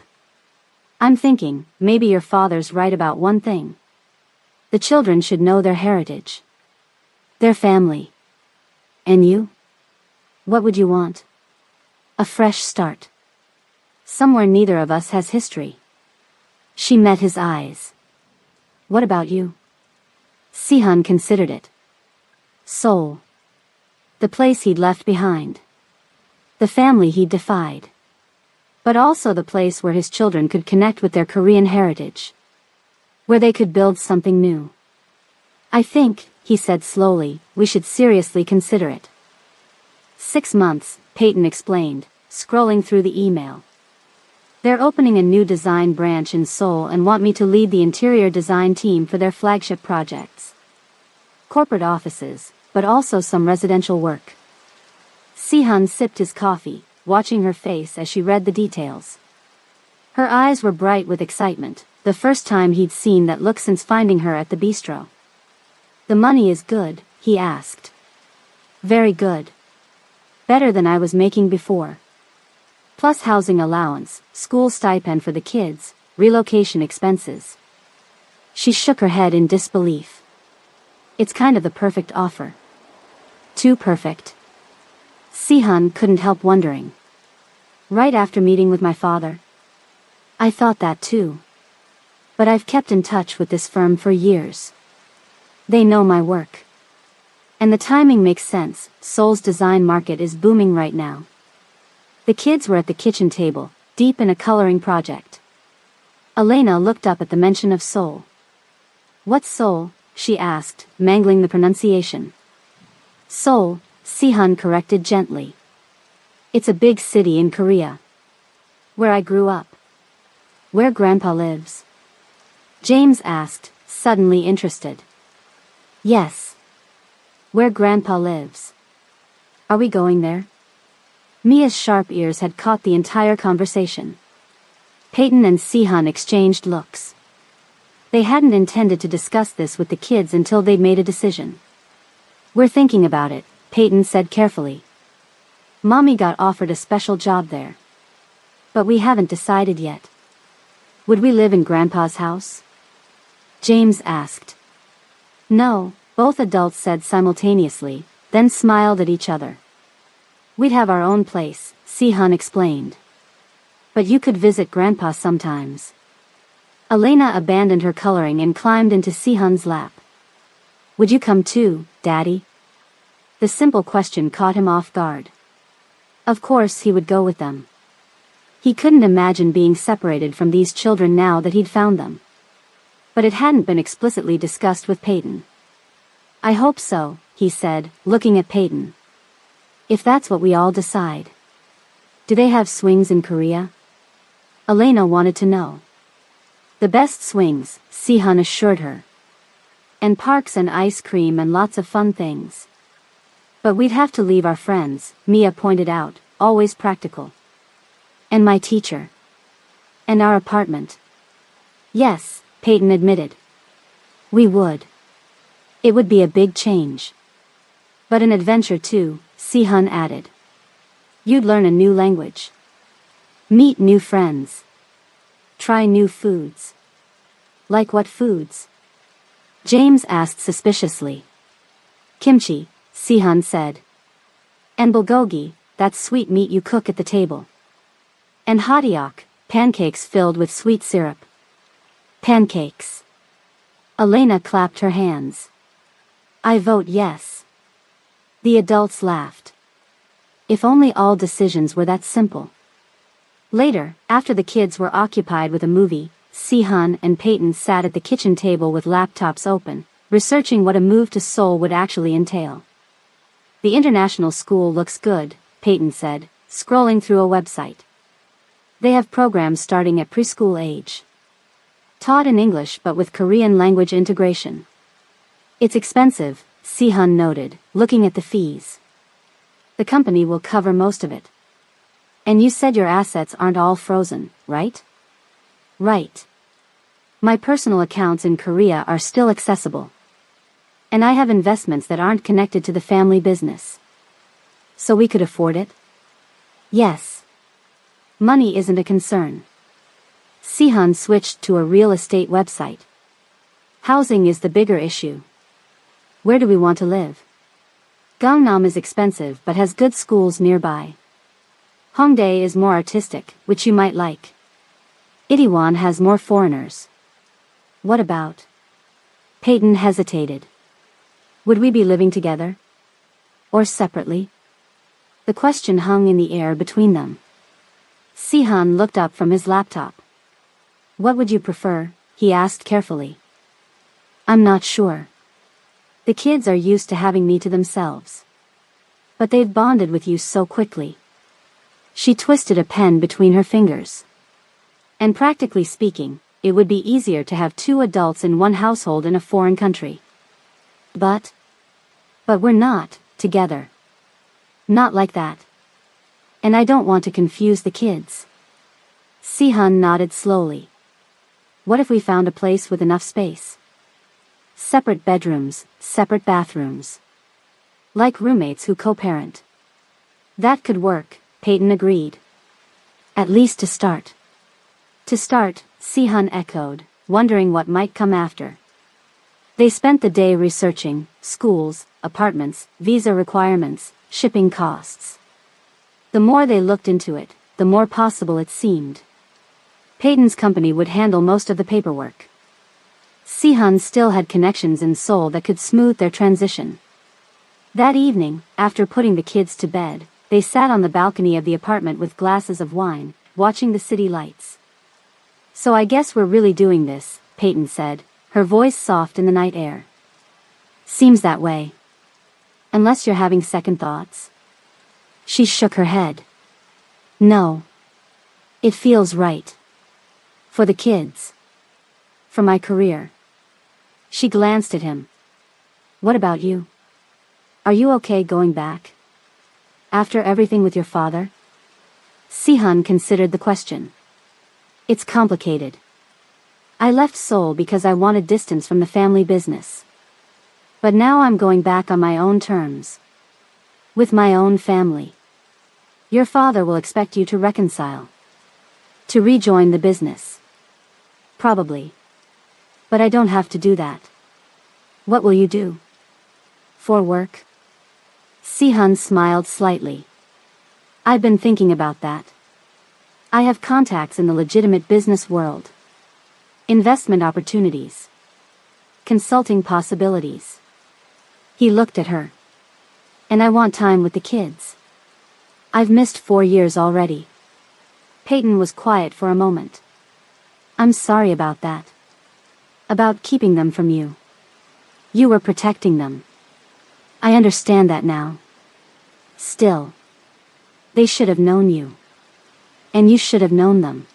S1: I'm thinking, maybe your father's right about one thing. The children should know their heritage. Their family. And you? What would you want? A fresh start. Somewhere neither of us has history. She met his eyes. What about you? Sihun considered it. Seoul. The place he'd left behind. The family he'd defied. But also the place where his children could connect with their Korean heritage. Where they could build something new. I think, he said slowly, we should seriously consider it. 6 months, Peyton explained, scrolling through the email. They're opening a new design branch in Seoul and want me to lead the interior design team for their flagship projects. Corporate offices, but also some residential work. Sihan sipped his coffee, watching her face as she read the details. Her eyes were bright with excitement, the first time he'd seen that look since finding her at the bistro. The money is good, he asked. Very good. Better than I was making before. Plus housing allowance, school stipend for the kids, relocation expenses. She shook her head in disbelief. It's kind of the perfect offer. Too perfect. Sihan couldn't help wondering. Right after meeting with my father? I thought that too. But I've kept in touch with this firm for years. They know my work. And the timing makes sense, Seoul's design market is booming right now. The kids were at the kitchen table, deep in a coloring project. Elena looked up at the mention of Seoul. What's Seoul? She asked, mangling the pronunciation. Seoul, Sihan corrected gently. It's a big city in Korea. Where I grew up. Where Grandpa lives. James asked, suddenly interested. Yes. Where Grandpa lives. Are we going there? Mia's sharp ears had caught the entire conversation. Peyton and Sihan exchanged looks. They hadn't intended to discuss this with the kids until they'd made a decision. We're thinking about it, Peyton said carefully. Mommy got offered a special job there. But we haven't decided yet. Would we live in Grandpa's house? James asked. No, both adults said simultaneously, then smiled at each other. We'd have our own place, Sihan explained. But you could visit Grandpa sometimes. Elena abandoned her coloring and climbed into Sihan's lap. Would you come too, Daddy? The simple question caught him off guard. Of course he would go with them. He couldn't imagine being separated from these children now that he'd found them. But it hadn't been explicitly discussed with Peyton. I hope so, he said, looking at Peyton. If that's what we all decide. Do they have swings in Korea? Elena wanted to know. The best swings, Sihan assured her. And parks and ice cream and lots of fun things. But we'd have to leave our friends, Mia pointed out, always practical. And my teacher. And our apartment. Yes, Peyton admitted. We would. It would be a big change. But an adventure too, Sihan added. You'd learn a new language. Meet new friends. Try new foods. Like what foods? James asked suspiciously. Kimchi, Sihan said. And bulgogi, that sweet meat you cook at the table. And hotteok, pancakes filled with sweet syrup. Pancakes. Elena clapped her hands. I vote yes. The adults laughed. If only all decisions were that simple. Later, after the kids were occupied with a movie, Sihan and Peyton sat at the kitchen table with laptops open, researching what a move to Seoul would actually entail. The international school looks good, Peyton said, scrolling through a website. They have programs starting at preschool age. Taught in English but with Korean language integration. It's expensive, Sihan noted, looking at the fees. The company will cover most of it. And you said your assets aren't all frozen, right? Right. My personal accounts in Korea are still accessible. And I have investments that aren't connected to the family business. So we could afford it? Yes. Money isn't a concern. Sihan switched to a real estate website. Housing is the bigger issue. Where do we want to live? Gangnam is expensive but has good schools nearby. Hongdae is more artistic, which you might like. Itaewon has more foreigners. What about? Peyton hesitated. Would we be living together? Or separately? The question hung in the air between them. Sihan looked up from his laptop. What would you prefer? He asked carefully. I'm not sure. The kids are used to having me to themselves. But they've bonded with you so quickly. She twisted a pen between her fingers. And practically speaking, it would be easier to have 2 adults in one household in a foreign country. But we're not together. Not like that. And I don't want to confuse the kids. Sihan nodded slowly. What if we found a place with enough space? Separate bedrooms, separate bathrooms. Like roommates who co-parent. That could work, Peyton agreed. At least to start. To start, Sihan echoed, wondering what might come after. They spent the day researching schools, apartments, visa requirements, shipping costs. The more they looked into it, the more possible it seemed. Peyton's company would handle most of the paperwork. Sihan still had connections in Seoul that could smooth their transition. That evening, after putting the kids to bed, they sat on the balcony of the apartment with glasses of wine, watching the city lights. So I guess we're really doing this, Peyton said, her voice soft in the night air. Seems that way. Unless you're having second thoughts. She shook her head. No. It feels right. For the kids. For my career. She glanced at him. What about you? Are you okay going back? After everything with your father? Sihan considered the question. It's complicated. I left Seoul because I wanted distance from the family business. But now I'm going back on my own terms. With my own family. Your father will expect you to reconcile. To rejoin the business. Probably. But I don't have to do that. What will you do? For work? Sihan smiled slightly. I've been thinking about that. I have contacts in the legitimate business world. Investment opportunities. Consulting possibilities. He looked at her. And I want time with the kids. I've missed 4 years already. Peyton was quiet for a moment. I'm sorry about that. About keeping them from you. You were protecting them. I understand that now. Still. They should have known you. And you should have known them.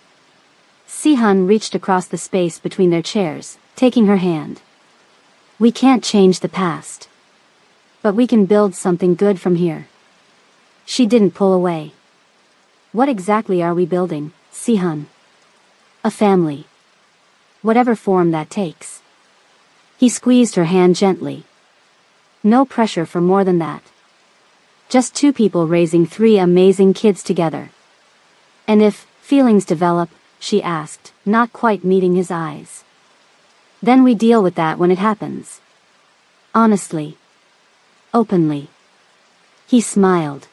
S1: Sihan reached across the space between their chairs, taking her hand. We can't change the past. But we can build something good from here. She didn't pull away. What exactly are we building, Sihan? A family. Whatever form that takes. He squeezed her hand gently. No pressure for more than that. Just 2 people raising 3 amazing kids together. And if feelings develop, she asked, not quite meeting his eyes. Then we deal with that when it happens. Honestly. Openly. He smiled.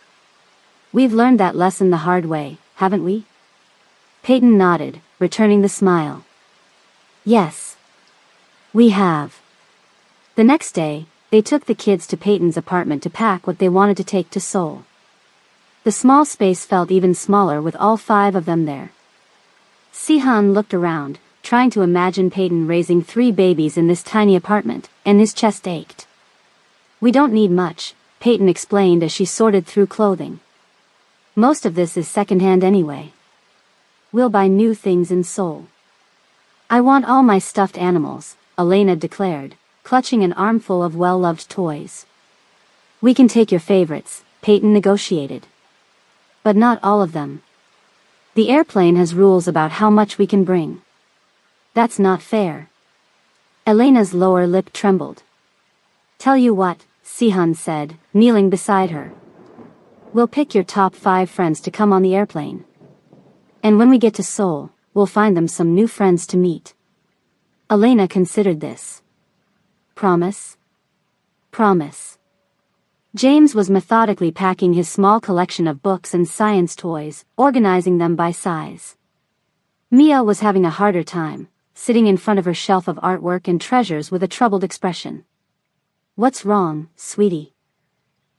S1: We've learned that lesson the hard way, haven't we? Peyton nodded, returning the smile. Yes. We have. The next day, they took the kids to Peyton's apartment to pack what they wanted to take to Seoul. The small space felt even smaller with all 5 of them there. Sihan looked around, trying to imagine Peyton raising 3 babies in this tiny apartment, and his chest ached. We don't need much, Peyton explained as she sorted through clothing. Most of this is secondhand anyway. We'll buy new things in Seoul. I want all my stuffed animals, Elena declared, clutching an armful of well-loved toys. We can take your favorites, Peyton negotiated. But not all of them. The airplane has rules about how much we can bring. That's not fair. Elena's lower lip trembled. Tell you what, Sihan said, kneeling beside her. We'll pick your top 5 friends to come on the airplane. And when we get to Seoul, we'll find them some new friends to meet. Elena considered this. Promise? Promise. James was methodically packing his small collection of books and science toys, organizing them by size. Mia was having a harder time, sitting in front of her shelf of artwork and treasures with a troubled expression. What's wrong, sweetie?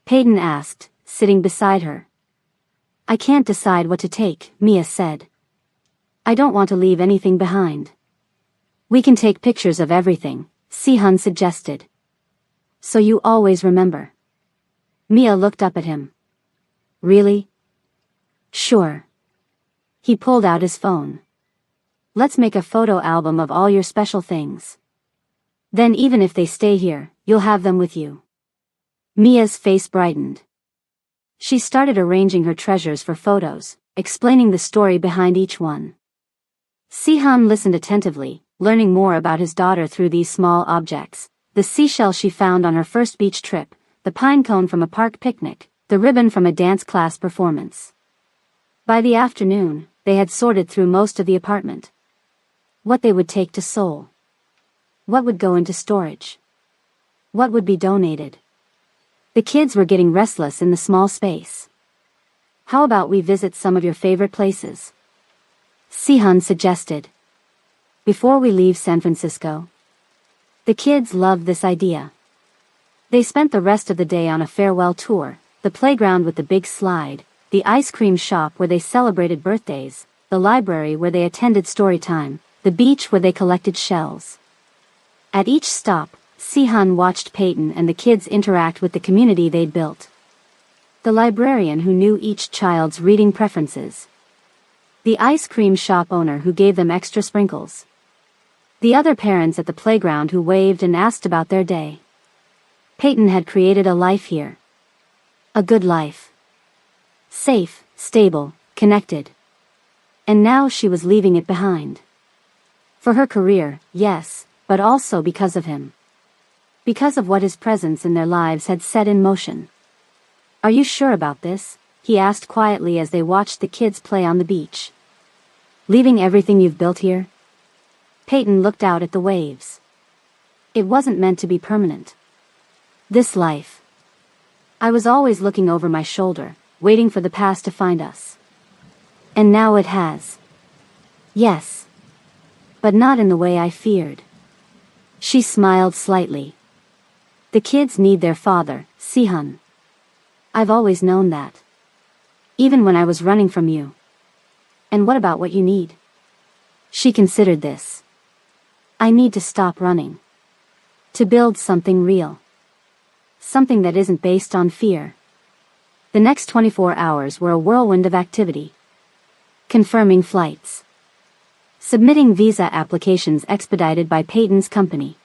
S1: Peyton asked, sitting beside her. I can't decide what to take, Mia said. I don't want to leave anything behind. We can take pictures of everything, Sihan suggested. So you always remember. Mia looked up at him. Really? Sure. He pulled out his phone. Let's make a photo album of all your special things. Then even if they stay here, you'll have them with you. Mia's face brightened. She started arranging her treasures for photos, explaining the story behind each one. Sihan listened attentively, learning more about his daughter through these small objects: the seashell she found on her first beach trip, the pine cone from a park picnic, the ribbon from a dance class performance. By the afternoon, they had sorted through most of the apartment. What they would take to Seoul. What would go into storage? What would be donated? The kids were getting restless in the small space. How about we visit some of your favorite places? Sihan suggested. Before we leave San Francisco. The kids loved this idea. They spent the rest of the day on a farewell tour, the playground with the big slide, the ice cream shop where they celebrated birthdays, the library where they attended story time, the beach where they collected shells. At each stop, Sihan watched Peyton and the kids interact with the community they'd built. The librarian who knew each child's reading preferences. The ice cream shop owner who gave them extra sprinkles. The other parents at the playground who waved and asked about their day. Peyton had created a life here. A good life. Safe, stable, connected. And now she was leaving it behind. For her career, yes, but also because of him. Because of what his presence in their lives had set in motion. Are you sure about this? He asked quietly as they watched the kids play on the beach. Leaving everything you've built here? Peyton looked out at the waves. It wasn't meant to be permanent. This life. I was always looking over my shoulder, waiting for the past to find us. And now it has. Yes. But not in the way I feared. She smiled slightly. The kids need their father, Sihan. I've always known that. Even when I was running from you. And what about what you need? She considered this. I need to stop running. To build something real. Something that isn't based on fear. The next 24 hours were a whirlwind of activity. Confirming flights. Submitting visa applications expedited by Peyton's company.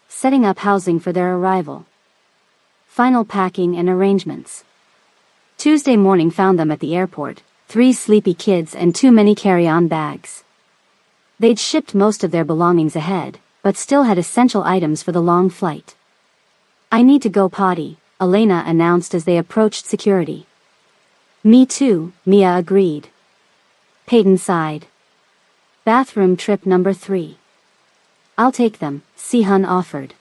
S1: Setting up housing for their arrival. Final packing and arrangements. Tuesday morning found them at the airport, 3 sleepy kids and too many carry-on bags. They'd shipped most of their belongings ahead, but still had essential items for the long flight. I need to go potty, Elena announced as they approached security. Me too, Mia agreed. Peyton sighed. Bathroom trip number 3. I'll take them, Sihan offered.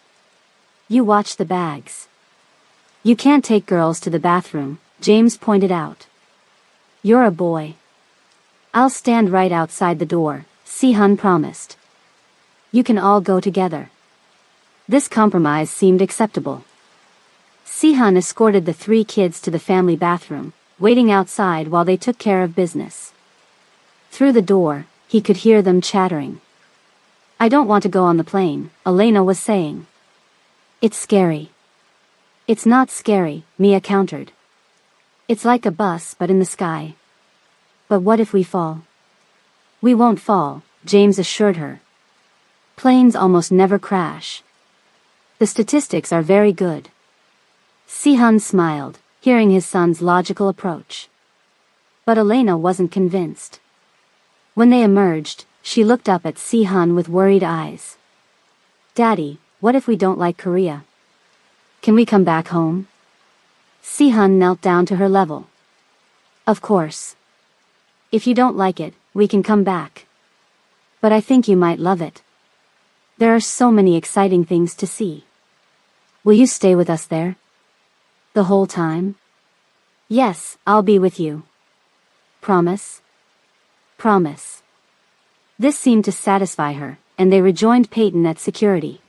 S1: You watch the bags. You can't take girls to the bathroom, James pointed out. You're a boy. I'll stand right outside the door, Sihan promised. You can all go together. This compromise seemed acceptable. Sihan escorted the 3 kids to the family bathroom, waiting outside while they took care of business. Through the door, he could hear them chattering. I don't want to go on the plane, Elena was saying. It's scary. It's not scary, Mia countered. It's like a bus but in the sky. But what if we fall? We won't fall, James assured her. Planes almost never crash. The statistics are very good. Sihan smiled, hearing his son's logical approach. But Elena wasn't convinced. When they emerged, she looked up at Sihan with worried eyes. Daddy, what if we don't like Korea? Can we come back home? Sihan knelt down to her level. Of course. If you don't like it, we can come back. But I think you might love it. There are so many exciting things to see. Will you stay with us there? The whole time? Yes, I'll be with you. Promise? Promise. This seemed to satisfy her, and they rejoined Peyton at security.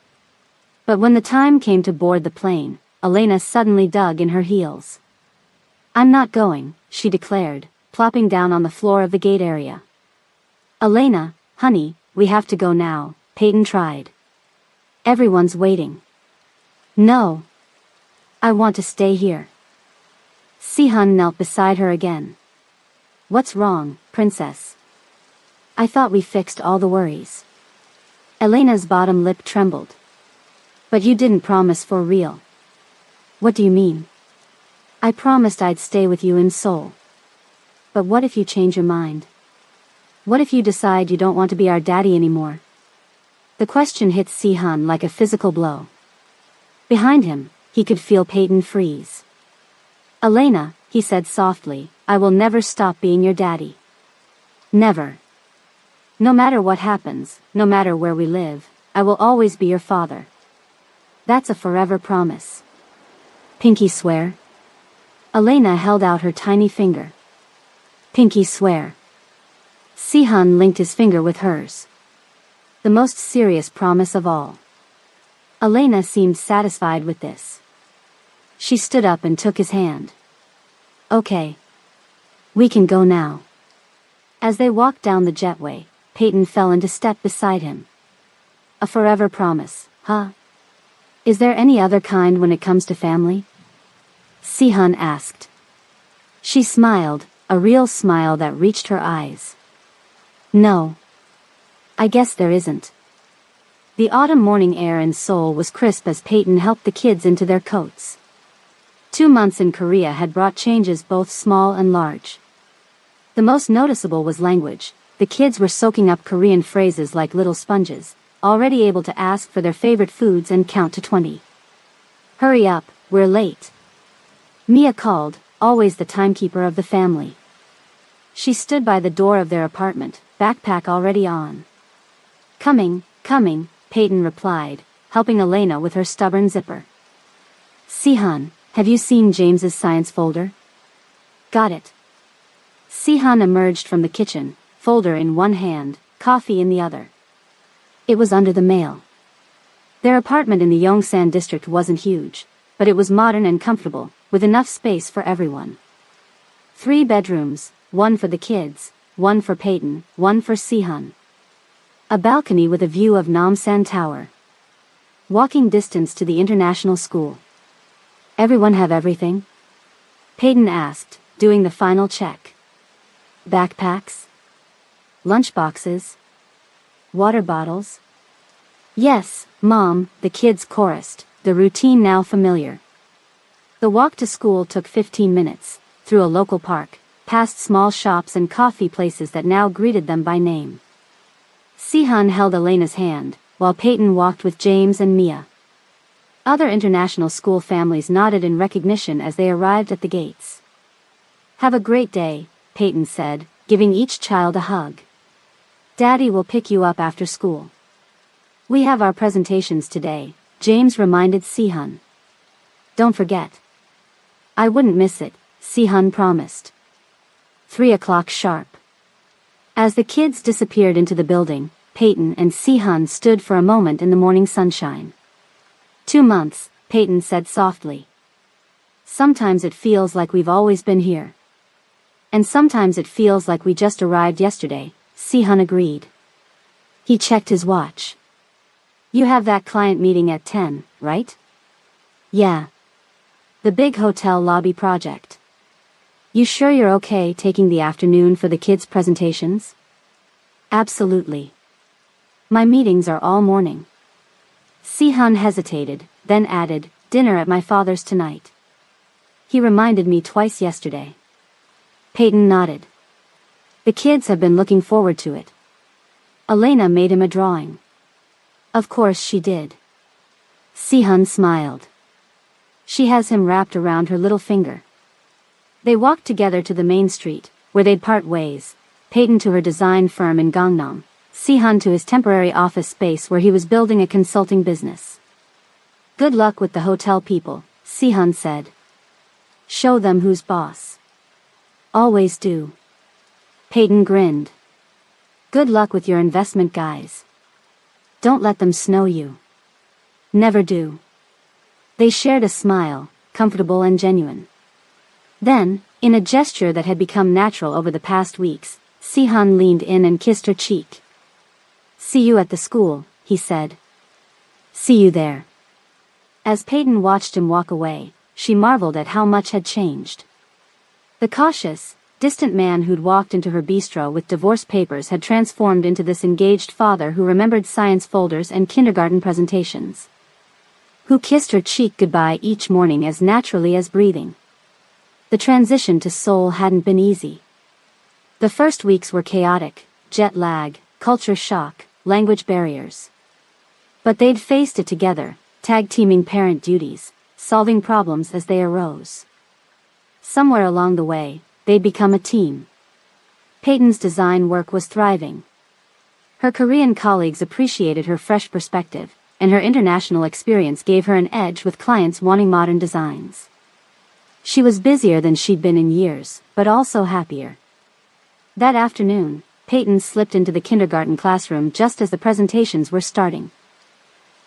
S1: But when the time came to board the plane, Elena suddenly dug in her heels. I'm not going, she declared, plopping down on the floor of the gate area. Elena, honey, we have to go now, Peyton tried. Everyone's waiting. No. I want to stay here. Sihan knelt beside her again. What's wrong, princess? I thought we fixed all the worries. Elena's bottom lip trembled. But you didn't promise for real. What do you mean? I promised I'd stay with you in Seoul. But what if you change your mind? What if you decide you don't want to be our daddy anymore? The question hit Sihan like a physical blow. Behind him, he could feel Peyton freeze. Elena, he said softly, I will never stop being your daddy. Never. No matter what happens, no matter where we live, I will always be your father. That's a forever promise. Pinky swear? Elena held out her tiny finger. Pinky swear. Sihan linked his finger with hers. The most serious promise of all. Elena seemed satisfied with this. She stood up and took his hand. Okay. We can go now. As they walked down the jetway, Peyton fell into step beside him. A forever promise, huh? Is there any other kind when it comes to family? Sihan asked. She smiled, a real smile that reached her eyes. No. I guess there isn't. The autumn morning air in Seoul was crisp as Peyton helped the kids into their coats. 2 months in Korea had brought changes both small and large. The most noticeable was language. The kids were soaking up Korean phrases like little sponges, already able to ask for their favorite foods and count to 20. Hurry up, we're late. Mia called, always the timekeeper of the family. She stood by the door of their apartment, backpack already on. Coming, Peyton replied, helping Elena with her stubborn zipper. Sihan, have you seen James's science folder? Got it. Sihan emerged from the kitchen, folder in one hand, coffee in the other. It was under the mail. Their apartment in the Yongsan district wasn't huge, but it was modern and comfortable, with enough space for everyone. 3 bedrooms, 1 for the kids, 1 for Peyton, 1 for Sihan. A balcony with a view of Namsan Tower. Walking distance to the international school. Everyone have everything? Peyton asked, doing the final check. Backpacks? Lunchboxes? Water bottles? Yes, Mom, the kids chorused, the routine now familiar. The walk to school took 15 minutes, through a local park, past small shops and coffee places that now greeted them by name. Sihan held Elena's hand, while Peyton walked with James and Mia. Other international school families nodded in recognition as they arrived at the gates. Have a great day, Peyton said, giving each child a hug. Daddy will pick you up after school. We have our presentations today, James reminded Sihan. Don't forget. I wouldn't miss it, Sihan promised. 3 o'clock sharp. As the kids disappeared into the building, Peyton and Sihan stood for a moment in the morning sunshine. 2 months, Peyton said softly. Sometimes it feels like we've always been here. And sometimes it feels like we just arrived yesterday, Sihan agreed. He checked his watch. You have that client meeting at 10, right? Yeah. The big hotel lobby project. You sure you're okay taking the afternoon for the kids' presentations? Absolutely. My meetings are all morning. Sihan hesitated, then added, dinner at my father's tonight. He reminded me twice yesterday. Peyton nodded. The kids have been looking forward to it. Elena made him a drawing. Of course she did. Sihan smiled. She has him wrapped around her little finger. They walked together to the main street, where they'd part ways, Peyton to her design firm in Gangnam, Sihan to his temporary office space where he was building a consulting business. Good luck with the hotel people, Sihan said. Show them who's boss. Always do. Peyton grinned. Good luck with your investment guys. Don't let them snow you. Never do. They shared a smile, comfortable and genuine. Then, in a gesture that had become natural over the past weeks, Sihan leaned in and kissed her cheek. See you at the school, he said. See you there. As Peyton watched him walk away, she marveled at how much had changed. The cautious, distant man who'd walked into her bistro with divorce papers had transformed into this engaged father who remembered science folders and kindergarten presentations. Who kissed her cheek goodbye each morning as naturally as breathing. The transition to Seoul hadn't been easy. The first weeks were chaotic, jet lag, culture shock, language barriers. But they'd faced it together, tag-teaming parent duties, solving problems as they arose. Somewhere along the way, they'd become a team. Peyton's design work was thriving. Her Korean colleagues appreciated her fresh perspective, and her international experience gave her an edge with clients wanting modern designs. She was busier than she'd been in years, but also happier. That afternoon, Peyton slipped into the kindergarten classroom just as the presentations were starting.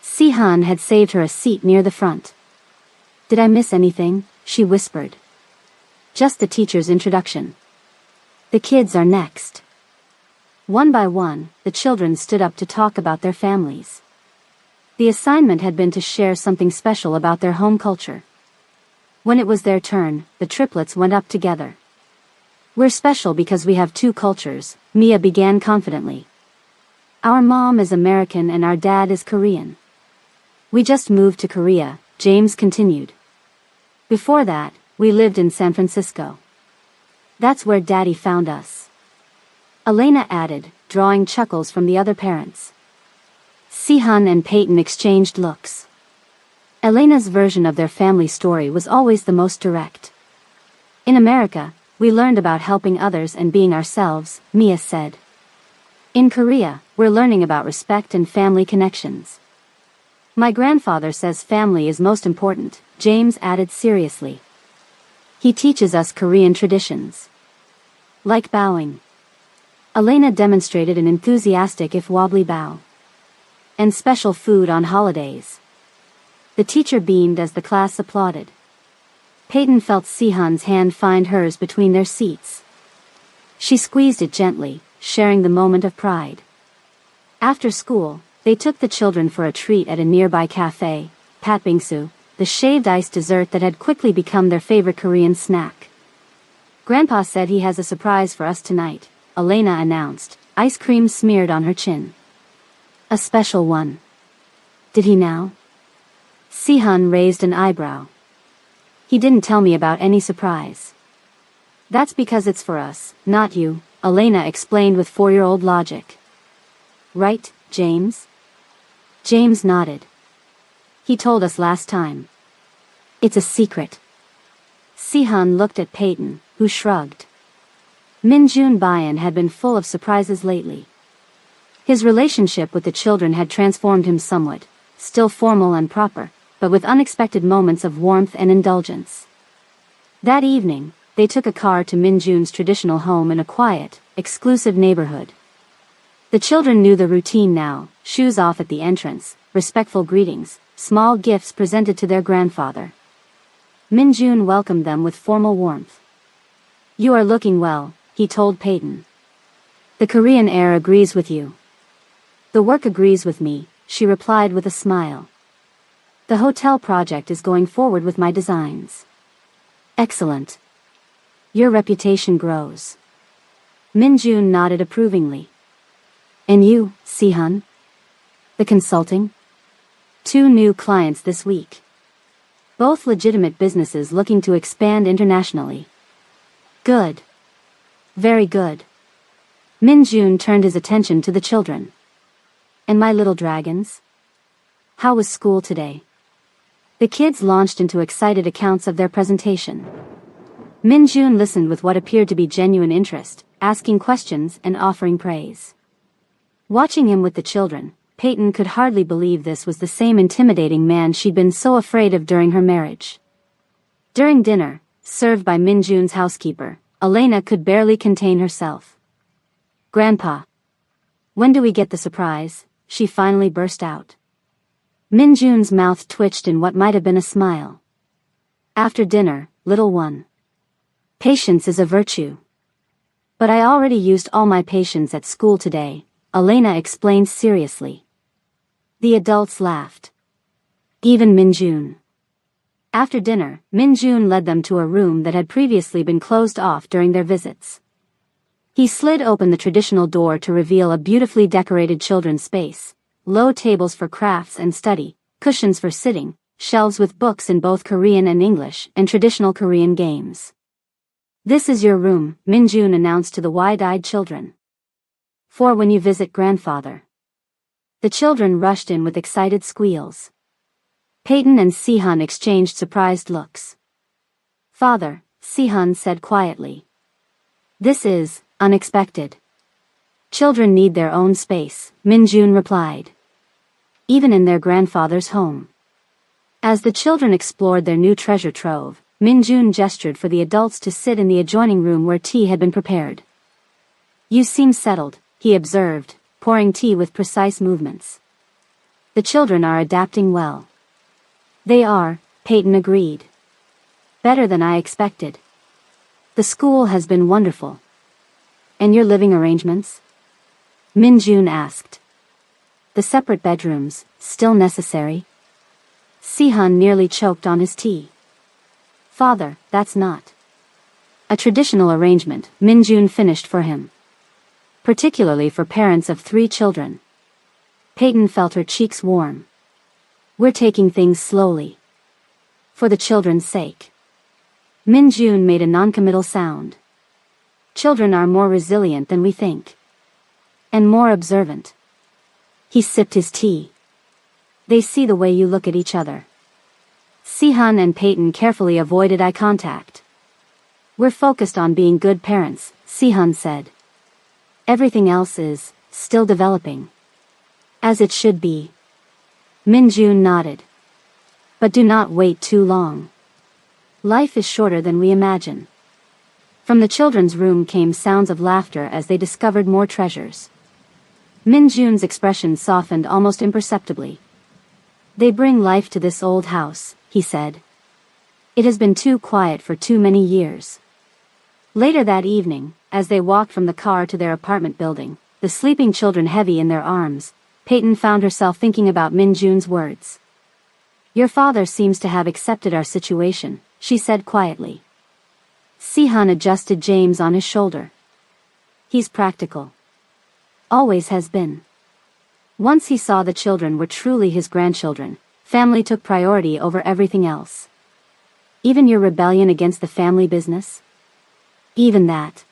S1: Si-hun had saved her a seat near the front. "Did I miss anything?" she whispered. "Just the teacher's introduction. The kids are next." One by one, the children stood up to talk about their families. The assignment had been to share something special about their home culture. When it was their turn, the triplets went up together. "We're special because we have two cultures," Mia began confidently. "Our mom is American and our dad is Korean. We just moved to Korea," James continued. "Before that, we lived in San Francisco. That's where Daddy found us." Elena added, drawing chuckles from the other parents. Si-hun and Peyton exchanged looks. Elena's version of their family story was always the most direct. "In America, we learned about helping others and being ourselves," Mia said. "In Korea, we're learning about respect and family connections. My grandfather says family is most important," James added seriously. "He teaches us Korean traditions. Like bowing." Elena demonstrated an enthusiastic if wobbly bow. "And special food on holidays." The teacher beamed as the class applauded. Peyton felt Si-hun's hand find hers between their seats. She squeezed it gently, sharing the moment of pride. After school, they took the children for a treat at a nearby cafe, patbingsu, the shaved ice dessert that had quickly become their favorite Korean snack. "Grandpa said he has a surprise for us tonight," Elena announced, ice cream smeared on her chin. "A special one. Did he now?" Si-hun raised an eyebrow. "He didn't tell me about any surprise." "That's because it's for us, not you," Elena explained with 4-year-old logic. "Right, James?" James nodded. "He told us last time." "It's a secret." Si-hun looked at Peyton, who shrugged. Min-jun Bayan had been full of surprises lately. His relationship with the children had transformed him somewhat, still formal and proper, but with unexpected moments of warmth and indulgence. That evening, they took a car to Min-jun's traditional home in a quiet, exclusive neighborhood. The children knew the routine now: shoes off at the entrance, respectful greetings, small gifts presented to their grandfather. Min-jun welcomed them with formal warmth. "You are looking well," he told Peyton. "The Korean air agrees with you." "The work agrees with me," she replied with a smile. "The hotel project is going forward with my designs." "Excellent. Your reputation grows." Min-jun nodded approvingly. "And you, Si-hun? The consulting?" "2 new clients this week. Both legitimate businesses looking to expand internationally." "Good. Very good." Min-jun turned his attention to the children. "And my little dragons? How was school today?" The kids launched into excited accounts of their presentation. Min-jun listened with what appeared to be genuine interest, asking questions and offering praise. Watching him with the children, Peyton could hardly believe this was the same intimidating man she'd been so afraid of during her marriage. During dinner, served by Min-jun's housekeeper, Elena could barely contain herself. "Grandpa, when do we get the surprise?" she finally burst out. Min-jun's mouth twitched in what might have been a smile. "After dinner, little one. Patience is a virtue." "But I already used all my patience at school today," Elena explained seriously. The adults laughed. Even Min-jun. After dinner, Min-jun led them to a room that had previously been closed off during their visits. He slid open the traditional door to reveal a beautifully decorated children's space, low tables for crafts and study, cushions for sitting, shelves with books in both Korean and English, and traditional Korean games. "This is your room," Min-jun announced to the wide-eyed children. "For when you visit grandfather." The children rushed in with excited squeals. Peyton and Sihun exchanged surprised looks. "Father," Sihun said quietly. "This is unexpected." "Children need their own space," Min-jun replied. "Even in their grandfather's home." As the children explored their new treasure trove, Min-jun gestured for the adults to sit in the adjoining room where tea had been prepared. "You seem settled," he observed, pouring tea with precise movements. "The children are adapting well." "They are," Peyton agreed. "Better than I expected. The school has been wonderful." "And your living arrangements?" Min-jun asked. "The separate bedrooms, still necessary?" Sihun nearly choked on his tea. "Father, that's not a traditional arrangement," Min-jun finished for him. "Particularly for parents of 3 children." Peyton felt her cheeks warm. "We're taking things slowly. For the children's sake." Min-jun made a noncommittal sound. "Children are more resilient than we think. And more observant." He sipped his tea. "They see the way you look at each other." Sihun and Peyton carefully avoided eye contact. "We're focused on being good parents," Sihun said. "Everything else is still developing." "As it should be." Min-jun nodded. "But do not wait too long. Life is shorter than we imagine." From the children's room came sounds of laughter as they discovered more treasures. Min-jun's expression softened almost imperceptibly. "They bring life to this old house," he said. "It has been too quiet for too many years." Later that evening, as they walked from the car to their apartment building, the sleeping children heavy in their arms, Peyton found herself thinking about Min-jun's words. "Your father seems to have accepted our situation," she said quietly. Sihun adjusted James on his shoulder. "He's practical. Always has been." Once he saw the children were truly his grandchildren, family took priority over everything else. "Even your rebellion against the family business?" "Even that."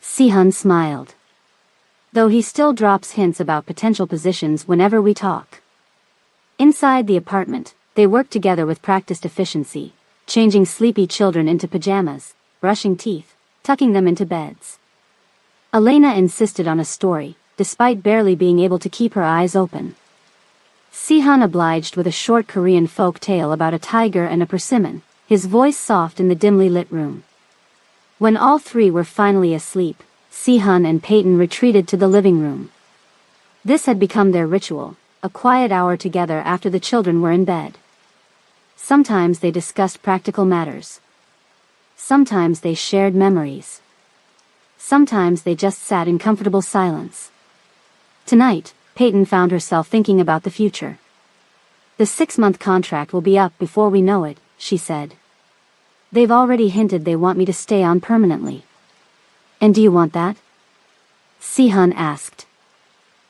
S1: Sihun smiled. "Though he still drops hints about potential positions whenever we talk." Inside the apartment, they worked together with practiced efficiency, changing sleepy children into pajamas, brushing teeth, tucking them into beds. Elena insisted on a story, despite barely being able to keep her eyes open. Sihun obliged with a short Korean folk tale about a tiger and a persimmon, his voice soft in the dimly lit room. When all 3 were finally asleep, Sihun and Peyton retreated to the living room. This had become their ritual, a quiet hour together after the children were in bed. Sometimes they discussed practical matters. Sometimes they shared memories. Sometimes they just sat in comfortable silence. Tonight, Peyton found herself thinking about the future. "The 6-month contract will be up before we know it," she said. "They've already hinted they want me to stay on permanently." "And do you want that?" Sihun asked.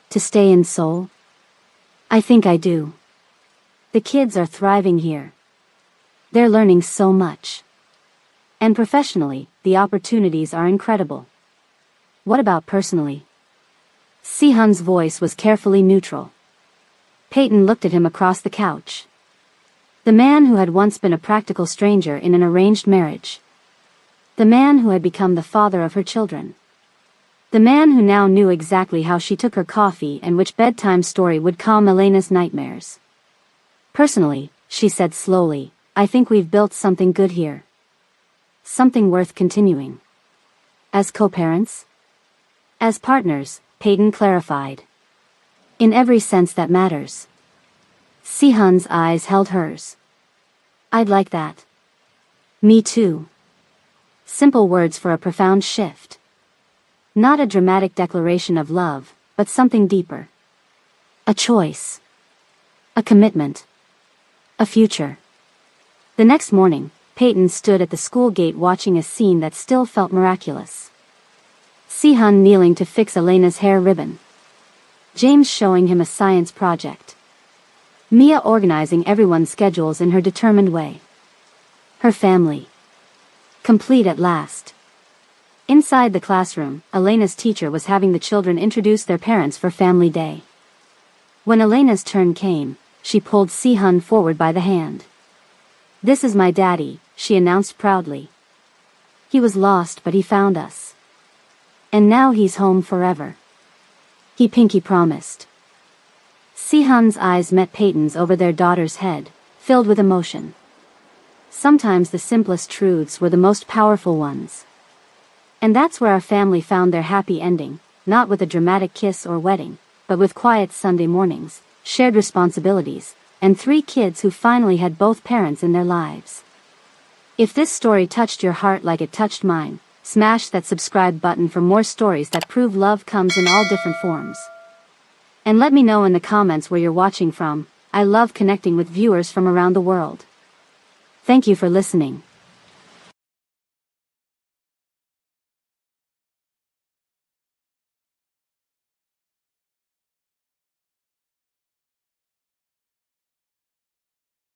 S1: "To stay in Seoul?" "I think I do. The kids are thriving here. They're learning so much. And professionally, the opportunities are incredible." "What about personally?" Sihun's voice was carefully neutral. Peyton looked at him across the couch. The man who had once been a practical stranger in an arranged marriage. The man who had become the father of her children. The man who now knew exactly how she took her coffee and which bedtime story would calm Elena's nightmares. "Personally," she said slowly, "I think we've built something good here. Something worth continuing." "As co-parents?" "As partners," Peyton clarified. "In every sense that matters." Sihun's eyes held hers. "I'd like that." "Me too." Simple words for a profound shift. Not a dramatic declaration of love, but something deeper. A choice. A commitment. A future. The next morning, Peyton stood at the school gate watching a scene that still felt miraculous. Sihun kneeling to fix Elena's hair ribbon. James showing him a science project. Mia organizing everyone's schedules in her determined way. Her family complete at last. Inside the classroom, Elena's teacher was having the children introduce their parents for family day. When Elena's turn came, she pulled Sihun forward by the hand. "This is my daddy," she announced proudly. "He was lost but he found us. And now he's home forever. He Pinky promised." Sihun's eyes met Peyton's over their daughter's head, filled with emotion. Sometimes the simplest truths were the most powerful ones. And that's where our family found their happy ending, not with a dramatic kiss or wedding, but with quiet Sunday mornings, shared responsibilities, and 3 kids who finally had both parents in their lives. If this story touched your heart like it touched mine, smash that subscribe button for more stories that prove love comes in all different forms. And let me know in the comments where you're watching from. I love connecting with viewers from around the world. Thank you for listening.